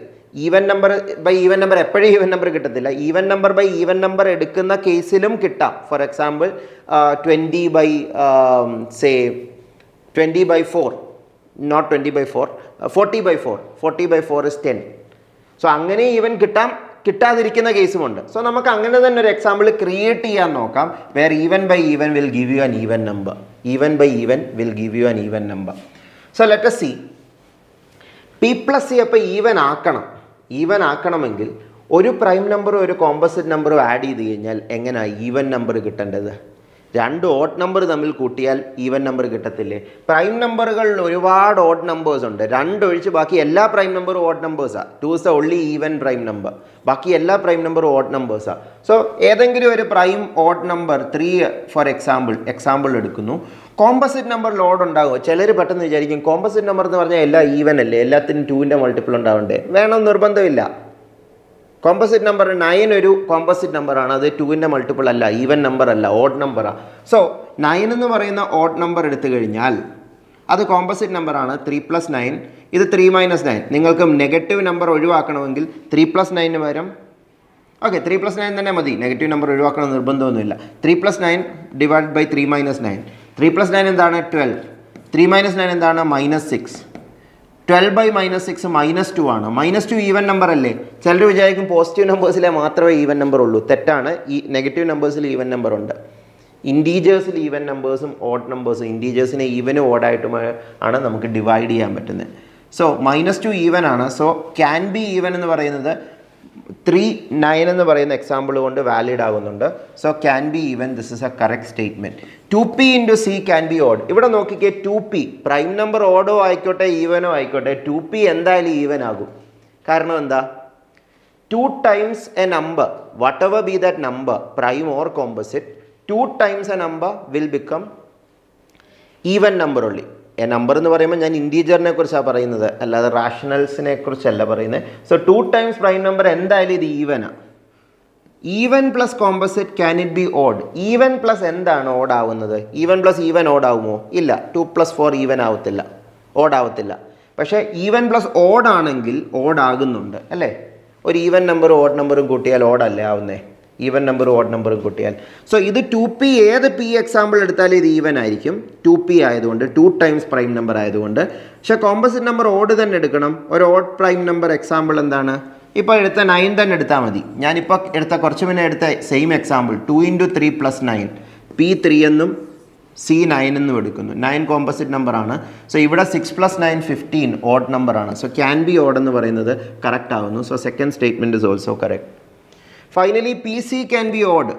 even number by even number എപ്പോഴും ഈവൻ നമ്പർ കിട്ടത്തില്ല. Even number by even number എടുക്കുന്ന കേസിലും കിട്ടാം. For example 20/4, not 20/4, 40/4. 40/4 is 10. So അങ്ങനെ ഈവൻ കിട്ടാതിരിക്കുന്ന കേസുമുണ്ട്. സോ നമുക്ക് അങ്ങനെ തന്നെ ഒരു എക്സാമ്പിൾ ക്രിയേറ്റ് ചെയ്യാൻ നോക്കാം. Where even by even will give you an even number. Even by even will give you an even number. So let us see. P plus C അപ്പോൾ ഈവൻ ആക്കണമെങ്കിൽ ഒരു പ്രൈം നമ്പറും ഒരു കോമ്പോസിറ്റ് നമ്പറും add ചെയ്ത് കഴിഞ്ഞാൽ എങ്ങനെയാണ് ഈവൻ നമ്പർ കിട്ടേണ്ടത്? 2 ഓഡ് നമ്പർ തമ്മിൽ കൂട്ടിയാൽ ഈവൻ നമ്പർ കിട്ടത്തില്ലേ? പ്രൈം നമ്പറുകളിൽ ഒരുപാട് ഓഡ് നമ്പേഴ്സ് ഉണ്ട്. 2 ഒഴിച്ച് ബാക്കി എല്ലാ പ്രൈം നമ്പറും ഓഡ് നമ്പേഴ്സാണ്. 2 is the only even prime number. ബാക്കി എല്ലാ പ്രൈം നമ്പറും ഓഡ് നമ്പേഴ്സാണ്. സോ ഏതെങ്കിലും ഒരു prime odd number 3 for example എടുക്കുന്നു. കോമ്പോസിറ്റ് നമ്പറിൽ ഓഡ് ഉണ്ടാകുമോ? ചിലർ പെട്ടെന്ന് വിചാരിക്കും കോമ്പോസിറ്റ് നമ്പർ എന്ന് പറഞ്ഞാൽ എല്ലാം ഈവൻ അല്ലേ, എല്ലാത്തിനും 2ൻ്റെ മൾട്ടിപ്പിൾ ഉണ്ടാവണ്ടേ? വേണം, നിർബന്ധമില്ല. കോമ്പോസിറ്റ് നമ്പർ 9 ഒരു കോമ്പോസിറ്റ് നമ്പറാണ്. അത് 2ൻ്റെ മൾട്ടിപ്പിൾ അല്ല, ഈവൻ നമ്പർ അല്ല, ഓഡ് നമ്പറാണ്. സോ 9 എന്ന് പറയുന്ന ഓഡ് നമ്പർ എടുത്തു കഴിഞ്ഞാൽ അത് കോമ്പോസിറ്റ് നമ്പറാണ്. 3 + 9, ഇത് 3 - 9. നിങ്ങൾക്ക് നെഗറ്റീവ് നമ്പർ ഒഴിവാക്കണമെങ്കിൽ 3 + 9 പകരം 3 + 9 തന്നെ മതി. നെഗറ്റീവ് നമ്പർ ഒഴിവാക്കണം നിർബന്ധമൊന്നുമില്ല. 3 + 9 ഡിവൈഡ് ബൈ 3 - 9. 3 + 9 എന്താണ്? 12. 3 - 9 എന്താണ്? -6. 12/-6 -2 ആണ്. -2 ഈവൻ നമ്പർ അല്ലേ? ചിലർ വിചാരിക്കും പോസിറ്റീവ് നമ്പേഴ്സിലെ മാത്രമേ ഈവൻ നമ്പർ ഉള്ളൂ. തെറ്റാണ്. ഈ നെഗറ്റീവ് നമ്പേഴ്സിൽ ഈവൻ നമ്പർ ഉണ്ട്. ഇൻറ്റീജേഴ്സിൽ ഈവൻ നമ്പേഴ്സും ഓഡ് നമ്പേഴ്സും, ഇൻറ്റീജേഴ്സിനെ ഈവനും ഓഡായിട്ടുമാണ് നമുക്ക് ഡിവൈഡ് ചെയ്യാൻ പറ്റുന്നത്. സോ -2 ഈവൻ ആണ്. സോ ക്യാൻ ബി ഈവൻ എന്ന് പറയുന്നത് 3, 9 എന്ന് പറയുന്ന എക്സാമ്പിൾ കൊണ്ട് വാലിഡ് ആകുന്നുണ്ട്. So can be even, this is A correct statement. 2p × c can be odd. ഇവിടെ നോക്കിക്കേ, 2p പ്രൈം നമ്പർ ഓഡോ ആയിക്കോട്ടെ ഈവനോ ആയിക്കോട്ടെ, 2p എന്തായാലും ഈവൻ ആകും. കാരണം എന്താ? 2 times a number, whatever be that number, prime or composite, 2 times a number will become even number only. A number എന്ന് പറയുമ്പോൾ ഞാൻ ഇൻറ്റീജറിനെ കുറിച്ചാണ് പറയുന്നത്, അല്ലാതെ റാഷണൽസിനെ കുറിച്ചല്ല പറയുന്നത്. സോ 2 times പ്രൈം നമ്പർ എന്തായാലും ഇത് ഈവനാണ്. Even plus composite can it be odd? Even plus എന്താണ് ഓഡ് ആവുന്നത്? ഈവൻ പ്ലസ് ഈവൻ ഓഡ് ആവുമോ? ഇല്ല. 2 + 4 ഈവൻ ആവത്തില്ല, ഓഡ് ആവത്തില്ല. പക്ഷേ ഈവൻ പ്ലസ് ഓഡ് ആണെങ്കിൽ ഓഡ് ആകുന്നുണ്ട് അല്ലേ? ഒരു ഈവൻ നമ്പറും ഓഡ് നമ്പറും കൂട്ടിയാൽ ഓഡല്ലേ ആവുന്നേ? ഈവൻ നമ്പറും ഓഡ് നമ്പറും കൂട്ടിയാൽ. സോ ഇത് 2p, ഏത് p എക്സാമ്പിൾ എടുത്താലും ഇത് ഈവൻ ആയിരിക്കും, 2p ആയതുകൊണ്ട്, 2 times പ്രൈം നമ്പർ ആയതുകൊണ്ട്. പക്ഷേ കോമ്പോസിറ്റ് നമ്പർ ഓഡ് തന്നെ എടുക്കണം. ഒരു ഓഡ് പ്രൈം നമ്പർ എക്സാമ്പിൾ എന്താണ്? ഇപ്പോൾ എടുത്ത 9 തന്നെ എടുത്താൽ മതി. ഞാനിപ്പോൾ എടുത്ത കുറച്ച് മുന്നേ എടുത്ത സെയിം എക്സാമ്പിൾ 2 × 3 + 9, p 3 എന്നും c 9 എന്നും എടുക്കുന്നു. 9 കോമ്പോസിറ്റ് നമ്പറാണ്. സോ ഇവിടെ 6 + 9 15 ഓഡ് നമ്പറാണ്. സോ ക്യാൻ ബി ഓഡ് എന്ന് പറയുന്നത് കറക്റ്റ് ആവുന്നു. So second statement is also correct. Finally PC can be odd.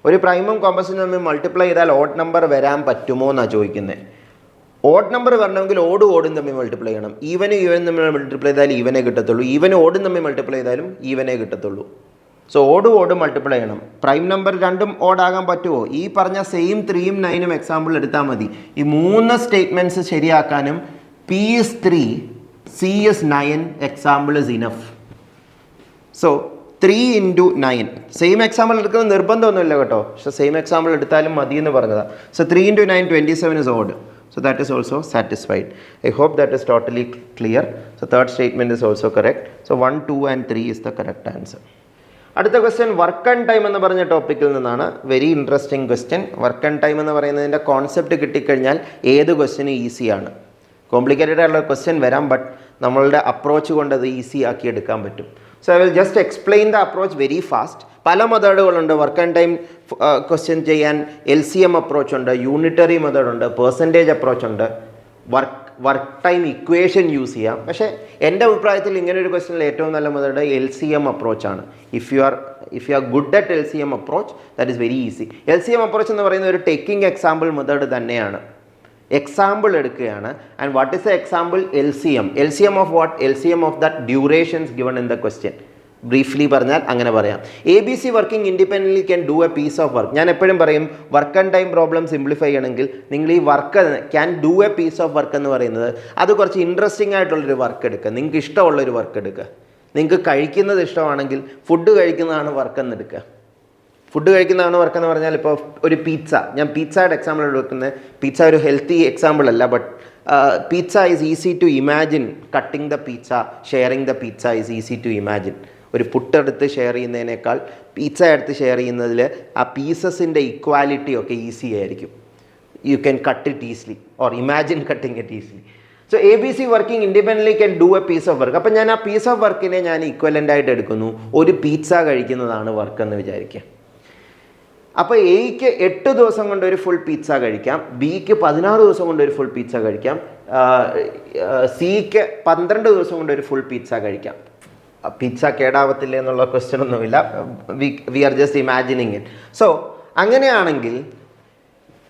ഒരു പ്രൈമും കോമ്പോസിറ്റും തമ്മിൽ മൾട്ടിപ്ലൈ ചെയ്താൽ ഓഡ് നമ്പർ വരാൻ പറ്റുമോ എന്നാണ് ചോദിക്കുന്നത്. ഓഡ് നമ്പർ വരണമെങ്കിൽ ഓടും തമ്മിൽ മൾട്ടിപ്ലൈ ചെയ്യണം. ഈവനും തമ്മിൽ മൾട്ടിപ്ലൈ ചെയ്താൽ ഈവനെ കിട്ടത്തുള്ളൂ, ഈവനും ഓടും തമ്മിൽ മൾട്ടിപ്ലൈ ചെയ്താലും ഈവനെ കിട്ടത്തുള്ളൂ. സോ ഓടും മൾട്ടിപ്ലൈ ചെയ്യണം. പ്രൈം നമ്പർ രണ്ടും ഓടാകാൻ പറ്റുമോ? ഈ പറഞ്ഞ സെയിം 3ഉം 9ഉം എക്സാമ്പിൾ എടുത്താൽ മതി. ഈ 3 സ്റ്റേറ്റ്മെൻറ്റ്സ് ശരിയാക്കാനും P is 3, C is 9 example is enough. So 3 × 9 same example എടുക്കുന്നത് നിർബന്ധമൊന്നുമില്ല കേട്ടോ, പക്ഷേ സെയിം എക്സാമ്പിൾ എടുത്താലും മതി എന്ന് പറഞ്ഞതാണ്. So 3 × 9 27 is odd. So that is also satisfied. I hope that is totally clear. So third statement is also correct. So 1, 2 and 3 is the correct answer. അടുത്ത question work and time എന്ന് പറഞ്ഞ ടോപ്പിക്കിൽ നിന്നാണ്. Very interesting question. Work and time എന്ന് പറയുന്നതിൻ്റെ concept കിട്ടിക്കഴിഞ്ഞാൽ ഏത് ക്വസ്റ്റ്യനും ഈസിയാണ്. കോംപ്ലിക്കേറ്റഡ് ആയിട്ടുള്ള ക്വസ്റ്റ്യൻ വരാം, ബട്ട് നമ്മളുടെ അപ്രോച്ച് കൊണ്ട് അത് ഈസി ആക്കി എടുക്കാൻ പറ്റും. So I will just explain the approach very fast. പല മെത്തേഡുകളുണ്ട് വർക്ക് ആൻഡ് ടൈം ക്വസ്റ്റ്യൻ ചെയ്യാൻ. LCM അപ്രോച്ച് ഉണ്ട്, യൂണിറ്ററി മെത്തേഡ് ഉണ്ട്, പെർസെൻറ്റേജ് അപ്രോച്ച് ഉണ്ട്, വർക്ക് ടൈം ഇക്വേഷൻ യൂസ് ചെയ്യാം. പക്ഷേ എൻ്റെ അഭിപ്രായത്തിൽ ഇങ്ങനെ ഒരു ക്വസ്റ്റ്യനിൽ ഏറ്റവും നല്ല മെത്തേഡ് LCM അപ്രോച്ചാണ്. If you are good at LCM approach, that is very easy. LCM approach എന്ന് പറയുന്നത് ഒരു ടേക്കിംഗ് എക്സാമ്പിൾ മെത്തേഡ് തന്നെയാണ്. എക്സാമ്പിൾ എടുക്കുകയാണ്. And what is A example? LCM of what? LCM of that durations given in the question. Briefly പറഞ്ഞാൽ അങ്ങനെ പറയാം. ABC working independently can do a piece of work. ഞാൻ എപ്പോഴും പറയും, work and time problem simplify ചെയ്യണമെങ്കിൽ നിങ്ങൾ ഈ work can do a piece of work എന്ന് പറയുന്നത് അത് കുറച്ച് ഇൻട്രസ്റ്റിംഗ് ആയിട്ടുള്ളൊരു വർക്ക് എടുക്കുക, നിങ്ങൾക്ക് ഇഷ്ടമുള്ളൊരു വർക്ക് എടുക്കുക. നിങ്ങൾക്ക് കഴിക്കുന്നത് ഇഷ്ടമാണെങ്കിൽ ഫുഡ് കഴിക്കുന്നതാണ് വർക്ക് എന്ന് എടുക്കുക. ഫുഡ് കഴിക്കുന്നതാണ് വർക്ക് എന്ന് പറഞ്ഞാൽ ഇപ്പോൾ ഒരു പിസ്സ, ഞാൻ പിസ്സയുടെ എക്സാമ്പിൾ എടുക്കുന്നത്. പിസ്സ ഒരു ഹെൽത്തി എക്സാമ്പിൾ അല്ല, but pizza is easy to imagine. Cutting the pizza, sharing the pizza is easy to imagine. ഒരു പുട്ടെടുത്ത് ഷെയർ ചെയ്യുന്നതിനേക്കാൾ പിസ്സ എടുത്ത് ഷെയർ ചെയ്യുന്നതിൽ ആ പീസസിൻ്റെ ഇക്വാലിറ്റി ഒക്കെ ഈസി ആയിരിക്കും. You can cut it easily or imagine cutting it easily. So ABC working independently can do a piece of work. അപ്പം ഞാൻ ആ പീസ് ഓഫ് വർക്കിനെ ഞാൻ ഇക്വലൻ്റ് ആയിട്ട് എടുക്കുന്നു. ഒരു പിസ്സ കഴിക്കുന്നതാണ് വർക്ക് എന്ന് വിചാരിക്കുക. അപ്പോൾ Aക്ക് 8 ദിവസം കൊണ്ട് ഒരു ഫുൾ പിസ്സ കഴിക്കാം, Bക്ക് 16 ദിവസം കൊണ്ട് ഒരു ഫുൾ പിസ്സ കഴിക്കാം, Cക്ക് 12 ദിവസം കൊണ്ട് ഒരു ഫുൾ പിസ്സ കഴിക്കാം. പിസ്സ കേടാവത്തില്ല എന്നുള്ള ക്വസ്റ്റ്യൻ ഒന്നുമില്ല, we are just imagining it. So അങ്ങനെയാണെങ്കിൽ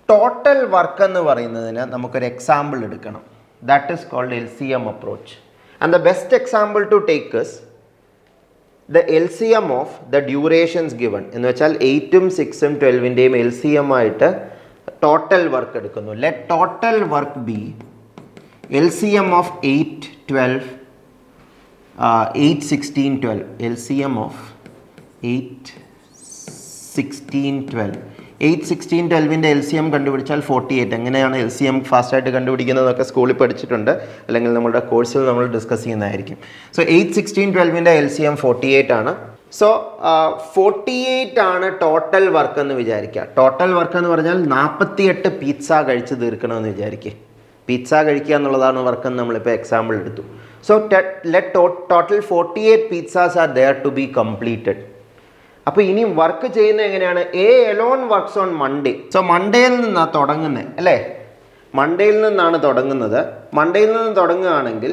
ടോട്ടൽ വർക്ക് എന്ന് പറയുന്നതിന് നമുക്കൊരു എക്സാമ്പിൾ എടുക്കണം. That is called LCM approach. And the best example to take is the LCM of the durations given. എന്ന് വെച്ചാൽ 8ഉം 6ഉം 12ൻ്റെയും LCM ആയിട്ട് ടോട്ടൽ വർക്ക് എടുക്കുന്നു. Let total work be LCM of 8, 12, 8, 16, 12. LCM of 8, 16, 12. 8, 16, 12ൻ്റെ LCM കണ്ടുപിടിച്ചാൽ 48. എങ്ങനെയാണ് LCM ഫാസ്റ്റായിട്ട് കണ്ടുപിടിക്കുന്നതൊക്കെ സ്കൂളിൽ പഠിച്ചിട്ടുണ്ട്, അല്ലെങ്കിൽ നമ്മുടെ കോഴ്സിൽ നമ്മൾ ഡിസ്കസ് ചെയ്യുന്നതായിരിക്കും. സോ 8, 16, 12ൻ്റെ LCM 48 ആണ്. സോ 48 ആണ് ടോട്ടൽ വർക്ക് എന്ന് വിചാരിക്കുക. ടോട്ടൽ വർക്ക് എന്ന് പറഞ്ഞാൽ 48 പിസ്സ കഴിച്ച് തീർക്കണമെന്ന് വിചാരിക്കുക. പിസ്സ കഴിക്കുക എന്നുള്ളതാണ് വർക്കെന്ന് നമ്മളിപ്പോൾ എക്സാമ്പിൾ എടുത്തു. So let total 48 pizzas are there to be completed. അപ്പോൾ ഇനി വർക്ക് ചെയ്യുന്നത് എങ്ങനെയാണ്? A alone works on Monday. So മൺഡേയിൽ നിന്നാണ് തുടങ്ങുന്നത് അല്ലേ? മൺഡേയിൽ നിന്നാണ് തുടങ്ങുന്നത്. മൺഡേയിൽ നിന്ന് തുടങ്ങുകയാണെങ്കിൽ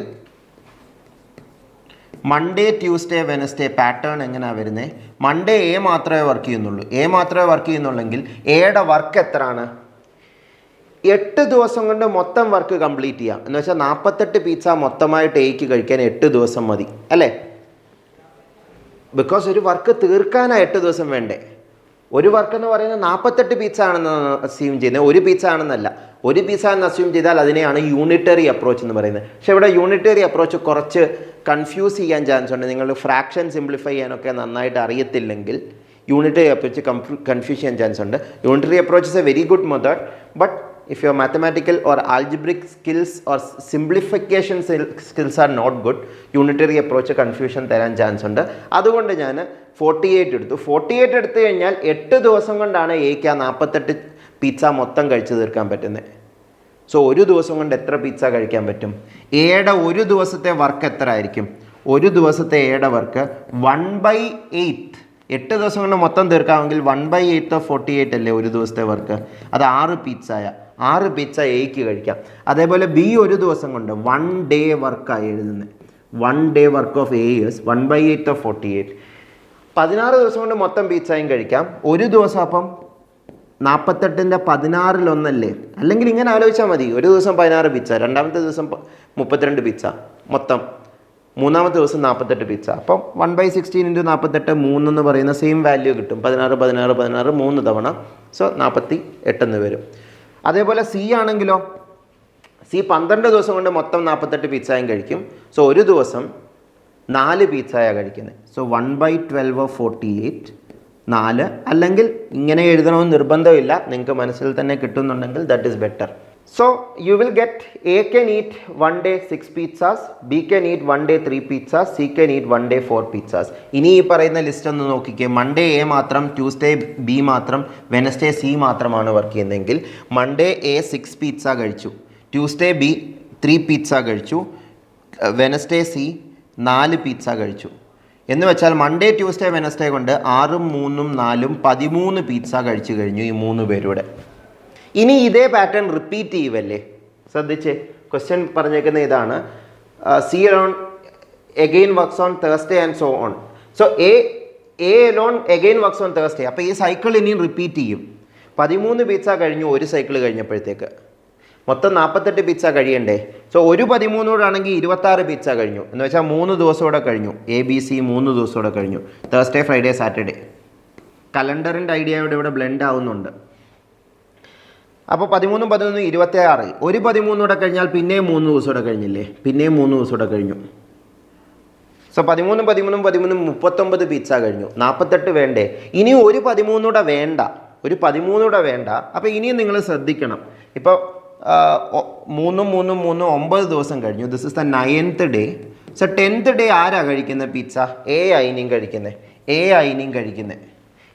മൺഡേ, ട്യൂസ്ഡേ, വെനസ്ഡേ പാറ്റേൺ എങ്ങനെയാണ് വരുന്നത്? മൺഡേ എ മാത്രമേ വർക്ക് ചെയ്യുന്നുള്ളൂ. എ മാത്രമേ വർക്ക് ചെയ്യുന്നുള്ളെങ്കിൽ എയുടെ വർക്ക് എത്രയാണ്? 8 ദിവസം കൊണ്ട് മൊത്തം വർക്ക് കംപ്ലീറ്റ് ചെയ്യാം. എന്ന് വെച്ചാൽ 48 പിസ്സ മൊത്തമായിട്ട് എക്ക് കഴിക്കാൻ 8 ദിവസം മതി അല്ലേ? ബിക്കോസ് ഒരു വർക്ക് തീർക്കാനാണ് 8 ദിവസം വേണ്ടേ. ഒരു വർക്ക് എന്ന് പറയുന്നത് 48 പിസ്സ ആണെന്ന് അസ്യൂം ചെയ്യുന്നത്, ഒരു പിസ്സ ആണെന്നല്ല. ഒരു പിസ്സ എന്ന് അസ്യൂം ചെയ്താൽ അതിനെയാണ് യൂണിറ്ററി അപ്രോച്ച് എന്ന് പറയുന്നത്. പക്ഷേ ഇവിടെ യൂണിറ്ററി അപ്രോച്ച് കുറച്ച് കൺഫ്യൂസ് ചെയ്യാൻ ചാൻസ് ഉണ്ട്. നിങ്ങൾ ഫ്രാക്ഷൻ സിംപ്ലിഫൈ ചെയ്യാനൊക്കെ നന്നായിട്ട് അറിയത്തില്ലെങ്കിൽ യൂണിറ്ററി അപ്രോച്ച് കൺഫ്യൂസ് ചെയ്യാൻ ചാൻസ് ഉണ്ട്. Unitary approach is A very good method, but if your mathematical or algebraic skills or simplification skills are not good, unitary approach confusion തരാൻ chance ഉണ്ട്. അതുകൊണ്ട് ഞാൻ 48 എടുത്തു. 48 എടുത്തു കഴിഞ്ഞാൽ 8 ദിവസം കൊണ്ടാണ് എക്ക് ആ 48 പിസ്സ മൊത്തം കഴിച്ചു തീർക്കാൻ പറ്റുന്നത്. സോ ഒരു ദിവസം കൊണ്ട് എത്ര പിസ്സ കഴിക്കാൻ പറ്റും? എയുടെ ഒരു ദിവസത്തെ വർക്ക് എത്ര ആയിരിക്കും? ഒരു ദിവസത്തെ എയുടെ വർക്ക് 1/8. 8 ദിവസം കൊണ്ട് മൊത്തം തീർക്കാമെങ്കിൽ 1/8 of 48 അല്ലേ ഒരു ദിവസത്തെ വർക്ക്? അത് 6 പിസ്സയാ. 6 പിസ്സ എക്ക് കഴിക്കാം. അതേപോലെ ബി ഒരു ദിവസം കൊണ്ട് 1 ഡേ വർക്കായി എഴുതുന്നത്. 1 day work of A is 1/8 of 48. 16 ദിവസം കൊണ്ട് മൊത്തം പിസ്സയും കഴിക്കാം. ഒരു ദിവസം അപ്പം 48ൻ്റെ 16 അല്ലെങ്കിൽ ഇങ്ങനെ ആലോചിച്ചാൽ മതി. ഒരു ദിവസം 16 പിസ്സ, രണ്ടാമത്തെ ദിവസം 32 പിസ്സ, മൊത്തം മൂന്നാമത്തെ ദിവസം 48 പിസ്സ. അപ്പം 1/16 × 48 3 എന്ന് പറയുന്ന സെയിം വാല്യൂ കിട്ടും. 16 16 16 3 തവണ. സോ 48 എന്ന് വരും. അതേപോലെ സി ആണെങ്കിലോ, സി 12 ദിവസം കൊണ്ട് മൊത്തം 48 പിസ്സയും കഴിക്കും. സോ ഒരു ദിവസം 4 പിസ്സയാണ് കഴിക്കുന്നത്. So 1/12 of 48 4. അല്ലെങ്കിൽ ഇങ്ങനെ എഴുതണമെന്ന് നിർബന്ധമില്ല, നിങ്ങൾക്ക് മനസ്സിൽ തന്നെ കിട്ടുന്നുണ്ടെങ്കിൽ that is better. So you will get A can eat 1 day 6 pizzas, B can eat 1 day 3 pizzas, C can eat 1 day 4 pizzas. ഇനി ഈ പറയുന്ന ലിസ്റ്റ് ഒന്ന് നോക്കിക്കേ. മൺഡേ എ മാത്രം, ട്യൂസ്ഡേ ബി മാത്രം, വെനസ്ഡേ സി മാത്രമാണ് വർക്ക് ചെയ്യുന്നതെങ്കിൽ മൺഡേ എ 6 പിസ്സ കഴിച്ചു, ട്യൂസ്ഡേ ബി 3 പിസ്സ കഴിച്ചു, വെനസ്ഡേ സി 4 പിസ്സ കഴിച്ചു. എന്ന് വെച്ചാൽ മൺഡേ, ട്യൂസ്ഡേ, വെനസ്ഡേ കൊണ്ട് 6 3 4 13 പിസ്സ കഴിച്ചു കഴിഞ്ഞു ഈ 3 പേരുടെ. ഇനി ഇതേ പാറ്റേൺ റിപ്പീറ്റ് ചെയ്യുമല്ലേ? ശ്രദ്ധിച്ച് ക്വസ്റ്റ്യൻ പറഞ്ഞേക്കുന്ന ഇതാണ്. C alone again works on Thursday and so on. So A alone again works on Thursday. അപ്പോൾ ഈ സൈക്കിൾ ഇനിയും റിപ്പീറ്റ് ചെയ്യും. 13 പിസ്സ കഴിഞ്ഞു ഒരു സൈക്കിൾ കഴിഞ്ഞപ്പോഴത്തേക്ക്. മൊത്തം 48 പിസ്സ കഴിയണ്ടേ? സോ ഒരു 13 ആണെങ്കിൽ 26 പിസ്സ കഴിഞ്ഞു. എന്ന് വെച്ചാൽ 3 ദിവസമൂടെ കഴിഞ്ഞു. എ ബി സി 3 ദിവസമൂടെ കഴിഞ്ഞു. Thursday, Friday, Saturday. കലണ്ടറിൻ്റെ ഐഡിയ ഇവിടെ ബ്ലെൻഡ് ആവുന്നുണ്ട്. അപ്പോൾ 13 13 26. ഒരു 13 കൂടെ കഴിഞ്ഞാൽ പിന്നെയും 3 ദിവസം കൂടെ കഴിഞ്ഞില്ലേ? പിന്നെയും 3 ദിവസം കൂടെ കഴിഞ്ഞു. സോ 13 13 13 39 പിസ്സ കഴിഞ്ഞു. 48 വേണ്ടേ? ഇനി ഒരു 13 കൂടെ വേണ്ട, ഒരു 13 കൂടെ വേണ്ട. അപ്പോൾ ഇനിയും നിങ്ങൾ ശ്രദ്ധിക്കണം. ഇപ്പോൾ 3 3 3 9 ദിവസം കഴിഞ്ഞു. This is the 9th day. So 10th day ആരാ കഴിക്കുന്നത് പിസ്സ? എ ആയിനിയും കഴിക്കുന്നത്. എ ആയിനിയും കഴിക്കുന്നത്.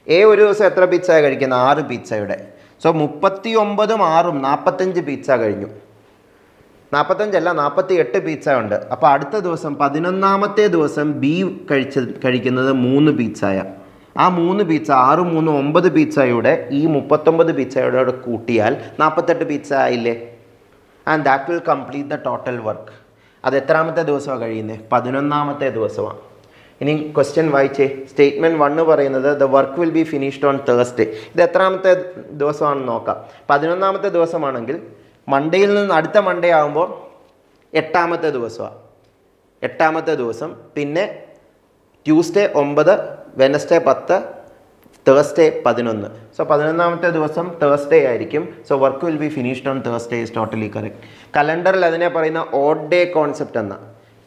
എ ഒരു ദിവസം എത്ര പിസ്സയാണ് കഴിക്കുന്നത്? 6 പിസ്സയുടെ. സോ 39 6 45 പിസ്സ കഴിഞ്ഞു. 45 അല്ല 48 പിസ്സ ഉണ്ട്. അപ്പോൾ അടുത്ത ദിവസം 11ാമത്തെ ദിവസം ബി കഴിക്കുന്നത് 3 പിസ്സയാണ്. ആ 3 പിസ്സ 6 3 9 പിസ്സയുടെ ഈ 39 പിസ്സയുടെ കൂട്ടിയാൽ 48 പിസ്സ ആയില്ലേ? And that will complete the total work. അത് എത്രാമത്തെ ദിവസമാണ് കഴിയുന്നത്? 11ാമത്തെ ദിവസമാണ്. ഇനി ക്വസ്റ്റ്യൻ വായിച്ചേ. സ്റ്റേറ്റ്മെൻറ്റ് 1 പറയുന്നത് the work will be finished on Thursday. ഇത് എത്രാമത്തെ ദിവസമാണെന്ന് നോക്കാം. 11ാമത്തെ ദിവസമാണെങ്കിൽ മൺഡേയിൽ നിന്ന് അടുത്ത മൺഡേ ആകുമ്പോൾ 8ാമത്തെ ദിവസമാണ്. 8ാമത്തെ ദിവസം. പിന്നെ ട്യൂസ്ഡേ 9, വെനസ്ഡേ 10, തേഴ്സ്ഡേ 11. സോ 11ാമത്തെ ദിവസം തേഴ്സ്ഡേ ആയിരിക്കും. So work will be finished on Thursday is totally correct. കലണ്ടറിൽ അതിനെ പറയുന്ന ഓഡ് ഡേ കോൺസെപ്റ്റ് എന്ന.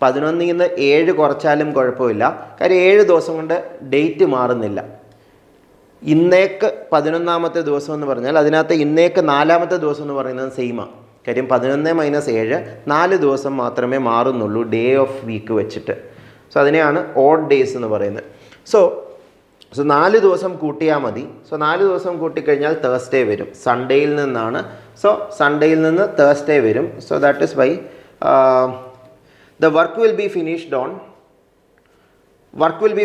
11ൽ നിന്ന് 7 കുറച്ചാലും കുഴപ്പമില്ല. കാര്യം 7 ദിവസം കൊണ്ട് ഡേറ്റ് മാറുന്നില്ല. ഇന്നേക്ക് 11ാമത്തെ ദിവസം എന്ന് പറഞ്ഞാൽ അതിനകത്ത് ഇന്നേക്ക് 4ാമത്തെ ദിവസം എന്ന് പറയുന്നത് സെയിമാണ്. കാര്യം 11 - 7 4 ദിവസം മാത്രമേ മാറുന്നുള്ളൂ ഡേ ഓഫ് വീക്ക് വെച്ചിട്ട്. സോ അതിനെയാണ് ഓഡ് ഡേയ്സ് എന്ന് പറയുന്നത്. സോ സോ 4 ദിവസം കൂട്ടിയാൽ മതി. സോ 4 ദിവസം കൂട്ടിക്കഴിഞ്ഞാൽ തേഴ്സ്ഡേ വരും. സൺഡേയിൽ നിന്നാണ്. സോ സൺഡേയിൽ നിന്ന് തേഴ്സ്ഡേ വരും. So that is why the work will be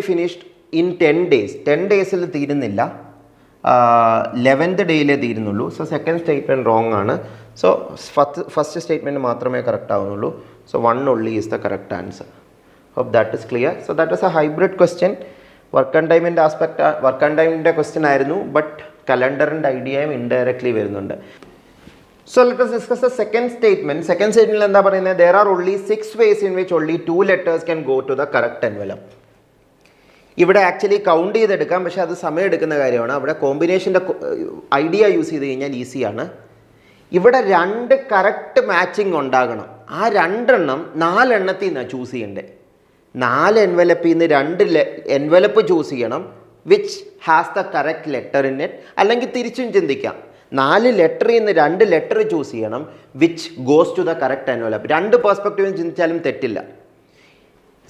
finished in 10 days. 10 days തീരുന്നില്ല, 11th ഡേയിലേ തീരുന്നുള്ളൂ. സോ സെക്കൻഡ് സ്റ്റേറ്റ്മെൻറ്റ് റോങ് ആണ്. സോ ഫസ്റ്റ് സ്റ്റേറ്റ്മെൻറ്റ് മാത്രമേ കറക്റ്റ് ആവുന്നുള്ളൂ. So 1 only is the correct answer. Hope that is clear. So that is a hybrid question. Work and ടൈമിൻ്റെ work and ടൈമിൻ്റെ question ആയിരുന്നു, but കലണ്ടറിൻ്റെ ഐഡിയയും ഇൻഡയറക്ട്ലി വരുന്നുണ്ട്. So let us discuss the second statement. Second സ്റ്റേറ്റ്മെൻറ്റിൽ എന്താ പറയുന്നത്? there are only 6 ways in which only 2 letters can go to the correct envelope. ഇവിടെ ആക്ച്വലി കൗണ്ട് ചെയ്തെടുക്കാം, പക്ഷേ അത് സമയം എടുക്കുന്ന കാര്യമാണ്. അവിടെ കോമ്പിനേഷൻ്റെ ഐഡിയ യൂസ് ചെയ്ത് കഴിഞ്ഞാൽ ഈസിയാണ്. ഇവിടെ 2 കറക്റ്റ് മാച്ചിങ് ഉണ്ടാകണം. ആ 2 എണ്ണം 4 എണ്ണത്തിൽ നിന്നാണ് ചൂസ് ചെയ്യേണ്ടത്. 4 എൻവലപ്പിൽ നിന്ന് 2 എൻവലപ്പ് ചൂസ് ചെയ്യണം which has the correct letter in it. അല്ലെങ്കിൽ തിരിച്ചും ചിന്തിക്കാം, 4 ലെറ്ററിൽ നിന്ന് 2 ലെറ്റർ ചൂസ് ചെയ്യണം which goes to the correct envelope. 2 പെർസ്പെക്റ്റീവും ചിന്തിച്ചാലും തെറ്റില്ല.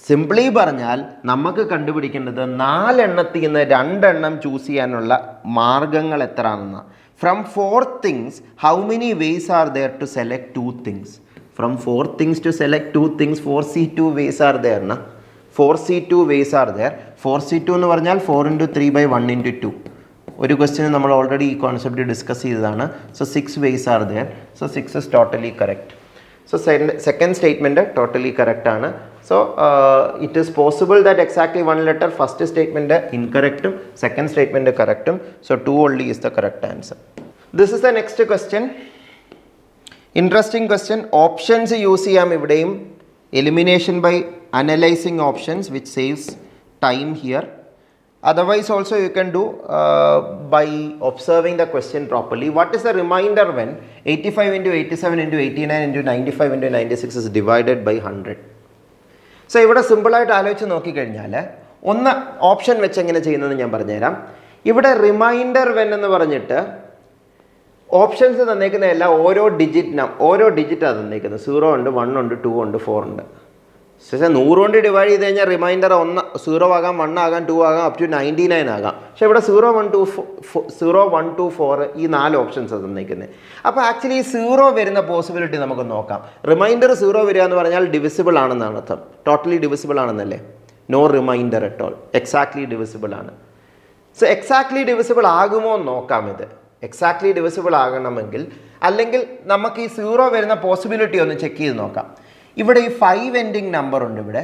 സിംപ്ലി പറഞ്ഞാൽ നമുക്ക് കണ്ടുപിടിക്കേണ്ടത് 4 എണ്ണത്തിൽ നിന്ന് 2 എണ്ണം ചൂസ് ചെയ്യാനുള്ള മാർഗങ്ങൾ എത്രയാണെന്ന്. From 4 things, how many ways are there to select 2 things? From 4 things to select 2 things, 4C2 ways are there. 4C2 ways are there. 4C2 എന്ന് പറഞ്ഞാൽ 4 into 3 by 1 into 2. ഒരു ക്വസ്റ്റ്യൻ നമ്മൾ ഓൾറെഡി ഈ കോൺസെപ്റ്റ് ഡിസ്കസ് ചെയ്തതാണ്. So 6 ways are there. So 6 is totally correct. So second statement totally correct ആണ്. So it is possible that exactly 1 letter first statement ഇൻകറക്റ്റും second statement കറക്റ്റും. So 2 only is the correct answer. This is the next question. Interesting question. Options use ചെയ്യാം ഇവിടെയും. Elimination by analysing options which saves time here. Otherwise also you can do by observing the question properly. What is the remainder when 85 into 87 into 89 into 95 into 96 is divided by 100? So ഇവിടെ സിമ്പിളായിട്ട് ആലോചിച്ച് നോക്കിക്കഴിഞ്ഞാൽ ഒന്ന് option വെച്ച് എങ്ങനെ ചെയ്യുന്നതെന്ന് ഞാൻ പറഞ്ഞുതരാം. ഇവിടെ റിമൈൻഡർ വെൻ എന്ന് പറഞ്ഞിട്ട് ഓപ്ഷൻസ് തന്നേക്കുന്നതെല്ലാം ഓരോ ഡിജിറ്റാണ് തന്നേക്കുന്നത്. 0 ഉണ്ട്, 1 ഉണ്ട്, 2 ഉണ്ട്, 4 ഉണ്ട്. പക്ഷേ 100 കൊണ്ട് ഡിവൈഡ് ചെയ്ത് കഴിഞ്ഞാൽ റിമൈൻഡർ 0 ആകാം, 1 ആകാം, 2 ആകാം, അപ് ടു 99 ആകാം. പക്ഷേ ഇവിടെ 0, 1, 2, 4 ഈ 4 ഓപ്ഷൻസ് തന്നിരിക്കുന്നത്. അപ്പോൾ ആക്ച്വലി 0 വരുന്ന പോസിബിലിറ്റി നമുക്ക് നോക്കാം. റിമൈൻഡർ 0 വരിക എന്ന് പറഞ്ഞാൽ ഡിവിസിബിൾ ആണെന്നാണ് അർത്ഥം. ടോട്ടലി ഡിവിസിബിൾ ആണെന്നല്ലേ? No remainder at all. Exactly divisible ആണ്. സോ എക്സാക്ട്ലി ഡിവിസിബിൾ ആകുമോ എന്ന് നോക്കാം. ഇത് എക്സാക്ട്ലി ഡിവിസിബിൾ ആകണമെങ്കിൽ, അല്ലെങ്കിൽ നമുക്ക് ഈ 0 വരുന്ന പോസിബിലിറ്റി ഒന്ന് ചെക്ക് ചെയ്ത് നോക്കാം. ഇവിടെ ഈ 5 എൻഡിങ് നമ്പർ ഉണ്ട്, ഇവിടെ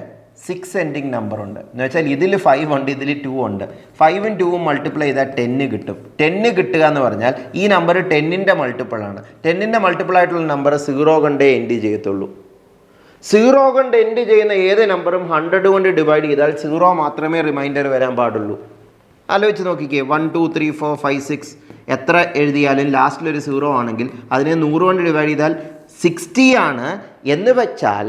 6 എൻഡിങ് നമ്പർ ഉണ്ട്. എന്ന് വെച്ചാൽ ഇതിൽ 5 ഉണ്ട്, ഇതിൽ 2 ഉണ്ട്. 5ഉം 2ഉം മൾട്ടിപ്ലൈ ചെയ്താൽ 10 കിട്ടും. 10 കിട്ടുക എന്ന് പറഞ്ഞാൽ ഈ നമ്പർ 10ൻ്റെ മൾട്ടിപ്പിൾ ആണ്. 10ൻ്റെ മൾട്ടിപ്പിൾ ആയിട്ടുള്ള നമ്പർ 0 കൊണ്ടേ എൻഡ് ചെയ്യത്തുള്ളൂ. 0 കൊണ്ട് എൻഡ് ചെയ്യുന്ന ഏത് നമ്പറും 100 കൊണ്ട് ഡിവൈഡ് ചെയ്താൽ 0 മാത്രമേ റിമൈൻഡർ വരാൻ പാടുള്ളൂ. ആലോചിച്ച് നോക്കിക്കേ. 1, 2, 3, 4, 5, 6 എത്ര എഴുതിയാലും ലാസ്റ്റിലൊരു 0 ആണെങ്കിൽ അതിനെ 100 കൊണ്ട് ഡിവൈഡ് ചെയ്താൽ 60 ആണ്. എന്ന് വെച്ചാൽ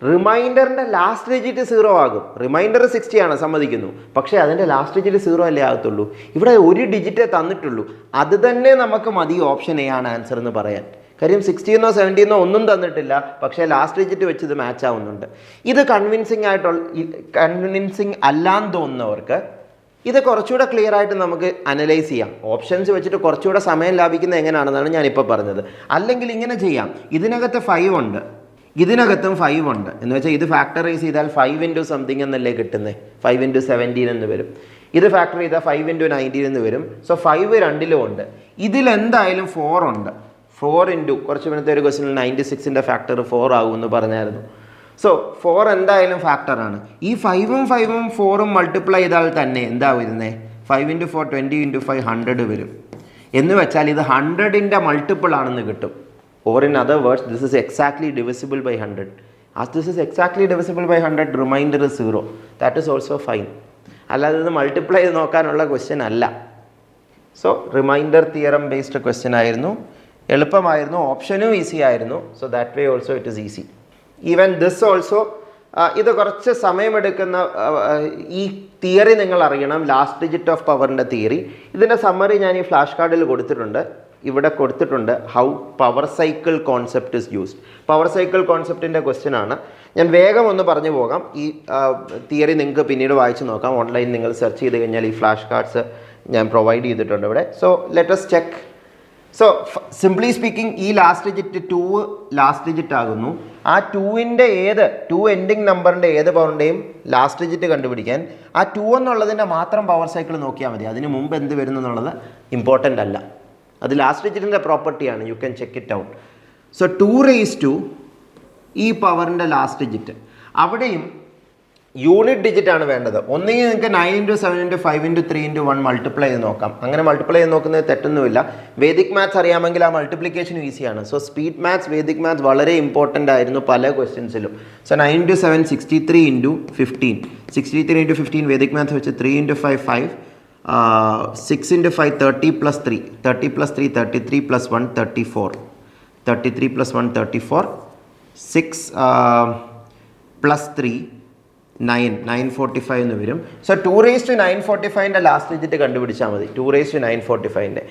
റിമൈൻഡറിൻ്റെ ലാസ്റ്റ് ഡിജിറ്റ് 0 ആകും. റിമൈൻഡർ 60 ആണ്, സമ്മതിക്കുന്നു. പക്ഷേ അതിൻ്റെ ലാസ്റ്റ് ഡിജിറ്റ് 0 അല്ലേ ആകത്തുള്ളൂ. ഇവിടെ ഒരു ഡിജിറ്റേ തന്നിട്ടുള്ളൂ. അത് തന്നെ നമുക്ക് മതി ഓപ്ഷൻ എ ആണ് ആൻസർ എന്ന് പറയാൻ. കാര്യം 60എന്നോ 70എന്നോ ഒന്നും തന്നിട്ടില്ല, പക്ഷേ ലാസ്റ്റ് ഡിജിറ്റ് വെച്ച് ഇത് മാച്ച് ആവുന്നുണ്ട്. ഇത് കൺവിൻസിങ് അല്ലാന്ന് തോന്നുന്നവർക്ക് ഇത് കുറച്ചുകൂടെ ക്ലിയർ ആയിട്ട് നമുക്ക് അനലൈസ് ചെയ്യാം. ഓപ്ഷൻസ് വെച്ചിട്ട് കുറച്ചുകൂടെ സമയം ലാഭിക്കുന്നത് എങ്ങനെയാണെന്നാണ് ഞാനിപ്പോൾ പറഞ്ഞത്. അല്ലെങ്കിൽ ഇങ്ങനെ ചെയ്യാം. ഇതിനകത്ത് 5 ഉണ്ട്, ഇതിനകത്തും 5 ഉണ്ട്. എന്ന് വെച്ചാൽ ഇത് ഫാക്ടറൈസ് ചെയ്താൽ 5 into സംതിങ് എന്നല്ലേ കിട്ടുന്നത്. 5 into 17 എന്ന് വരും. ഇത് ഫാക്ടർ ചെയ്താൽ 5 into 19 എന്ന് വരും. സോ 5 രണ്ടിലും ഉണ്ട്. ഇതിലെന്തായാലും 4 ഉണ്ട്. 4 into കുറച്ച് മുന്നത്തെ ഒരു ക്വസ്റ്റ്യനിൽ 96ൻ്റെ ഫാക്ടർ 4 ആകുമെന്ന് പറഞ്ഞായിരുന്നു. സോ 4 എന്തായാലും ഫാക്ടറാണ്. ഈ 5ഉം 5ഉം 4ഉം മൾട്ടിപ്ലൈ ചെയ്താൽ തന്നെ എന്താ വരുന്നത്? 5 into 4 20 into 5 100 വരും. എന്ന് വെച്ചാൽ ഇത് 100ൻ്റെ മൾട്ടിപ്പിൾ ആണെന്ന് കിട്ടും. Or in other words this is exactly divisible by 100. As this is exactly divisible by 100, remainder 0. That is also fine. അല്ലാതെ ഇത് മൾട്ടിപ്ലൈ ചെയ്ത് നോക്കാനുള്ള ക്വസ്റ്റ്യൻ അല്ല. So remainder theorem based question ആയിരുന്നു. എളുപ്പമായിരുന്നു, ഓപ്ഷനും ഈസി ആയിരുന്നു. So that way also it is easy. Even this also ഇത് കുറച്ച് സമയമെടുക്കുന്ന ഈ തിയറി നിങ്ങൾ അറിയണം. ലാസ്റ്റ് ഡിജിറ്റ് ഓഫ് പവറിൻ്റെ തിയറി. ഇതിൻ്റെ സമ്മറി ഞാൻ ഈ ഫ്ലാഷ് കാർഡിൽ കൊടുത്തിട്ടുണ്ട്. ഇവിടെ കൊടുത്തിട്ടുണ്ട് how power cycle concept is used. Power cycle കോൺസെപ്റ്റിൻ്റെ ക്വസ്റ്റ്യൻ ആണ്. ഞാൻ വേഗം ഒന്ന് പറഞ്ഞു പോകാം. ഈ തിയറി നിങ്ങൾക്ക് പിന്നീട് വായിച്ച് നോക്കാം. ഓൺലൈൻ നിങ്ങൾ സെർച്ച് ചെയ്ത് കഴിഞ്ഞാൽ ഈ ഫ്ലാഷ് കാർഡ്സ് ഞാൻ പ്രൊവൈഡ് ചെയ്തിട്ടുണ്ട് ഇവിടെ. So let us check. So simply speaking, ഈ ലാസ്റ്റ് ഡിജിറ്റ് 2 ലാസ്റ്റ് ഡിജിറ്റ് ആകുന്നു. ആ 2ൻ്റെ 2 എൻഡിങ് നമ്പറിൻ്റെ ഏത് പവറിൻ്റെയും ലാസ്റ്റ് ഡിജിറ്റ് കണ്ടുപിടിക്കാൻ ആ 2 എന്നുള്ളതിൻ്റെ മാത്രം പവർ സൈക്കിൾ നോക്കിയാൽ മതി. അതിന് മുമ്പ് എന്ത് വരുന്നു എന്നുള്ളത് ഇമ്പോർട്ടൻ്റ് അല്ല. അത് ലാസ്റ്റ് ഡിജിറ്റിൻ്റെ പ്രോപ്പർട്ടിയാണ്. You can check it out. So 2 raise to ഈ പവറിൻ്റെ ലാസ്റ്റ് ഡിജിറ്റ്, അവിടെയും യൂണിറ്റ് ഡിജിറ്റ് ആണ് വേണ്ടത്. ഒന്നുകിൽ നിങ്ങൾക്ക് 9 × 7 × 5 × 3 × 1 മൾട്ടിപ്ലൈ ചെയ്ത് നോക്കാം. അങ്ങനെ മൾട്ടിപ്ലൈ ചെയ്ത് നോക്കുന്നത് തെറ്റൊന്നുമില്ല. വേദിക് മാത്സ് അറിയാമെങ്കിൽ ആ മൾട്ടിപ്ലിക്കേഷൻ ഈസിയാണ്. So speed maths, Vedic maths വളരെ ഇമ്പോർട്ടൻ്റ് ആയിരുന്നു പല ക്വസ്റ്റ്യൻസിലും. സോ 9 × 7 63 × 15, 63 × 15 വേദിക് മാത്സ് വെച്ച് 3 × 5 5, 6 × 5 30 + 3, 30 + 3 33 + 1 34, 33 + 1 34, 6 + 3 9, 945 എന്ന് വരും. സോ 2 റേസ് ടു 945ൻ്റെ ലാസ്റ്റ് ഡിജിറ്റ് കണ്ടുപിടിച്ചാൽ മതി. 2 റേസ് ടു 945ൻ്റെ.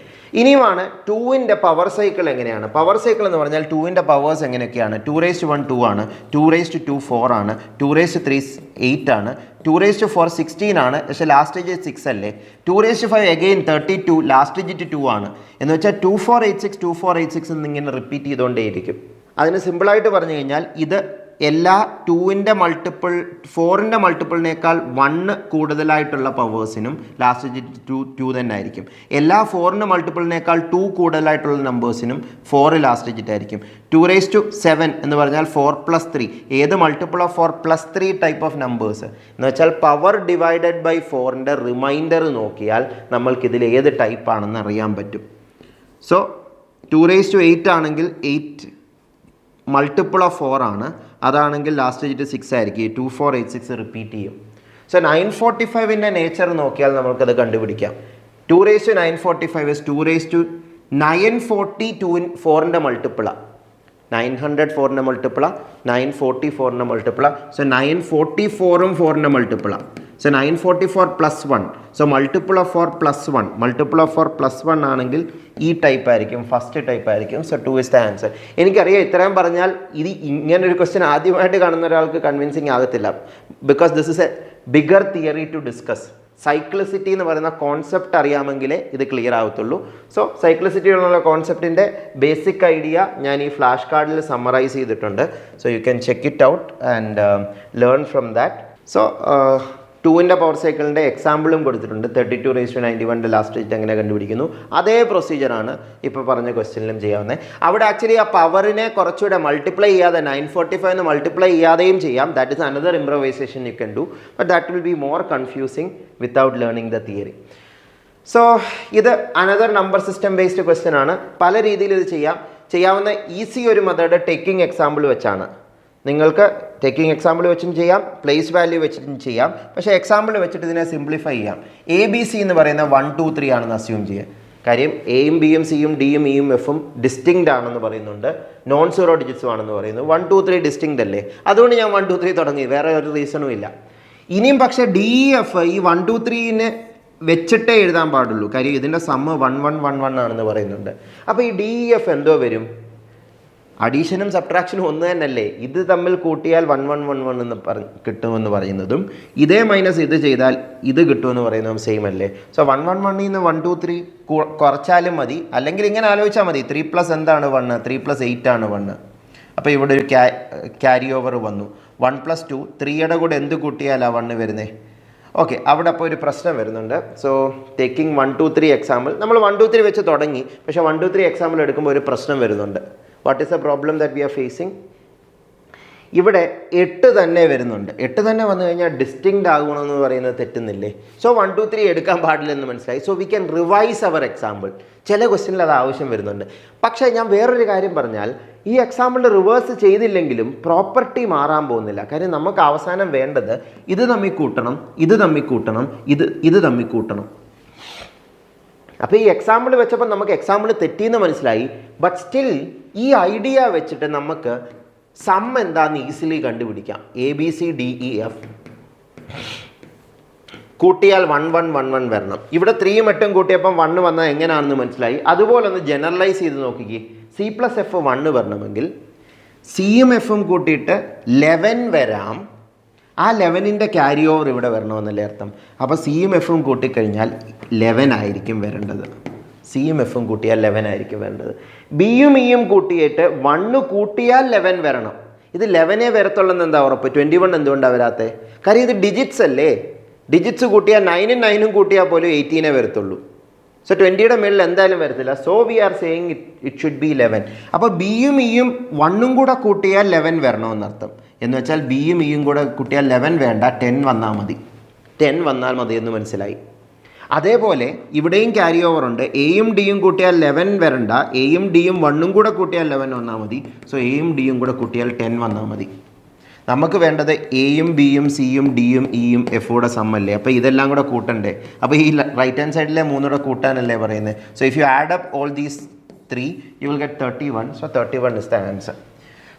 ഇനിയുമാണ് 2ൻ്റെ പവർ സൈക്കിൾ എങ്ങനെയാണ്. പവർ സൈക്കിൾ എന്ന് പറഞ്ഞാൽ 2ൻ്റെ പവേഴ്സ് എങ്ങനെയൊക്കെയാണ്. 2 റേസ് ടു 1 2 ആണ്, 2 റേസ് ടു 2 4 ആണ്, 2 റേസ് ടു 3 8 ആണ്, 2 റേസ് ടു 4 16 ആണ്. പക്ഷേ ലാസ്റ്റ് ഡിജിറ്റ് 6 അല്ലേ. 2 raise to 5 again 32, last digit 2 ആണ്. എന്ന് വെച്ചാൽ 2486 2486 എന്നിങ്ങനെ റിപ്പീറ്റ് ചെയ്തുകൊണ്ടേയിരിക്കും. അതിന് സിമ്പിളായിട്ട് പറഞ്ഞു കഴിഞ്ഞാൽ ഇത് എല്ലാ 2ൻ്റെ മൾട്ടിപ്പിൾ 4ൻ്റെ മൾട്ടിപ്പിളിനേക്കാൾ 1 കൂടുതലായിട്ടുള്ള പവേഴ്സിനും ലാസ്റ്റ് ഡിജിറ്റ് 2 തന്നെ ആയിരിക്കും. എല്ലാ 4ൻ്റെ മൾട്ടിപ്പിളിനേക്കാൾ 2 കൂടുതലായിട്ടുള്ള നമ്പേഴ്സിനും 4 ലാസ്റ്റ് ഡിജിറ്റ് ആയിരിക്കും. 2 റേസ് ടു 7 എന്ന് പറഞ്ഞാൽ 4 + 3, ഏത് multiple of 4 + 3 type of numbers എന്ന് വെച്ചാൽ പവർ ഡിവൈഡഡ് ബൈ 4ൻ്റെ റിമൈൻഡർ നോക്കിയാൽ നമ്മൾക്കിതിൽ ഏത് ടൈപ്പ് ആണെന്ന് അറിയാൻ പറ്റും. സോ 2 റേസ് ടു 8 ആണെങ്കിൽ 8 മൾട്ടിപ്പിൾ ഓഫ് 4 ആണ്. അതാണെങ്കിൽ ലാസ്റ്റ് ഡിജിറ്റ് 6 ആയിരിക്കും. 2486 റിപ്പീറ്റ് ചെയ്യും. സോ 945ൻ്റെ നേച്ചർ നോക്കിയാൽ നമുക്കത് കണ്ടുപിടിക്കാം. 2 raise to 945 is 2 raise to 940 4ൻ്റെ മൾട്ടിപ്പിളാണ്. 900 4ൻ്റെ മൾട്ടിപ്പിളാണ്, 940 4ൻ്റെ മൾട്ടിപ്പിളാണ്. സോ 944ഉം 4ൻ്റെ മൾട്ടിപ്പിളാണ്. So 944 + 1. So multiple of 4 + 1, multiple of 4 + 1 ആണെങ്കിൽ ഈ ടൈപ്പ് ആയിരിക്കും, ഫസ്റ്റ് ടൈപ്പ് ആയിരിക്കും. So 2 is the answer. എനിക്കറിയാം ഇത്രയും പറഞ്ഞാൽ ഇത് ഇങ്ങനൊരു ക്വസ്റ്റ്യൻ ആദ്യമായിട്ട് കാണുന്ന ഒരാൾക്ക് കൺവിൻസിങ് ആകത്തില്ല. Because this is a bigger theory to discuss. Cyclicity എന്ന് പറയുന്ന കോൺസെപ്റ്റ് അറിയാമെങ്കിലേ ഇത് ക്ലിയർ ആവത്തുള്ളൂ. സോ സൈക്ലിസിറ്റി എന്നുള്ള കോൺസെപ്റ്റിൻ്റെ ബേസിക് ഐഡിയ ഞാൻ ഈ ഫ്ലാഷ് കാർഡിൽ സമ്മറൈസ് ചെയ്തിട്ടുണ്ട്. So you can check it out and learn from that. So 2ൻ്റെ പവർ സൈക്കിളിൻ്റെ എക്സാമ്പിളും കൊടുത്തിട്ടുണ്ട്. 32 റേസ് ടു 91ൻ്റെ ലാസ്റ്റ് ഡിജിറ്റ് എങ്ങനെ കണ്ടുപിടിക്കുന്നു, അതേ പ്രൊസീജിയറാണ് ഇപ്പോൾ പറഞ്ഞ ക്വസ്റ്റ്യനിലും ചെയ്യാവുന്നത്. അവിടെ ആക്ച്വലി ആ പവറിനെ കുറച്ചുകൂടെ മൾട്ടിപ്ലൈ ചെയ്യാതെ 945 മൾട്ടിപ്ലൈ ചെയ്യാതെയും ചെയ്യാം. That is another improvisation you can do, but that will be more confusing without learning the theory. സോ ഇത് another number system based question ആണ്. പല രീതിയിൽ ഇത് ചെയ്യാവുന്ന ഈസി ഒരു മെത്തേഡ് ടേക്കിംഗ് എക്സാമ്പിൾ വെച്ചാണ്. നിങ്ങൾക്ക് ടേക്കിംഗ് എക്സാമ്പിൾ വെച്ചും ചെയ്യാം, പ്ലേസ് വാല്യൂ വെച്ചിട്ടും ചെയ്യാം. പക്ഷേ എക്സാമ്പിൾ വെച്ചിട്ട് ഇതിനെ സിംപ്ലിഫൈ ചെയ്യാം. ABC എന്ന് പറയുന്ന 1 2 3 ആണെന്ന് അസ്യൂം ചെയ്യുക. കാര്യം Aയും Bയും Cയും Dയും Eയും Fഉം ഡിസ്റ്റിങ്ക്റ്റ് ആണെന്ന് പറയുന്നുണ്ട്, നോൺ സീറോ ഡിജിറ്റ്സും ആണെന്ന് പറയുന്നു. 1 2 3 ഡിസ്റ്റിങ്ക്റ്റ് അല്ലേ, അതുകൊണ്ട് ഞാൻ 1 2 3 തുടങ്ങി, വേറെ ഒരു റീസണും ഇല്ല. ഇനിയും പക്ഷേ DEF ഈ 1 2 3നെ വെച്ചിട്ടേ എഴുതാൻ പാടുള്ളൂ. കാര്യം ഇതിൻ്റെ സമ്മ് 1 1 1 1 ആണെന്ന് പറയുന്നുണ്ട്. അപ്പോൾ ഈ DEF എന്തോ വരും, അഡീഷനും സബ്ട്രാക്ഷനും ഒന്ന് തന്നെയല്ലേ. ഇത് തമ്മിൽ കൂട്ടിയാൽ 1 1 1 1 എന്ന് കിട്ടുമെന്ന് പറയുന്നതും ഇതേ മൈനസ് ഇത് ചെയ്താൽ ഇത് കിട്ടുമെന്ന് പറയുന്നതും സെയിം അല്ലേ. സോ 1 1 1 നിന്ന് 1 2 3 കുറച്ചാലും മതി, അല്ലെങ്കിൽ ഇങ്ങനെ ആലോചിച്ചാൽ മതി. 3 + എന്താണ് 1, 3 + 8 ആണ് 1. അപ്പോൾ ഇവിടെ ഒരു ക്യാരി ഓവർ വന്നു. 1 + 2 3യുടെ കൂടെ എന്ത് കൂട്ടിയാലാണ് 1 വരുന്നത്? ഓക്കെ, അവിടെ അപ്പോൾ ഒരു പ്രശ്നം വരുന്നുണ്ട്. സോ ടേക്കിംഗ് 1 2 3 എക്സാമ്പിൾ, നമ്മൾ 1 2 3 വെച്ച് തുടങ്ങി, പക്ഷേ 1 2 3 എക്സാമ്പിൾ എടുക്കുമ്പോൾ ഒരു പ്രശ്നം വരുന്നുണ്ട്. What is the problem that we are facing? ഇവിടെ 8 തന്നെ വരുന്നുണ്ട്. 8 തന്നെ വന്നു കഴിഞ്ഞാൽ ഡിസ്റ്റിങ്ക്റ്റ് ആകണമെന്ന് പറയുന്നത് തെറ്റുന്നില്ലേ? സോ 1 2 3 എടുക്കാൻ പാടില്ലെന്ന് മനസ്സിലായി. So we can revise our example. ചില ക്വസ്റ്റ്യനിൽ അത് ആവശ്യം വരുന്നുണ്ട്. പക്ഷേ ഞാൻ വേറൊരു കാര്യം പറഞ്ഞാൽ, ഈ എക്സാമ്പിൾ റിവേഴ്സ് ചെയ്തില്ലെങ്കിലും പ്രോപ്പർട്ടി മാറാൻ പോകുന്നില്ല. കാര്യം നമുക്ക് അവസാനം വേണ്ടത് ഇത് തമ്മിൽ കൂട്ടണം, ഇത് തമ്മിൽ കൂട്ടണം, ഇത് തമ്മിൽ കൂട്ടണം. അപ്പോൾ ഈ എക്സാമ്പിൾ വെച്ചപ്പോൾ നമുക്ക് എക്സാമ്പിൾ തെറ്റിയെന്ന് മനസ്സിലായി. ബട്ട് സ്റ്റിൽ ഈ ഐഡിയ വെച്ചിട്ട് നമുക്ക് സം എന്താണെന്ന് ഈസിലി കണ്ടുപിടിക്കാം. ABC DEF കൂട്ടിയാൽ 1 1 1 1 വരണം. ഇവിടെ 3ഉം 8ഉം കൂട്ടിയപ്പം 1 വന്നാൽ എങ്ങനെയാണെന്ന് മനസ്സിലായി. അതുപോലെ ഒന്ന് ജനറലൈസ് ചെയ്ത് നോക്കിക്കേ. C+F 1 വരണമെങ്കിൽ സിയും എഫും കൂട്ടിയിട്ട് 11 വരാം. ആ 11ൻ്റെ ക്യാരി ഓവർ ഇവിടെ വരണമെന്നല്ലേ അർത്ഥം. അപ്പോൾ സിയും എഫും കൂട്ടിക്കഴിഞ്ഞാൽ 11 ആയിരിക്കും വരേണ്ടത്. സിയും എഫും കൂട്ടിയാൽ 11 ആയിരിക്കും വരേണ്ടത്. ബിയും ഇയും കൂട്ടിയിട്ട് 1 കൂട്ടിയാൽ 11 വരണം. ഇത് 11 വരത്തുള്ളെന്ന് എന്താ ഉറപ്പ്? 21 എന്തുകൊണ്ടാണ് വരാത്തത്? കാര്യം ഇത് ഡിജിറ്റ്സ് അല്ലേ. ഡിജിറ്റ്സ് കൂട്ടിയാൽ 9ഉം 9ഉം കൂട്ടിയാൽ പോലും 18 വരത്തുള്ളൂ. സോ 20യുടെ മേളിൽ എന്തായാലും വരത്തില്ല. So we are saying it should be 11. അപ്പോൾ ബിയും ഇയും 1ഉം കൂടെ കൂട്ടിയാൽ 11 വരണമെന്നർത്ഥം. എന്ന് വെച്ചാൽ ബിയും ഇയും കൂടെ കൂട്ടിയാൽ 11 വേണ്ട, 10 വന്നാൽ മതി. 10 വന്നാൽ മതി എന്ന് മനസ്സിലായി. അതേപോലെ ഇവിടെയും ക്യാരി ഓവർ ഉണ്ട്. എയും ഡിയും കൂട്ടിയാൽ 11 വരണ്ട, എയും ഡിയും 1ഉം കൂടെ കൂട്ടിയാൽ 11 വന്നാൽ മതി. സോ എയും ഡിയും കൂടെ കൂട്ടിയാൽ 10 വന്നാൽ മതി. നമുക്ക് വേണ്ടത് എയും ബിയും സിയും ഡിയും ഇയും എഫൂടെ സമ്മല്ലേ. അപ്പോൾ ഇതെല്ലാം കൂടെ കൂട്ടണ്ടേ. അപ്പോൾ ഈ റൈറ്റ് ഹാൻഡ് സൈഡിലെ 3 കൂടെ കൂട്ടാനല്ലേ പറയുന്നത്. So if you add up all these 3 U will get 31. So 31 is the answer.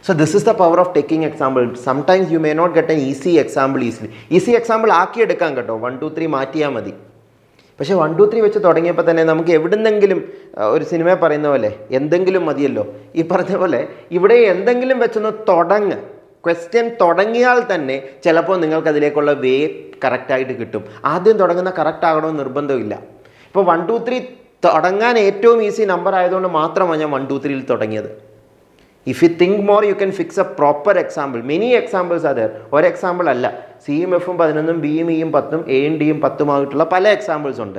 So this is the power of taking example. Sometimes you may not get an easy example easily. Easy example ആക്കിയെടുക്കാൻ കേട്ടോ. 1 2 3 മാറ്റിയാൽ മതി. പക്ഷേ 1 2 3 വെച്ച് തുടങ്ങിയപ്പോൾ തന്നെ നമുക്ക് എവിടുന്നെങ്കിലും ഒരു സിനിമ പറയുന്ന പോലെ എന്തെങ്കിലും മതിയല്ലോ. ഈ പറഞ്ഞ പോലെ ഇവിടെ എന്തെങ്കിലും വെച്ചൊന്ന് തുടങ്ങ്. ക്വസ്റ്റ്യൻ തുടങ്ങിയാൽ തന്നെ ചിലപ്പോൾ നിങ്ങൾക്ക് അതിലേക്കുള്ള വേ കറക്റ്റായിട്ട് കിട്ടും. ആദ്യം തുടങ്ങുന്ന കറക്റ്റ് ആകണമെന്ന് നിർബന്ധമില്ല. ഇപ്പോൾ 1 2 3 തുടങ്ങാൻ ഏറ്റവും ഈസി നമ്പർ ആയതുകൊണ്ട് മാത്രമാണ് ഞാൻ 1 2 3യിൽ തുടങ്ങിയത്. If you think more, you can fix a proper example. Many examples are there. ഒരു എക്സാമ്പിൾ അല്ല. സിയും എഫും 11ഉം ബിയും ഇയും 10ഉം എയും ഡിയും 10ഉം ആയിട്ടുള്ള പല എക്സാമ്പിൾസ് ഉണ്ട്.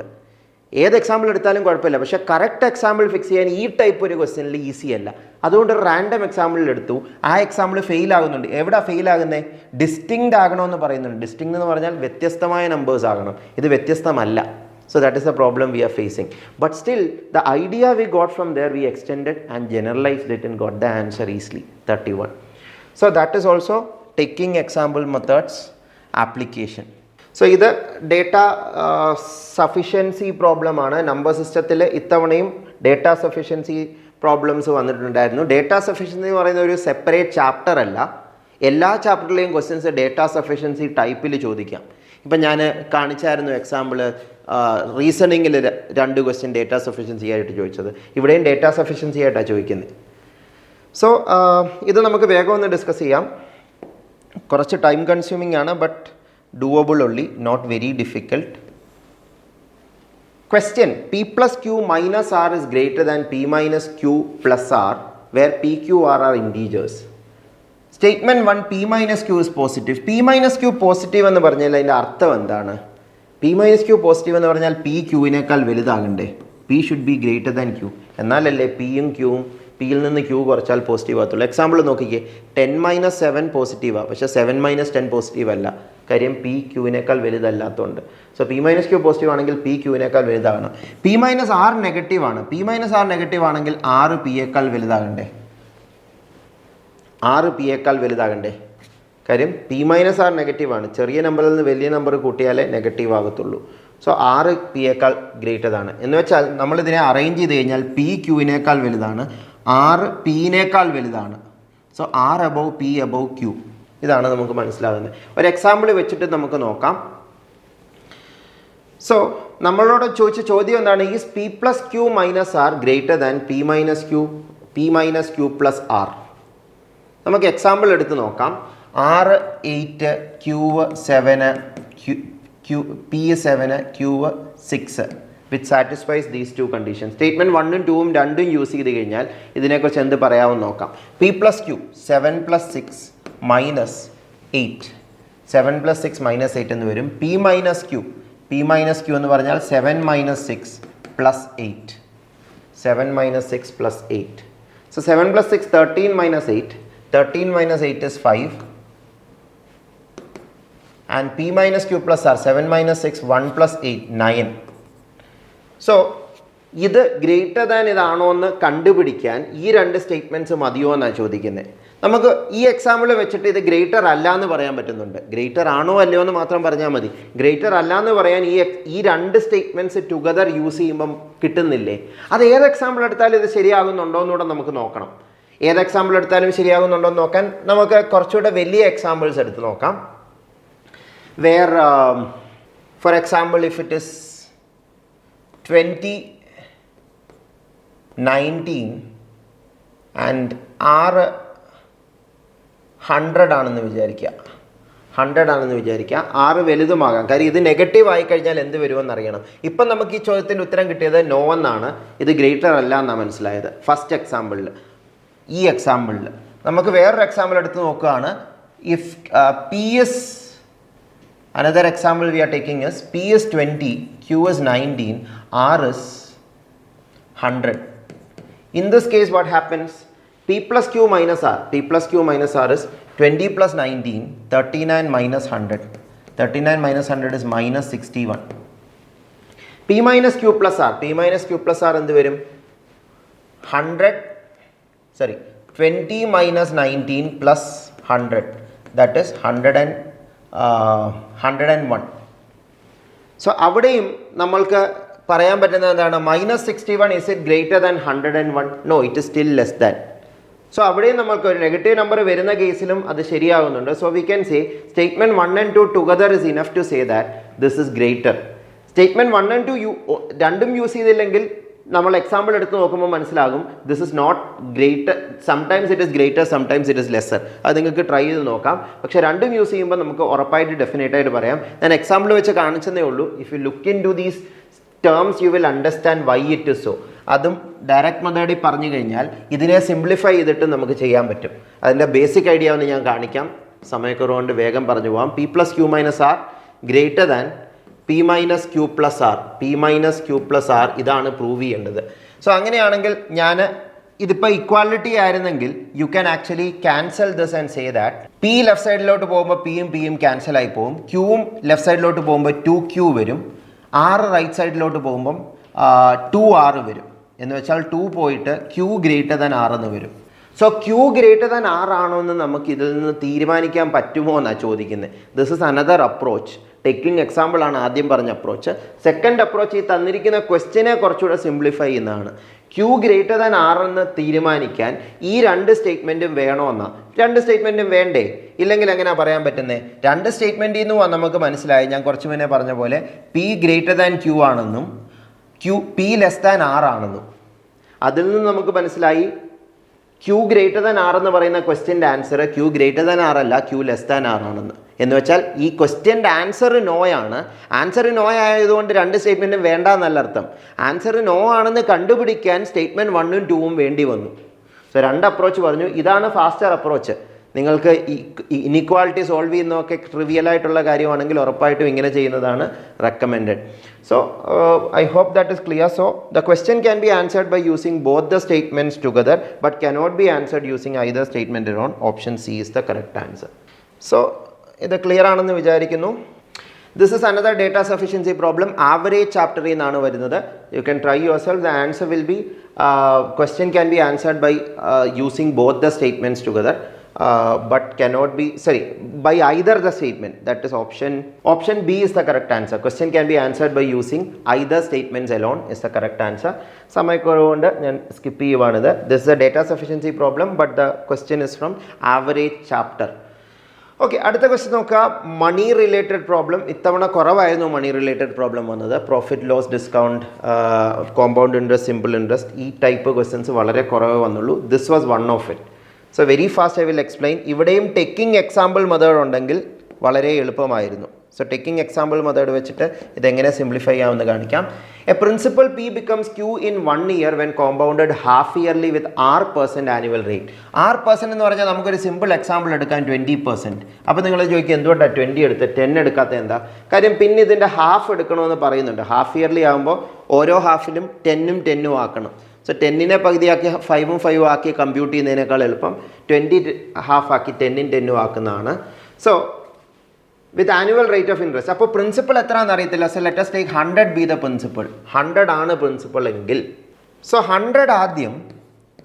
ഏത് എക്സാമ്പിൾ എടുത്താലും കുഴപ്പമില്ല. പക്ഷേ കറക്റ്റ് എക്സാമ്പിൾ ഫിക്സ് ചെയ്യാൻ ഈ ടൈപ്പ് ഒരു ക്വസ്റ്റ്യനിൽ ഈസി അല്ല. അതുകൊണ്ട് ഒരു റാൻഡം എക്സാമ്പിളിൽ എടുത്തു. ആ എക്സാമ്പിൾ ഫെയിൽ ആകുന്നുണ്ട്. എവിടെ ഫെയിൽ ആകുന്നത്? ഡിസ്റ്റിങ്ക്ട് ആകണമെന്ന് പറയുന്നുണ്ട്. ഡിസ്റ്റിങ്ക്ട് എന്ന് പറഞ്ഞാൽ വ്യത്യസ്തമായ നമ്പേഴ്സ് ആകണം. ഇത് വ്യത്യസ്തമല്ല. So that is the problem we are facing. But still, the idea we got from there, we extended and generalized it and got the answer easily, 31. So that is also taking example methods application. So ഇത് data sufficiency problem ആണ്. Number സിസ്റ്റത്തിൽ ഇത്തവണയും data sufficiency problems വന്നിട്ടുണ്ടായിരുന്നു. Data sufficiency എന്ന് പറയുന്ന ഒരു separate chapter അല്ല. എല്ലാ ചാപ്റ്ററിലെയും ക്വസ്റ്റ്യൻസ് data sufficiency ടൈപ്പിൽ ചോദിക്കാം. ഇപ്പം ഞാൻ കാണിച്ചായിരുന്നു എക്സാമ്പിൾ റീസണിങ്ങിൽ 2 ക്വസ്റ്റ്യൻ ഡേറ്റാ സഫിഷ്യൻസി ആയിട്ട് ചോദിച്ചത്. ഇവിടെയും ഡേറ്റാ സഫിഷ്യൻസി ആയിട്ടാണ് ചോദിക്കുന്നത്. സോ ഇത് നമുക്ക് വേഗം ഒന്ന് ഡിസ്കസ് ചെയ്യാം. കുറച്ച് ടൈം കൺസ്യൂമിംഗ് ആണ്, but doable only, not very difficult. Question: P plus Q minus R is greater than P minus Q plus R where P Q R are integers. Statement 1, P minus Q is positive. P minus Q positive എന്ന് പറഞ്ഞാൽ അതിൻ്റെ അർത്ഥം എന്താണ്? P minus Q positive എന്ന് പറഞ്ഞാൽ P ക്യൂവിനേക്കാൾ വലുതാകണ്ടേ? P should be greater than Q. എന്നാലല്ലേ പിയും ക്യൂവും, പിയിൽ നിന്ന് ക്യൂ കുറച്ചാൽ പോസിറ്റീവ് ആകത്തുള്ളൂ. എക്സാമ്പിൾ നോക്കിക്കേ. 10 - 7 പോസിറ്റീവാണ്, പക്ഷേ 7 - 10 പോസിറ്റീവ് അല്ല. കാര്യം പി ക്യൂവിനേക്കാൾ വലുതല്ലാത്തതുകൊണ്ട്. So P minus Q positive ആണെങ്കിൽ പി ക്യൂവിനേക്കാൾ വലുതാകണം. പി മൈനസ് ആർ നെഗറ്റീവ് ആണ്. പി മൈനസ് ആർ നെഗറ്റീവ് ആണെങ്കിൽ 6 പിയേക്കാൾ വലുതാകണ്ടേ? 6 പിയേക്കാൾ വലുതാകണ്ടേ? കാര്യം പി മൈനസ് ആർ നെഗറ്റീവാണ്. ചെറിയ നമ്പറിൽ നിന്ന് വലിയ നമ്പർ കൂട്ടിയാലേ നെഗറ്റീവ് ആകത്തുള്ളൂ. സോ 6 പിയേക്കാൾ ഗ്രേറ്റർ ആണ്. എന്ന് വെച്ചാൽ നമ്മളിതിനെ അറേഞ്ച് ചെയ്ത് കഴിഞ്ഞാൽ പി ക്യൂവിനേക്കാൾ വലുതാണ്, 6 പിന്നേക്കാൾ വലുതാണ്. So 6 above P above Q. ഇതാണ് നമുക്ക് മനസ്സിലാകുന്നത്. ഒരു എക്സാമ്പിൾ വെച്ചിട്ട് നമുക്ക് നോക്കാം. സോ നമ്മളോട് ചോദിച്ച ചോദ്യം എന്താണ്? Is P plus Q minus R greater than P minus Q plus R. നമുക്ക് എക്സാമ്പിൾ എടുത്ത് നോക്കാം. 6 8 Q 7 P 7 Q 6 which satisfies these 2 conditions. Statement 1ഉം 2ഉം രണ്ടും യൂസ് ചെയ്ത് കഴിഞ്ഞാൽ ഇതിനെക്കുറിച്ച് എന്ത് പറയാമെന്ന് നോക്കാം. P plus Q 7 + 6 - 8. 7 + 6 - 8 എന്ന് വരും. പി മൈനസ് ക്യൂ എന്ന് പറഞ്ഞാൽ 7 - 6 + 8. 7 - 6 + 8. So 7 + 6 13 - 8. 13 - 8 is 5. And p minus q plus r, 7 - 6, 1 + 8, 9. So ഇത് ഗ്രേറ്റർ ദാൻ ഇതാണോ എന്ന് കണ്ടുപിടിക്കാൻ ഈ 2 സ്റ്റേറ്റ്മെൻറ്റ്സ് മതിയോ എന്നാണ് ചോദിക്കുന്നത്. നമുക്ക് ഈ എക്സാമ്പിൾ വെച്ചിട്ട് ഇത് ഗ്രേറ്റർ അല്ല എന്ന് പറയാൻ പറ്റുന്നുണ്ട്. ഗ്രേറ്റർ ആണോ അല്ലയോ എന്ന് മാത്രം പറഞ്ഞാൽ മതി. ഗ്രേറ്റർ അല്ല എന്ന് പറയാൻ ഈ 2 സ്റ്റേറ്റ്മെൻറ്റ്സ് ടുഗദർ യൂസ് ചെയ്യുമ്പം കിട്ടുന്നില്ലേ? അത് ഏത് എക്സാമ്പിൾ എടുത്താലും ഇത് ശരിയാകുന്നുണ്ടോ എന്നുകൂടെ നമുക്ക് നോക്കണം. ഏത് എക്സാമ്പിൾ എടുത്താലും ശരിയാകുന്നുണ്ടോ എന്ന് നോക്കാൻ നമുക്ക് കുറച്ചുകൂടെ വലിയ എക്സാമ്പിൾസ് എടുത്ത് നോക്കാം. Where For example, if it is 2019 and R 100 ആണെന്ന് വിചാരിക്കുക, 100 ആണെന്ന് വിചാരിക്കുക. R വലുതുമാകാം, കാര്യം ഇത് നെഗറ്റീവ് ആയി കഴിഞ്ഞാൽ എന്ത് വരുമെന്ന് അറിയണം. ഇപ്പം നമുക്ക് ഈ ചോദ്യത്തിൻ്റെ ഉത്തരം കിട്ടിയത് നോ എന്നാണ്, ഇത് ഗ്രേറ്റർ അല്ല എന്നാണ് മനസ്സിലായത് ഫസ്റ്റ് എക്സാമ്പിളിൽ. ഈ എക്സാമ്പിളിൽ നമുക്ക് വേറൊരു എക്സാമ്പിൾ എടുത്ത് നോക്കുകയാണ്. If P is another example we are taking is P is 20, Q is 19, R is 100. In this case what happens? P plus Q minus R. P plus Q minus R is 20 plus 19, 39 minus 100. 39 minus 100 is minus 61. P minus Q plus R. P minus Q plus R എന്ത് വരും? 20 minus 19 plus 100. That is 101. So അവിടെയും നമ്മൾക്ക് പറയാൻ പറ്റുന്നത് എന്താണ്? minus 61, is it greater than 101? No, it is still less than. So അവിടെയും നമ്മൾക്ക് ഒരു നെഗറ്റീവ് നമ്പർ വരുന്ന കേസിലും അത് ശരിയാകുന്നുണ്ട്. So we can say statement 1 and 2 together is enough to say that this is greater. Statement 1 and 2 രണ്ടും use ചെയ്തില്ലെങ്കിൽ നമ്മൾ എക്സാമ്പിൾ എടുത്ത് നോക്കുമ്പോൾ മനസ്സിലാകും this is not greater. Sometimes it is greater, sometimes it is lesser. അത് നിങ്ങൾക്ക് try ചെയ്ത് നോക്കാം. പക്ഷേ രണ്ടും യൂസ് ചെയ്യുമ്പോൾ നമുക്ക് ഉറപ്പായിട്ട് ഡെഫിനറ്റായിട്ട് പറയാം. ഞാൻ എക്സാമ്പിൾ വെച്ച് കാണിച്ചതേ ഉള്ളൂ. If you look into these terms you will understand why it is so. അതും ഡയറക്റ്റ് മെത്തേഡിൽ പറഞ്ഞു കഴിഞ്ഞാൽ ഇതിനെ സിംപ്ലിഫൈ ചെയ്തിട്ട് നമുക്ക് ചെയ്യാൻ പറ്റും. അതിൻ്റെ ബേസിക് ഐഡിയ ഒന്ന് ഞാൻ കാണിക്കാം, സമയക്കുറവുകൊണ്ട് വേഗം പറഞ്ഞു പോകാം. P plus Q minus R greater than P minus Q plus R. P minus Q plus R ഇതാണ് പ്രൂവ് ചെയ്യേണ്ടത്. സോ അങ്ങനെയാണെങ്കിൽ ഞാൻ ഇതിപ്പോൾ ഇക്വാലിറ്റി ആയിരുന്നെങ്കിൽ you can actually cancel this and say that P left സൈഡിലോട്ട് പോകുമ്പോൾ Pയും Pയും ക്യാൻസൽ ആയി പോകും, Qവും ലെഫ്റ്റ് സൈഡിലോട്ട് പോകുമ്പോൾ 2Q വരും, R റൈറ്റ് സൈഡിലോട്ട് പോകുമ്പം 2R വരും. എന്ന് വെച്ചാൽ 2 പോയിട്ട് Q ഗ്രേറ്റർ ദാൻ R എന്ന് വരും. So Q greater than R ആണോ എന്ന് നമുക്ക് ഇതിൽ നിന്ന് തീരുമാനിക്കാൻ പറ്റുമോ എന്നാണ് ചോദിക്കുന്നത്. This is another approach. Taking example ആണ് ആദ്യം പറഞ്ഞ അപ്രോച്ച്. സെക്കൻഡ് അപ്രോച്ച് ഈ തന്നിരിക്കുന്ന ക്വസ്റ്റ്യനെ കുറച്ചുകൂടെ സിംപ്ലിഫൈ ചെയ്യുന്നതാണ്. Q ഗ്രേറ്റർ ദാൻ R എന്ന് തീരുമാനിക്കാൻ ഈ രണ്ട് സ്റ്റേറ്റ്മെൻറ്റും വേണമെന്നാണ്. രണ്ട് സ്റ്റേറ്റ്മെൻറ്റും വേണ്ടേ? ഇല്ലെങ്കിൽ എങ്ങനെയാണ് പറയാൻ പറ്റുന്നത്? രണ്ട് സ്റ്റേറ്റ്മെൻറ്റിൽ നിന്ന് നമുക്ക് മനസ്സിലായി, ഞാൻ കുറച്ച് മുന്നേ പറഞ്ഞ പോലെ P ഗ്രേറ്റർ ദാൻ Q ആണെന്നും P ലെസ് ദാൻ R ആണെന്നും. അതിൽ നിന്ന് നമുക്ക് മനസ്സിലായി Q ഗ്രേറ്റർ ദാൻ R എന്ന് പറയുന്ന ക്വസ്റ്റ്യൻ്റെ answer Q greater than R അല്ല, Q ലെസ് ദാൻ R ആണെന്ന്. എന്ന് വെച്ചാൽ ഈ ക്വസ്റ്റ്യൻ്റെ ആൻസർ നോ ആണ്. ആൻസർ നോ ആയതുകൊണ്ട് രണ്ട് സ്റ്റേറ്റ്മെൻറ്റും വേണ്ട എന്നല്ല അർത്ഥം. ആൻസർ നോ ആണെന്ന് കണ്ടുപിടിക്കാൻ സ്റ്റേറ്റ്മെൻറ്റ് 1ഉം 2ഉം വേണ്ടി വന്നു. സോ രണ്ട് അപ്രോച്ച് പറഞ്ഞു. ഇതാണ് ഫാസ്റ്റർ അപ്രോച്ച്. നിങ്ങൾക്ക് ഇനിക്വാളിറ്റി സോൾവ് ചെയ്യുന്നതൊക്കെ ട്രിവിയലായിട്ടുള്ള കാര്യമാണെങ്കിൽ ഉറപ്പായിട്ടും ഇങ്ങനെ ചെയ്യുന്നതാണ് recommended. So I hope that is clear. So the question can be answered by using both the statements together but cannot be answered using either statement on. Option C is the correct answer. So ഇത് clear ആണെന്ന് വിചാരിക്കുന്നു. This is another data sufficiency problem. Average ചാപ്റ്ററിൽ നിന്നാണ് വരുന്നത്. You can try yourself. The answer will be question can be answered by using both the statements together but cannot be, sorry, by either the statement. That is option B is the correct answer. Question can be answered by using either statements alone is the correct answer. സമയക്കുറവുകൊണ്ട് ഞാൻ skip ചെയ്യുവാണിത്. This is a data sufficiency problem but the question is from average chapter. Okay, അടുത്ത question നോക്കുക. Money related problem. ഇത്തവണ കുറവായിരുന്നു money related problem വന്നത്. Profit loss discount, compound interest, simple interest, ഈ type questions വളരെ കുറവേ വന്നുള്ളൂ. This was one of it. So very fast I will explain. ഇവിടെയും ടേക്കിംഗ് എക്സാമ്പിൾ മെത്തേഡ് ഉണ്ടെങ്കിൽ വളരെ എളുപ്പമായിരുന്നു. സോ ടേക്കിംഗ് എക്സാമ്പിൾ മെത്തേഡ് വെച്ചിട്ട് ഇതെങ്ങനെ സിംപ്ലിഫൈ ചെയ്യാമെന്ന് കാണിക്കാം. A principal P becomes Q in 1 year when compounded half yearly with R% annual rate. R% എന്ന് പറഞ്ഞാൽ നമുക്കൊരു സിമ്പിൾ എക്സാമ്പിൾ എടുക്കാൻ 20%. അപ്പോൾ നിങ്ങൾ ചോദിക്കുക എന്തുകൊണ്ടാണ് 20 എടുത്ത് 10 എടുക്കാത്ത എന്താ കാര്യം? പിന്നെ ഇതിൻ്റെ ഹാഫ് എടുക്കണമെന്ന് പറയുന്നുണ്ട്. ഹാഫ് ഇയർലി ആകുമ്പോൾ ഓരോ ഹാഫിലും 10ഉം 10ഉം ആക്കണം. സോ 10നെ പകുതിയാക്കി 5ഉം 5ഉം ആക്കി കമ്പ്യൂട്ട് ചെയ്യുന്നതിനേക്കാൾ എളുപ്പം 20 ഹാഫ് ആക്കി 10ഉം 10ഉം ആക്കുന്നതാണ്. So with annual rate of interest. അപ്പോൾ പ്രിൻസിപ്പൾ എത്രയാണെന്ന് അറിയത്തില്ല. So let us take 100 be the principal. 100 ആണ് പ്രിൻസിപ്പൾ എങ്കിൽ സോ 100 ആദ്യം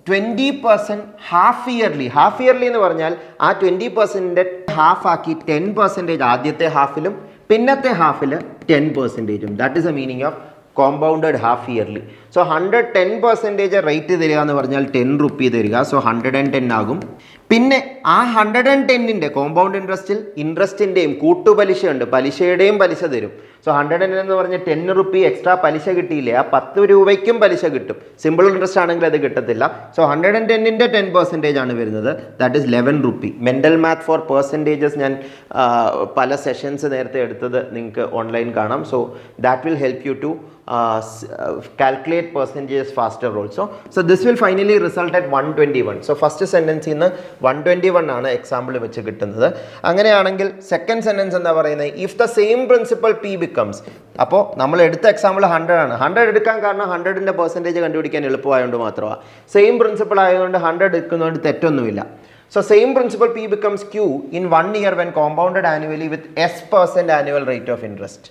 20% ഹാഫ് ഇയർലി. ഹാഫ് ഇയർലി എന്ന് പറഞ്ഞാൽ ആ 20% ഹാഫ് ആക്കി 10% ആദ്യത്തെ ഹാഫിലും പിന്നത്തെ ഹാഫിൽ 10%. That is the meaning of compounded half yearly. So 110% rate തരിക എന്ന് പറഞ്ഞാൽ 10 റുപ്പീ തരിക. സോ 110 ആകും. പിന്നെ ആ 110ൻ്റെ കോമ്പൗണ്ട് ഇൻട്രസ്റ്റിൻ്റെയും കൂട്ടുപലിശയുണ്ട്, പലിശയുടെയും പലിശ തരും. സോ 110 എന്ന് പറഞ്ഞാൽ 10 റുപ്പീ എക്സ്ട്രാ പലിശ കിട്ടിയില്ലേ, ആ 10 രൂപയ്ക്കും പലിശ കിട്ടും. സിമ്പിൾ ഇൻട്രസ്റ്റ് ആണെങ്കിൽ അത് കിട്ടത്തില്ല. സോ 110ൻ്റെ 10% ആണ് വരുന്നത്, that is 11 rupee. Mental math for percentages ഞാൻ പല സെഷൻസ് നേരത്തെ എടുത്തത് നിങ്ങൾക്ക് ഓൺലൈൻ കാണാം. So that will help you to calculate percentages faster also. So this will finally result at 121. So first sentence in 121 ആണ് എക്സാമ്പിൾ വെച്ച് കിട്ടുന്നത്. അങ്ങനെയാണെങ്കിൽ സെക്കൻഡ് സെൻറ്റൻസ് എന്താ പറയുന്നത്, if the same principal P becomes. അപ്പോൾ നമ്മൾ എടുത്ത എക്സാമ്പിൾ 100 ആണ്. 100 എടുക്കാൻ കാരണം 100ൻ്റെ പെർസെൻറ്റേജ് കണ്ടുപിടിക്കാൻ എളുപ്പമായതുകൊണ്ട് മാത്രമാണ്. സെയിം പ്രിൻസിപ്പൾ ആയതുകൊണ്ട് 100 എടുക്കുന്നതുകൊണ്ട് തെറ്റൊന്നുമില്ല. So same principle P becomes Q in 1 year when compounded annually with S% annual rate of interest.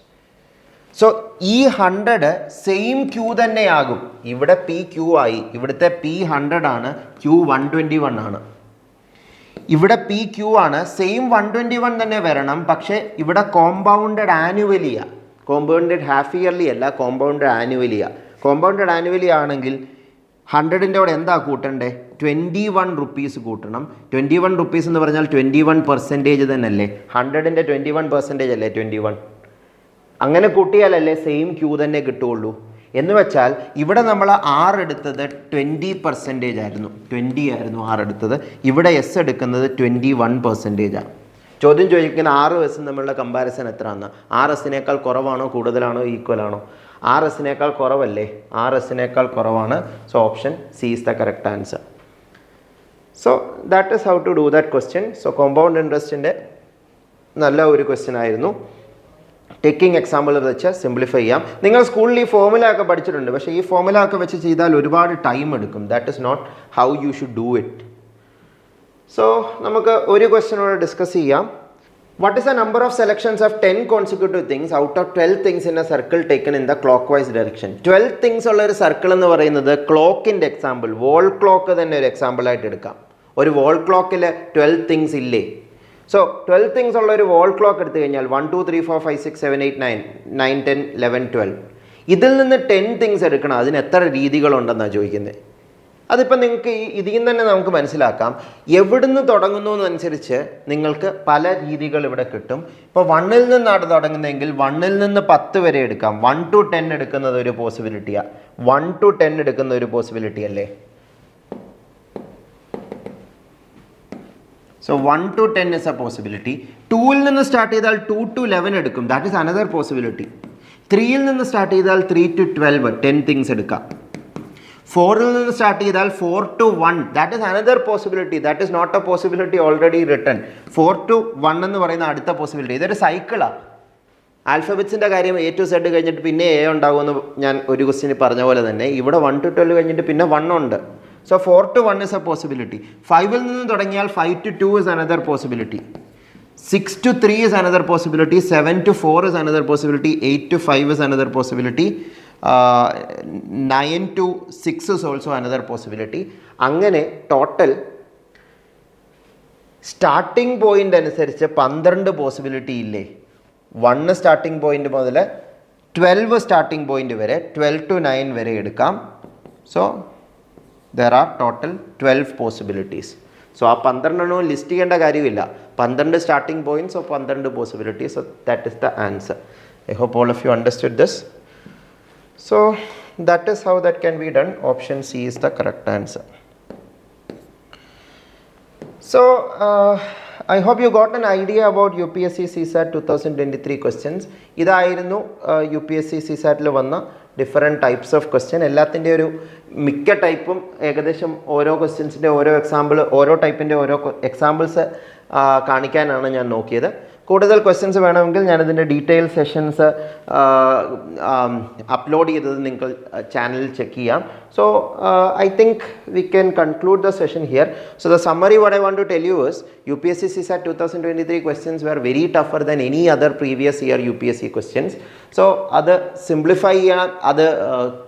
So ഈ 100 സെയിം ക്യൂ തന്നെയാകും. ഇവിടെ പി ക്യൂ ആയി, ഇവിടുത്തെ പി 100 ആണ്, ക്യൂ 121 ആണ്. ഇവിടെ പി ക്യൂ ആണ്, സെയിം 121 തന്നെ വരണം. പക്ഷേ ഇവിടെ കോമ്പൗണ്ടഡ് ആനുവലിയാണ്, കോമ്പൗണ്ടഡ് ഹാഫ് ഇയർലി അല്ല, കോമ്പൗണ്ടഡ് ആനുവലിയാണ്. കോമ്പൗണ്ടഡ് ആനുവലി ആണെങ്കിൽ 100ൻ്റെ കൂടെ എന്താ കൂട്ടണ്ടേ, 21 റുപ്പീസ് കൂട്ടണം. 21 റുപ്പീസ് എന്ന് പറഞ്ഞാൽ 21% തന്നെയല്ലേ, 100ൻ്റെ 21% അല്ലേ 21. അങ്ങനെ കൂട്ടിയാലല്ലേ സെയിം ക്യൂ തന്നെ കിട്ടുകയുള്ളൂ. എന്ന് വെച്ചാൽ ഇവിടെ നമ്മൾ ആർ എടുത്തത് 20% ആയിരുന്നു, 20 ആയിരുന്നു ആർ എടുത്തത്. ഇവിടെ എസ് എടുക്കുന്നത് 21% ആണ്. ചോദ്യം ചോദിക്കുന്ന 6 എസും തമ്മിലുള്ള കമ്പാരിസൺ എത്രയാണ്, 6 എസിനേക്കാൾ കുറവാണോ കൂടുതലാണോ ഈക്വൽ ആണോ? 6 എസിനേക്കാൾ കുറവല്ലേ, 6 എസിനേക്കാൾ കുറവാണ്. So option C is the correct answer. So that is how to do that question. So compound ഇൻട്രസ്റ്റിൻ്റെ നല്ല ഒരു ക്വസ്റ്റ്യൻ ആയിരുന്നു. ടേക്കിംഗ് എക്സാമ്പിൾ വെച്ച് സിംപ്ലിഫൈ ചെയ്യാം. നിങ്ങൾ സ്കൂളിൽ ഈ ഫോമുല ഒക്കെ പഠിച്ചിട്ടുണ്ട്, പക്ഷേ ഈ ഫോമുല ഒക്കെ വെച്ച് ചെയ്താൽ ഒരുപാട് ടൈം എടുക്കും. That is not how you should do it. So നമുക്ക് ഒരു ക്വസ്റ്റ്യനോട് ഡിസ്കസ് ചെയ്യാം. What is the number of selections of 10 consecutive things out of 12 things in a circle taken in the clockwise direction? 12 things ഉള്ള ഒരു circle എന്ന് പറയുന്നത് ക്ലോക്കിൻ്റെ example, wall clock തന്നെ ഒരു എക്സാമ്പിളായിട്ട് എടുക്കാം. ഒരു വോൾ ക്ലോക്കിൽ 12 തിങ്സ് ഇല്ലേ? സോ 12 തിങ്സ് ഉള്ള ഒരു വോൾ ക്ലോക്ക് എടുത്തു കഴിഞ്ഞാൽ 1 2 3 4 5 6 7 8 9 9 10 11 12. ഇതിൽ നിന്ന് 10 തിങ്സ് എടുക്കണം. അതിന് എത്ര രീതികളുണ്ടെന്നാണ് ചോദിക്കുന്നത്. അതിപ്പോൾ നിങ്ങൾക്ക് ഇതിൽ നിന്ന് തന്നെ നമുക്ക് മനസ്സിലാക്കാം. എവിടുന്ന് തുടങ്ങുന്നു എന്നനുസരിച്ച് നിങ്ങൾക്ക് പല രീതികൾ ഇവിടെ കിട്ടും. ഇപ്പോൾ 1ൽ നിന്നാണ് തുടങ്ങുന്നതെങ്കിൽ 1ൽ നിന്ന് 10 വരെ എടുക്കാം. 1 to 10 എടുക്കുന്നത് ഒരു പോസിബിലിറ്റിയാണ്. 1 to 10 എടുക്കുന്ന ഒരു പോസിബിലിറ്റി അല്ലേ? So 1 to 10 is a possibility. 2ൽ നിന്ന് സ്റ്റാർട്ട് ചെയ്താൽ 2 to 11 എടുക്കും. That is another possibility. 3ൽ നിന്ന് സ്റ്റാർട്ട് ചെയ്താൽ 3 to 12 10 തിങ്സ് എടുക്കാം. 4ൽ നിന്ന് സ്റ്റാർട്ട് ചെയ്താൽ 4 to 1 that is another possibility. That is not a possibility already written. 4 to 1 എന്ന് പറയുന്ന അടുത്ത പോസിബിലിറ്റി. ഇതൊരു സൈക്കിളാണ്. ആൽഫബറ്റ്സിൻ്റെ കാര്യം A to Z കഴിഞ്ഞിട്ട് പിന്നെ A ഉണ്ടാകുമെന്ന് ഞാൻ ഒരു ക്വസ്റ്റ്യന് പറഞ്ഞ പോലെ തന്നെ ഇവിടെ 1 to 12 കഴിഞ്ഞിട്ട് പിന്നെ 1 ഉണ്ട്. So 4 to 1 is a possibility. 5ൽ നിന്ന് തുടങ്ങിയാൽ 5 to 2 is another possibility. 6 to 3 is another possibility. 7 to 4 is another possibility. 8 to 5 is another possibility. 9 to 6 is also another possibility. അങ്ങനെ ടോട്ടൽ സ്റ്റാർട്ടിംഗ് പോയിൻ്റ് അനുസരിച്ച് 12 പോസിബിലിറ്റി ഇല്ലേ? 1 starting point മുതൽ 12 starting point വരെ, 12 to 9 വരെ എടുക്കാം. So there are total 12 possibilities. So ആ 12 list ചെയ്യേണ്ട കാര്യമില്ല. 12 starting points, 12 possibilities. So that is the answer. I hope all of you understood this. So that is how that can be done. Option C is the correct answer. So I hope you got an idea about UPSC CSAT 2023 questions. ഇതായിരുന്നു UPSC CSATൽ വന്ന different types of question. എല്ലാത്തിൻ്റെ ഒരു മിക്ക ടൈപ്പും ഏകദേശം ഓരോ ക്വസ്റ്റ്യൻസിൻ്റെ ഓരോ example, ഓരോ ടൈപ്പിൻ്റെ ഓരോ എക്സാമ്പിൾസ് കാണിക്കാനാണ് ഞാൻ നോക്കിയത്. കൂടുതൽ ക്വസ്റ്റ്യൻസ് വേണമെങ്കിൽ ഞാനിതിൻ്റെ ഡീറ്റെയിൽ സെഷൻസ് അപ്ലോഡ് ചെയ്തത് നിങ്ങൾ ചാനലിൽ ചെക്ക് ചെയ്യാം. So I think we can conclude the session here. So the summary what I want to tell you is UPSC CSAT 2023 questions were very tougher than any other previous year UPSC questions. So അത് simplify ചെയ്യാൻ, അത്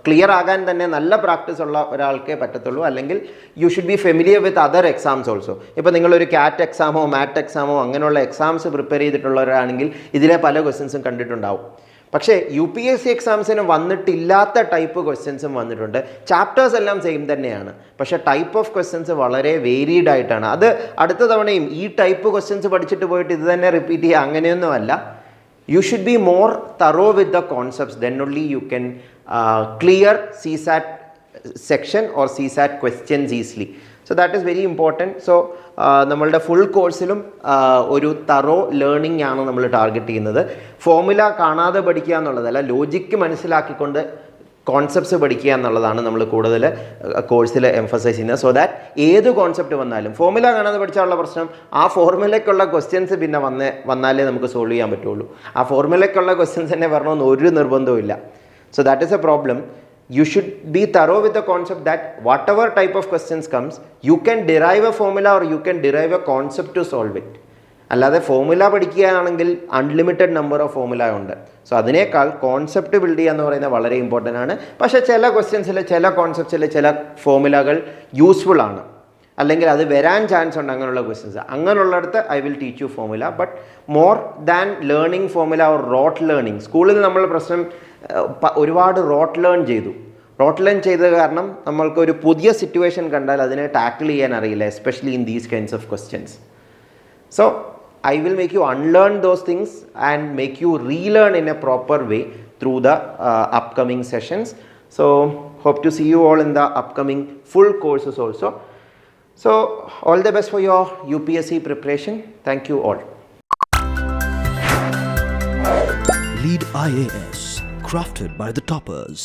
clear ആകാൻ തന്നെ നല്ല practice ഉള്ള ഒരാൾക്കേ പറ്റത്തുള്ളൂ. അല്ലെങ്കിൽ U should B familiar with other exams also. ഇപ്പോൾ നിങ്ങളൊരു കാറ്റ് എക്സാമോ മാറ്റ് എക്സാമോ അങ്ങനെയുള്ള എക്സാംസ് പ്രിപ്പയർ ചെയ്തിട്ടുള്ളവരാണെങ്കിൽ ഇതിലെ പല ക്വസ്റ്റ്യൻസും കണ്ടിട്ടുണ്ടാവും. പക്ഷേ UPSC എക്സാംസിന് വന്നിട്ടില്ലാത്ത ടൈപ്പ് ക്വസ്റ്റ്യൻസും വന്നിട്ടുണ്ട്. ചാപ്റ്റേഴ്സ് എല്ലാം സെയിം തന്നെയാണ്, പക്ഷേ ടൈപ്പ് ഓഫ് ക്വസ്റ്റ്യൻസ് വളരെ വേരീഡ് ആയിട്ടാണ്. അത് അടുത്ത തവണയും ഈ ടൈപ്പ് ക്വസ്റ്റ്യൻസ് പഠിച്ചിട്ട് പോയിട്ട് ഇത് തന്നെ റിപ്പീറ്റ് ചെയ്യുക അങ്ങനെയൊന്നുമല്ല. You should be more thorough with the concepts, then only you can clear CSAT section or CSAT questions easily. So that is very important. So നമ്മളുടെ ഫുൾ കോഴ്സിലും ഒരു തറോ ലേണിംഗ് ആണ് നമ്മൾ ടാർഗറ്റ് ചെയ്യുന്നത്. ഫോർമുല കാണാതെ പഠിക്കുക എന്നുള്ളതല്ല, ലോജിക്ക് മനസ്സിലാക്കിക്കൊണ്ട് concepts പഠിക്കുക എന്നുള്ളതാണ് നമ്മൾ കൂടുതൽ കോഴ്സിൽ എംഫസൈസ് ചെയ്യുന്നത്. സോ ദാറ്റ് ഏത് കോൺസെപ്റ്റ് വന്നാലും ഫോർമുല കാണാതെ പഠിച്ചാലുള്ള പ്രശ്നം ആ ഫോർമുലയ്ക്കുള്ള ക്വസ്റ്റ്യൻസ് പിന്നെ വന്നാലേ നമുക്ക് സോൾവ് ചെയ്യാൻ പറ്റുള്ളൂ. ആ ഫോർമുലയ്ക്കുള്ള ക്വസ്റ്റ്യൻസ് തന്നെ വരണമെന്ന് ഒരു നിർബന്ധവും ഇല്ല. So that is A problem. You should be thorough with the concept that whatever type of questions comes, you can derive a formula or you can derive a concept to solve it. അല്ലാതെ formula പഠിക്കുകയാണെങ്കിൽ unlimited number of formula ഉണ്ട്. So അതിനേക്കാൾ concept build ചെയ്യുക എന്ന് പറയുന്നത് വളരെ important ആണ്. പക്ഷേ ചില ക്വസ്റ്റ്യൻസിൽ ചില കോൺസെപ്റ്റ്സിൽ ചില ഫോർമുലകൾ യൂസ്ഫുൾ ആണ്, അല്ലെങ്കിൽ അത് വരാൻ ചാൻസ് ഉണ്ട്. അങ്ങനെയുള്ള ക്വസ്റ്റ്യൻസ് അങ്ങനെയുള്ളിടത്ത് I will teach you formula. But more than learning formula or rote learning, സ്കൂളിൽ നമ്മൾ പ്രശ്നം ഒരുപാട് റോട്ട് ലേൺ ചെയ്തത് കാരണം നമ്മൾക്ക് ഒരു പുതിയ സിറ്റുവേഷൻ കണ്ടാൽ അതിനെ ടാക്കിൾ ചെയ്യാൻ അറിയില്ല, especially in these kinds of questions. So I will make you unlearn those things and make you relearn in a proper way through the upcoming sessions. So hope to see you all in the upcoming full courses also. So all the best for your UPSC preparation. Thank you all. LeadIAS, crafted by the toppers.